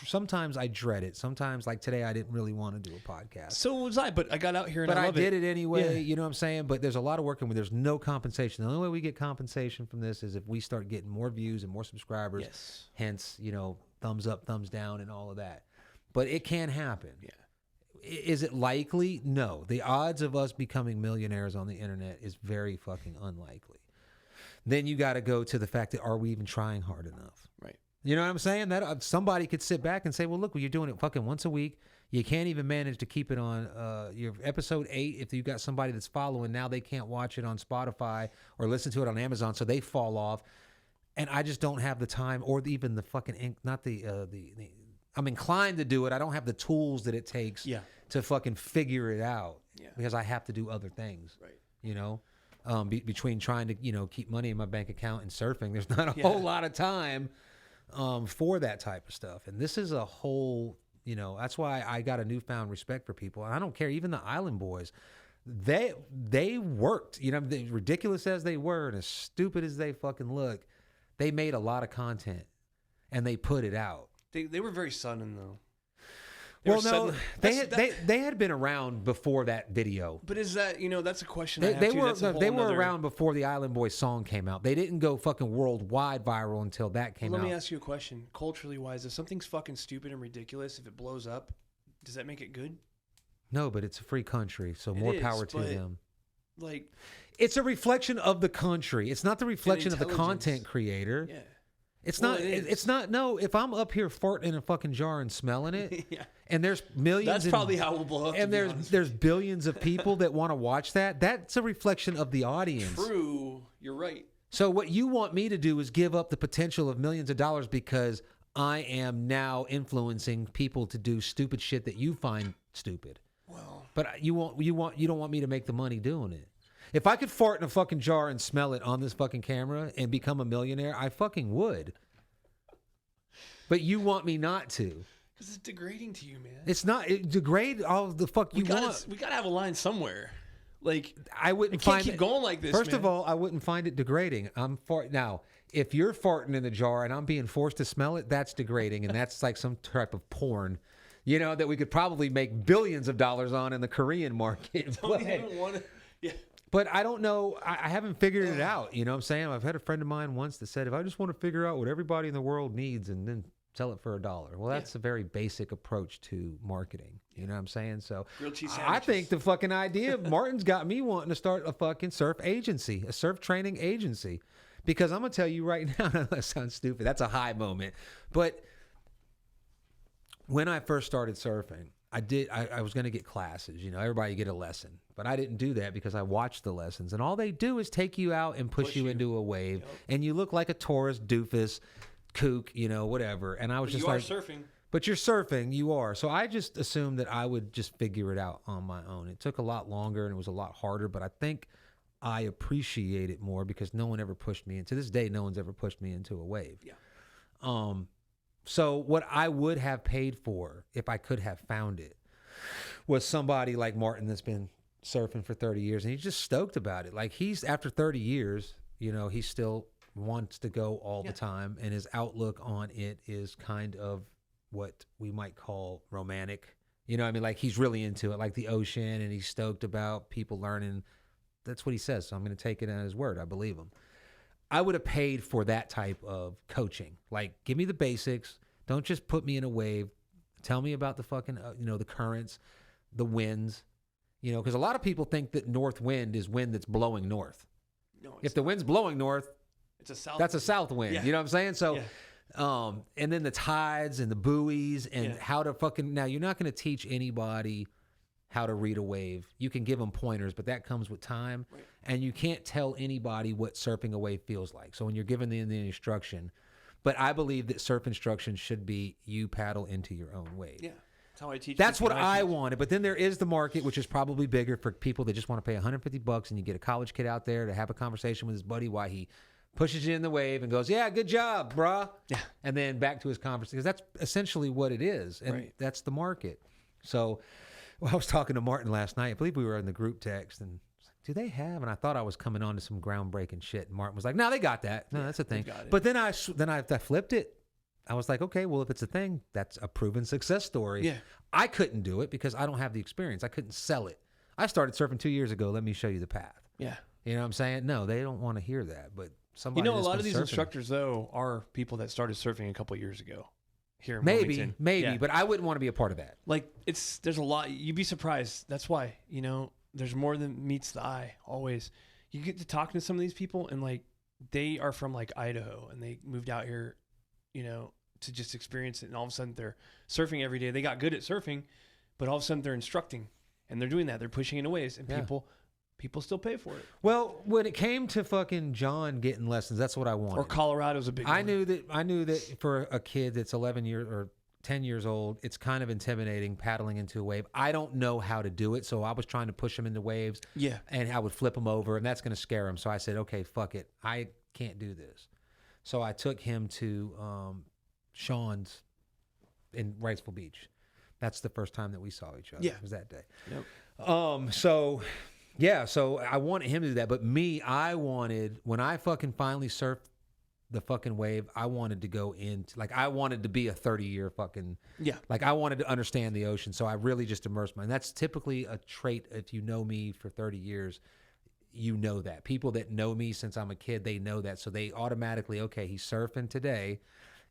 Sometimes I dread it. Sometimes, like today, I didn't really want to do a podcast. So was I, but I got out here and I did it anyway. Yeah. You know what I'm saying? But there's a lot of work, and there's no compensation. The only way we get compensation from this is if we start getting more views and more subscribers. Yes. Hence, you know, thumbs up, thumbs down, and all of that. But it can happen. Yeah. Is it likely? No. The odds of us becoming millionaires on the internet is very fucking unlikely. Then you got to go to the fact that are we even trying hard enough? Right. You know what I'm saying? That somebody could sit back and say, well, look, you're doing it fucking once a week. You can't even manage to keep it on your episode 8. If you got somebody that's following, now they can't watch it on Spotify or listen to it on Amazon, so they fall off. And I just don't have the time or even the fucking I'm inclined to do it. I don't have the tools that it takes to fucking figure it out because I have to do other things. Right. You know? Between trying to, you know, keep money in my bank account and surfing, there's not a whole lot of time for that type of stuff. And this is a whole, you know, that's why I got a newfound respect for people. And I don't care, even the Island Boys, they worked, you know, ridiculous as they were and as stupid as they fucking look, they made a lot of content and they put it out. They were very sudden though. They had been around before that video. But is that, you know, that's a question. They were around before the Island Boys song came out. They didn't go fucking worldwide viral until that came out. Let me ask you a question. Culturally wise, if something's fucking stupid and ridiculous, if it blows up, does that make it good? No, but it's a free country, so more power to them. Like, it's a reflection of the country. It's not the reflection of the content creator. Yeah. It's Well, not. it is. It's not. No, if I'm up here farting in a fucking jar and smelling it, and there's millions, That's probably how we'll blow up. and there's billions of people that want to watch that. That's a reflection of the audience. True, you're right. So what you want me to do is give up the potential of millions of dollars because I am now influencing people to do stupid shit that you find stupid. Well, but you don't want me to make the money doing it. If I could fart in a fucking jar and smell it on this fucking camera and become a millionaire, I fucking would. But you want me not to. Because it's degrading to you, man. It's not. Degrade all the fuck you want. We gotta have a line somewhere. Like, I wouldn't can't find keep it, going like this. First man. of all, I wouldn't find it degrading. Now, if you're farting in the jar and I'm being forced to smell it, that's degrading, and that's like some type of porn. You know, that we could probably make billions of dollars on in the Korean market. Don't even want to. Yeah. But I don't know. I haven't figured it out. You know what I'm saying? I've had a friend of mine once that said, if I just want to figure out what everybody in the world needs and then sell it for $1. Well, that's a very basic approach to marketing. You know what I'm saying? So Grilled cheese I think the fucking idea of Martin's got me wanting to start a fucking surf agency, a surf training agency. Because I'm going to tell you right now, that sounds stupid. That's a high moment. But when I first started surfing, I was going to get classes, you know, everybody get a lesson, but I didn't do that because I watched the lessons, and all they do is take you out and push you into a wave, and you look like a tourist doofus, kook, you know, whatever. And I was just like, surfing. But you're surfing, you are. So I just assumed that I would just figure it out on my own. It took a lot longer and it was a lot harder, but I think I appreciate it more because no one ever pushed me. And to this day, no one's ever pushed me into a wave. Yeah. So what I would have paid for, if I could have found it, was somebody like Martin that's been surfing for 30 years, and he's just stoked about it. Like, he's, after 30 years, you know, he still wants to go all the time, and his outlook on it is kind of what we might call romantic. You know what I mean? Like, he's really into it, like the ocean, and he's stoked about people learning. That's what he says, so I'm going to take it at his word. I believe him. I would have paid for that type of coaching. Like, give me the basics. Don't just put me in a wave. Tell me about the fucking, you know, the currents, the winds, you know, because a lot of people think that north wind is wind that's blowing north. No, if the wind's blowing north, it's a south. That's a south wind. Yeah. You know what I'm saying? So, and then the tides and the buoys and how to fucking, now you're not going to teach anybody how to read a wave. You can give them pointers, but that comes with time. Right. And you can't tell anybody what surfing a wave feels like. So when you're giving the instruction, but I believe that surf instruction should be you paddle into your own wave. Yeah. That's how I teach. That's what I wanted. But then there is the market, which is probably bigger for people that just want to pay $150 and you get a college kid out there to have a conversation with his buddy while he pushes you in the wave and goes, yeah, good job, bruh. Yeah. And then back to his conversation. Because that's essentially what it is. And that's the market. So, well, I was talking to Martin last night. I believe we were in the group text, and do they have? And I thought I was coming on to some groundbreaking shit. And Martin was like, no, they got that. No, that's a thing. But then I flipped it. I was like, okay, well, if it's a thing, that's a proven success story. Yeah. I couldn't do it because I don't have the experience. I couldn't sell it. I started surfing 2 years ago. Let me show you the path. Yeah. You know what I'm saying? No, they don't want to hear that. But somebody, you know, a lot of these instructors, though, are people that started surfing a couple of years ago. Here in maybe, but I wouldn't want to be a part of that. Like, there's a lot. You'd be surprised. That's why, you know, there's more than meets the eye. Always, you get to talking to some of these people, and like, they are from like Idaho, and they moved out here, you know, to just experience it. And all of a sudden, they're surfing every day. They got good at surfing, but all of a sudden, they're instructing, and they're doing that. They're pushing into waves, and people still pay for it. Well, when it came to fucking John getting lessons, that's what I wanted. Or Colorado's a big one. I knew that for a kid that's 11 years or 10 years old, it's kind of intimidating paddling into a wave. I don't know how to do it, so I was trying to push him into waves. Yeah. And I would flip him over, and that's going to scare him. So I said, okay, fuck it. I can't do this. So I took him to Sean's in Wrightsville Beach. That's the first time that we saw each other. Yeah. It was that day. Yep. So I wanted him to do that, but me, I wanted, when I fucking finally surfed the fucking wave, I wanted to go into, like, I wanted to be a 30-year fucking, like, I wanted to understand the ocean, so I really just immersed myself. And that's typically a trait, if you know me for 30 years, you know that. People that know me since I'm a kid, they know that, so they automatically, okay, he's surfing today.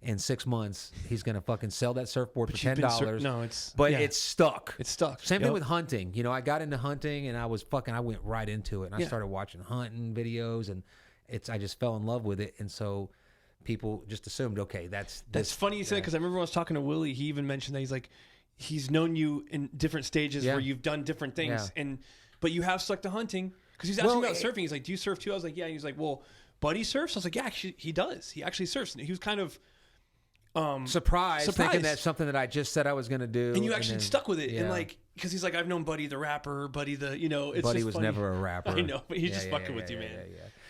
In 6 months, he's going to fucking sell that surfboard for $10. It's stuck. It's stuck. Same thing with hunting. You know, I got into hunting and I went right into it. And I started watching hunting videos and I just fell in love with it. And so people just assumed, okay, that's funny you said, because I remember when I was talking to Willie, he even mentioned that he's known you in different stages where you've done different things, but you have stuck to hunting. Because he's asking about surfing. He's like, do you surf too? I was like, yeah. He's like, well, Buddy surfs? I was like, yeah, actually, he does. He actually surfs. And he was kind of surprised, thinking that's something that I just said I was going to do. And you actually stuck with it. And like, because he's like, I've known Buddy the rapper, Buddy the, it's Buddy just was funny. never a rapper. I know, but he's just fucking with you, man.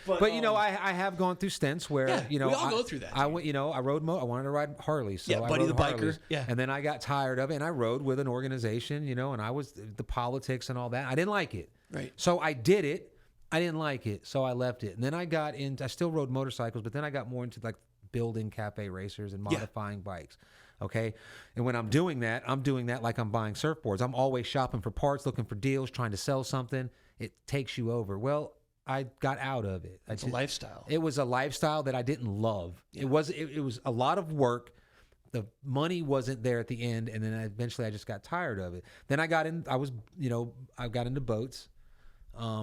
But I have gone through stints where, we all go through that. I went, I rode, I wanted to ride Harley. So I Buddy rode the Harleys, biker. Yeah. And then I got tired of it and I rode with an organization, and I was the politics and all that. I didn't like it. Right. So I did it. I didn't like it, so I left it. And then I still rode motorcycles, but then I got more into like building cafe racers and modifying bikes. Okay. And when I'm doing that like I'm buying surfboards. I'm always shopping for parts, looking for deals, trying to sell something. It takes you over. Well, I got out of it. It's a lifestyle. It was a lifestyle that I didn't love. Yeah. It was a lot of work. The money wasn't there at the end. And then eventually I just got tired of it. Then I got into boats.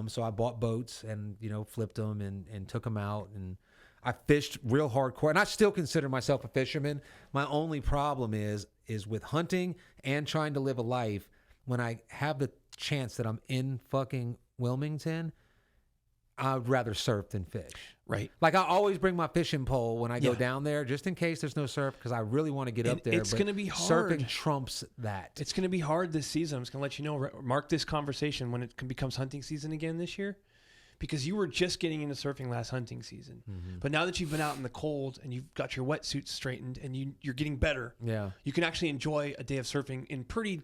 So I bought boats and, flipped them and took them out, and I fished real hardcore, and I still consider myself a fisherman. My only problem is with hunting and trying to live a life. When I have the chance that I'm in fucking Wilmington, I'd rather surf than fish. Right. Like I always bring my fishing pole when I go down there, just in case there's no surf, because I really want to get up there. It's going to be hard. Surfing trumps that. It's going to be hard this season. I'm just going to let you know, mark this conversation when it becomes hunting season again this year, because you were just getting into surfing last hunting season. Mm-hmm. But now that you've been out in the cold and you've got your wetsuit straightened and you're getting better, you can actually enjoy a day of surfing in pretty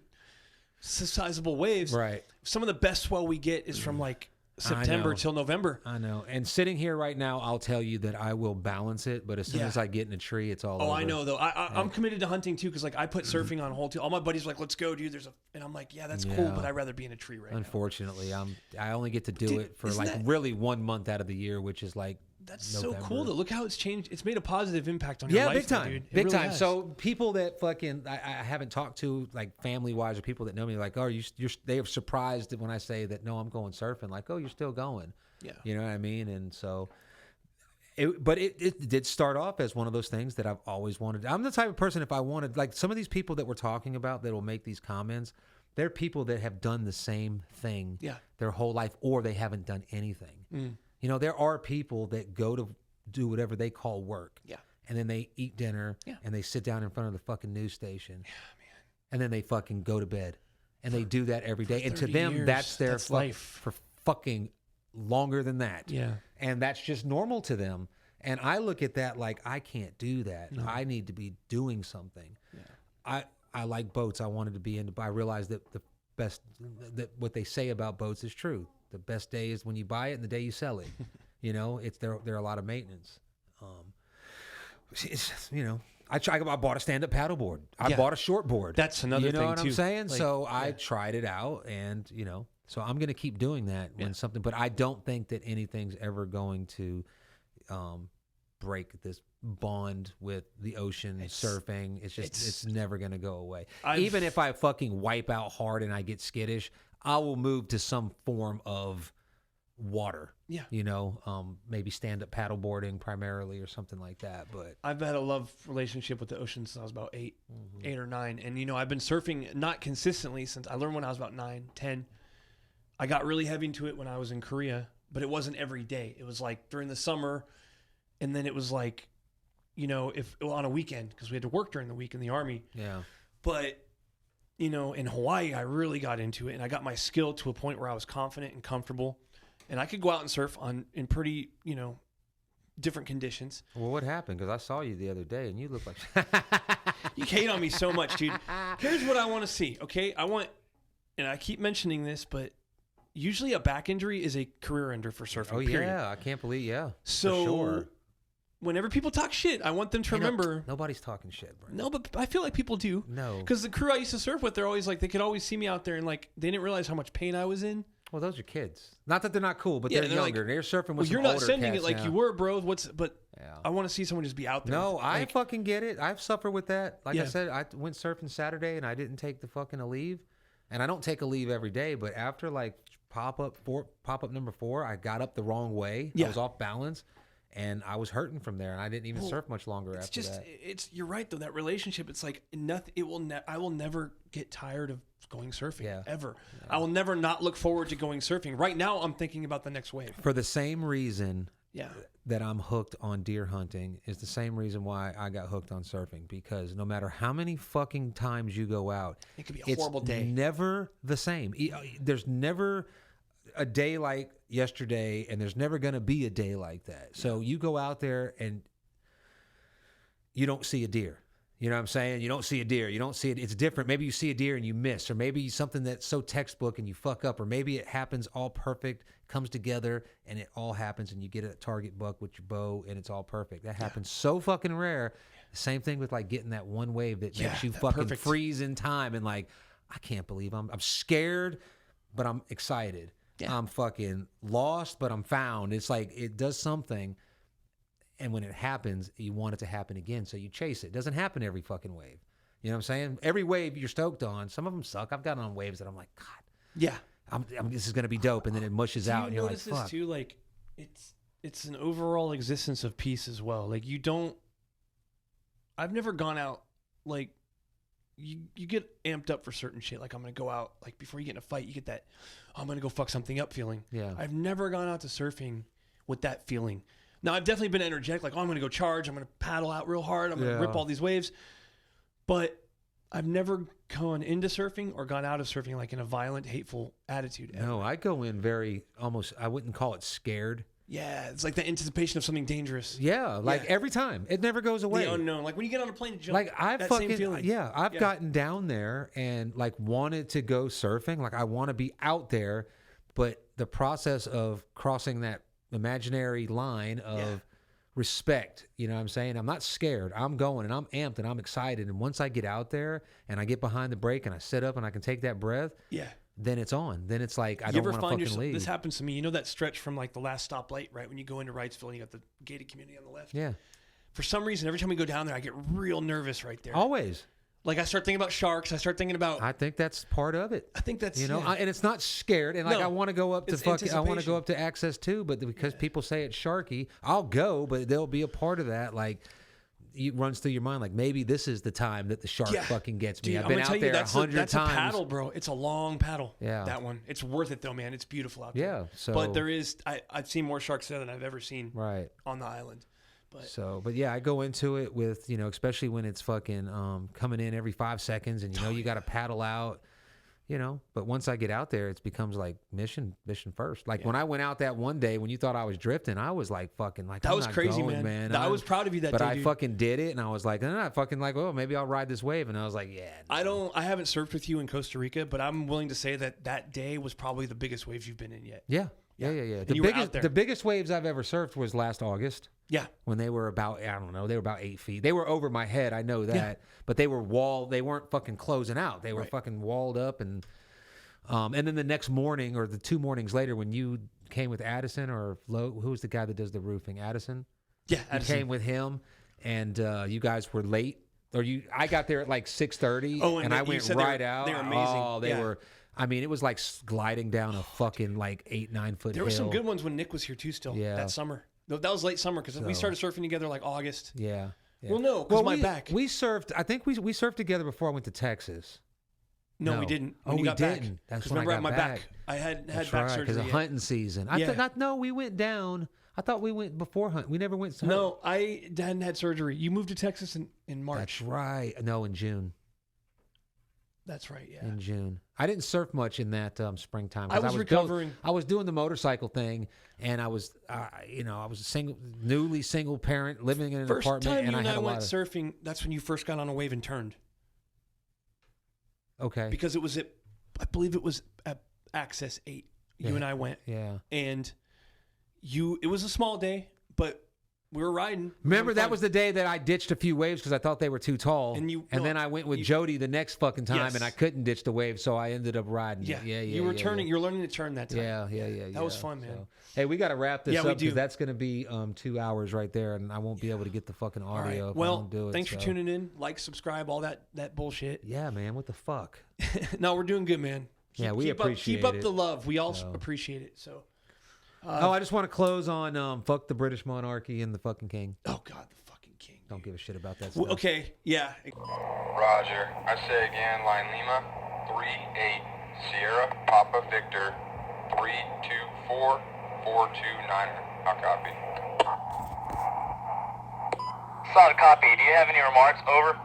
sizable waves. Right. Some of the best swell we get is from like September till November. I know. And sitting here right now, I'll tell you that I will balance it, but as soon as I get in a tree, it's all over. I know, though. I'm committed to hunting, too, because like I put surfing on hold, too. All my buddies are like, let's go, dude. And I'm like, yeah, that's cool, but I'd rather be in a tree right Unfortunately, I only get to do it for like really 1 month out of the year, which is like That's November. So cool, though. Look how it's changed. It's made a positive impact on your life. Big time. Dude. Big really time. has. So people that fucking I haven't talked to, like family-wise, or people that know me, like, oh, they are surprised when I say that, no, I'm going surfing. Like, oh, you're still going. Yeah. You know what I mean? And so, it did start off as one of those things that I've always wanted. I'm the type of person, if I wanted, like some of these people that we're talking about that will make these comments, they're people that have done the same thing their whole life, or they haven't done anything. There are people that go to do whatever they call work. Yeah. And then they eat dinner and they sit down in front of the fucking news station. Yeah, man. And then they fucking go to bed. And they do that every day. And to them, that's their life for fucking longer than that. Yeah. And that's just normal to them. And I look at that like, I can't do that. No. I need to be doing something. Yeah. I like boats. I wanted to be into, I realized that the best, that what they say about boats is true. The best day is when you buy it and the day you sell it. They're a lot of maintenance. I bought a stand-up paddleboard. I bought a shortboard. That's another thing too. You know what I'm saying? So I tried it out, and so I'm going to keep doing that when something. But I don't think that anything's ever going to break this bond with the ocean, surfing. It's never going to go away. Even if I fucking wipe out hard and I get skittish, I will move to some form of water. Yeah. Maybe stand-up paddleboarding primarily or something like that. But I've had a love relationship with the ocean since I was about 8 or 9. And, I've been surfing not consistently since I learned when I was about 9, 10. I got really heavy into it when I was in Korea, but it wasn't every day. It was like during the summer. And then it was like, if on a weekend, because we had to work during the week in the Army. Yeah. But, in Hawaii, I really got into it, and I got my skill to a point where I was confident and comfortable. And I could go out and surf in pretty, different conditions. Well, what happened? Because I saw you the other day, and you look like... You hate on me so much, dude. Here's what I want to see, okay? And I keep mentioning this, but usually a back injury is a career ender for surfing, period. Yeah. I can't believe, So, for sure. Whenever people talk shit, I want them to remember... Nobody's talking shit, bro. No, but I feel like people do. No. Because the crew I used to surf with, they're always like, they could always see me out there, and like, they didn't realize how much pain I was in. Well, those are kids. Not that they're not cool, but they're younger. Like, they're surfing with some you're not older sending cats it like now. you were, bro. I want to see someone just be out there. No, I fucking get it. I've suffered with that. Like I said, I went surfing Saturday and I didn't take the fucking a leave. And I don't take a leave every day, but after like pop up number 4, I got up the wrong way. I was off balance. And I was hurting from there, and I didn't even surf much longer after that. You're right though. That relationship, it's like nothing. I will never get tired of going surfing ever. Yeah. I will never not look forward to going surfing. Right now, I'm thinking about the next wave. For the same reason that I'm hooked on deer hunting is the same reason why I got hooked on surfing. Because no matter how many fucking times you go out, it could be a horrible day. Never the same. There's never a day like yesterday, and there's never going to be a day like that. So you go out there and you don't see a deer. You know what I'm saying? You don't see a deer. You don't see it. It's different. Maybe you see a deer and you miss, or maybe something that's so textbook and you fuck up, or maybe it happens all perfect, comes together, and it all happens, and you get a target buck with your bow, and it's all perfect. That happens so fucking rare. Same thing with like getting that one wave that makes you fucking freeze in time, and like, I can't believe I'm scared, but I'm excited. Yeah. I'm fucking lost, but I'm found. It's like it does something, and when it happens, you want it to happen again, so you chase it. It doesn't happen every fucking wave. You know what I'm saying? Every wave you're stoked on. Some of them suck. I've gotten on waves that I'm like, God, yeah, this is gonna be dope, and then it mushes out, and you're like, fuck. This too, like it's an overall existence of peace as well. Like I've never gone out like. You get amped up for certain shit. Like I'm going to go out, like before you get in a fight, you get that, I'm going to go fuck something up feeling. Yeah. I've never gone out to surfing with that feeling. Now I've definitely been energetic. Like, I'm going to go charge. I'm going to paddle out real hard. I'm going to rip all these waves. But I've never gone into surfing or gone out of surfing like in a violent, hateful attitude. Ever. No, I go in very almost, I wouldn't call it scared. Yeah, it's like the anticipation of something dangerous. Yeah, like every time. It never goes away. The unknown. Like when you get on a plane and jump, like same feeling. Yeah, I've gotten down there and like wanted to go surfing. Like I want to be out there, but the process of crossing that imaginary line of respect, you know what I'm saying? I'm not scared. I'm going and I'm amped and I'm excited. And once I get out there and I get behind the brake and I sit up and I can take that breath, then it's on. Then it's like, I don't want to fucking leave. This happens to me. You know that stretch from like the last stoplight, right? When you go into Wrightsville and you got the gated community on the left? Yeah. For some reason, every time we go down there, I get real nervous right there. Always. Like I start thinking about sharks. I start thinking about. I think that's part of it. I think that's, you know, and it's not scared. And like, I want to go up to fucking, I want to go up to Access 2, but because people say it's sharky, I'll go, but there'll be a part of that. Like, it runs through your mind like, maybe this is the time that the shark fucking gets me. Dude, I've been out there 100 times. That's a paddle, bro. It's a long paddle. Yeah, that one. It's worth it though, man. It's beautiful out there. Yeah. So, but there is, I've seen more sharks there than I've ever seen. Right. On the island. But yeah, I go into it with, you know, especially when it's fucking coming in every 5 seconds, and you know you got to paddle out. You know, but once I get out there, it becomes like mission first. Like when I went out that one day when you thought I was drifting, I was like fucking like, that was crazy, man. I was proud of you that day, but I fucking did it, and I was like, I'm not fucking like, oh, maybe I'll ride this wave, and I was like, yeah. No. I haven't surfed with you in Costa Rica, but I'm willing to say that day was probably the biggest waves you've been in yet. Yeah. The biggest waves I've ever surfed was last August. Yeah. When they were about, I don't know, they were about 8 feet. They were over my head, I know that, but they were they weren't fucking closing out. They were fucking walled up, and then the next morning or the 2 mornings later when you came with Addison or Flo, who's the guy that does the roofing? Addison? Yeah, Addison. You came with him, and you guys were late. I got there at like 6:30, and I went right out. They were amazing. Oh, they were. I mean, it was like gliding down a fucking like 8-9 foot hill. There were some good ones when Nick was here too still that summer. That was late summer because we started surfing together like August. Yeah. Well, no, because my back. We surfed, I think we surfed together before I went to Texas. No, we didn't. When we didn't. Back. That's when I got my back. I had That's back right, surgery. because of hunting season. I thought, no, we went down. I thought we went before hunt. We never went. To no, I hadn't had surgery. You moved to Texas in March. That's right. No, in June. That's right. Yeah. In June. I didn't surf much in that springtime. I was recovering. I was doing the motorcycle thing, and I was, newly single parent living in an apartment. First time and you and I went surfing. That's when you first got on a wave and turned. Okay. Because it was I believe it was at Access 8. You and I went. Yeah. And it was a small day, but we were riding. Remember, that was the day that I ditched a few waves because I thought they were too tall. And then I went with Jody the next fucking time, and I couldn't ditch the wave, so I ended up riding. Yeah. You were turning. You were learning to turn that time. Yeah. That was fun, man. So, hey, we got to wrap this up because that's going to be 2 hours right there, and I won't be able to get the fucking audio if I don't do it. Thanks for tuning in. Like, subscribe, all that bullshit. Yeah, man. What the fuck? No, we're doing good, man. We appreciate it. Keep up the love. We all appreciate it. So, I just want to close on fuck the British monarchy and the fucking king. Oh God, the fucking king. Don't give a shit about that stuff. Okay, yeah. Roger. I say again, line Lima, 3-8, Sierra, Papa Victor, 324, 429. I'll copy. Solid copy. Do you have any remarks? Over.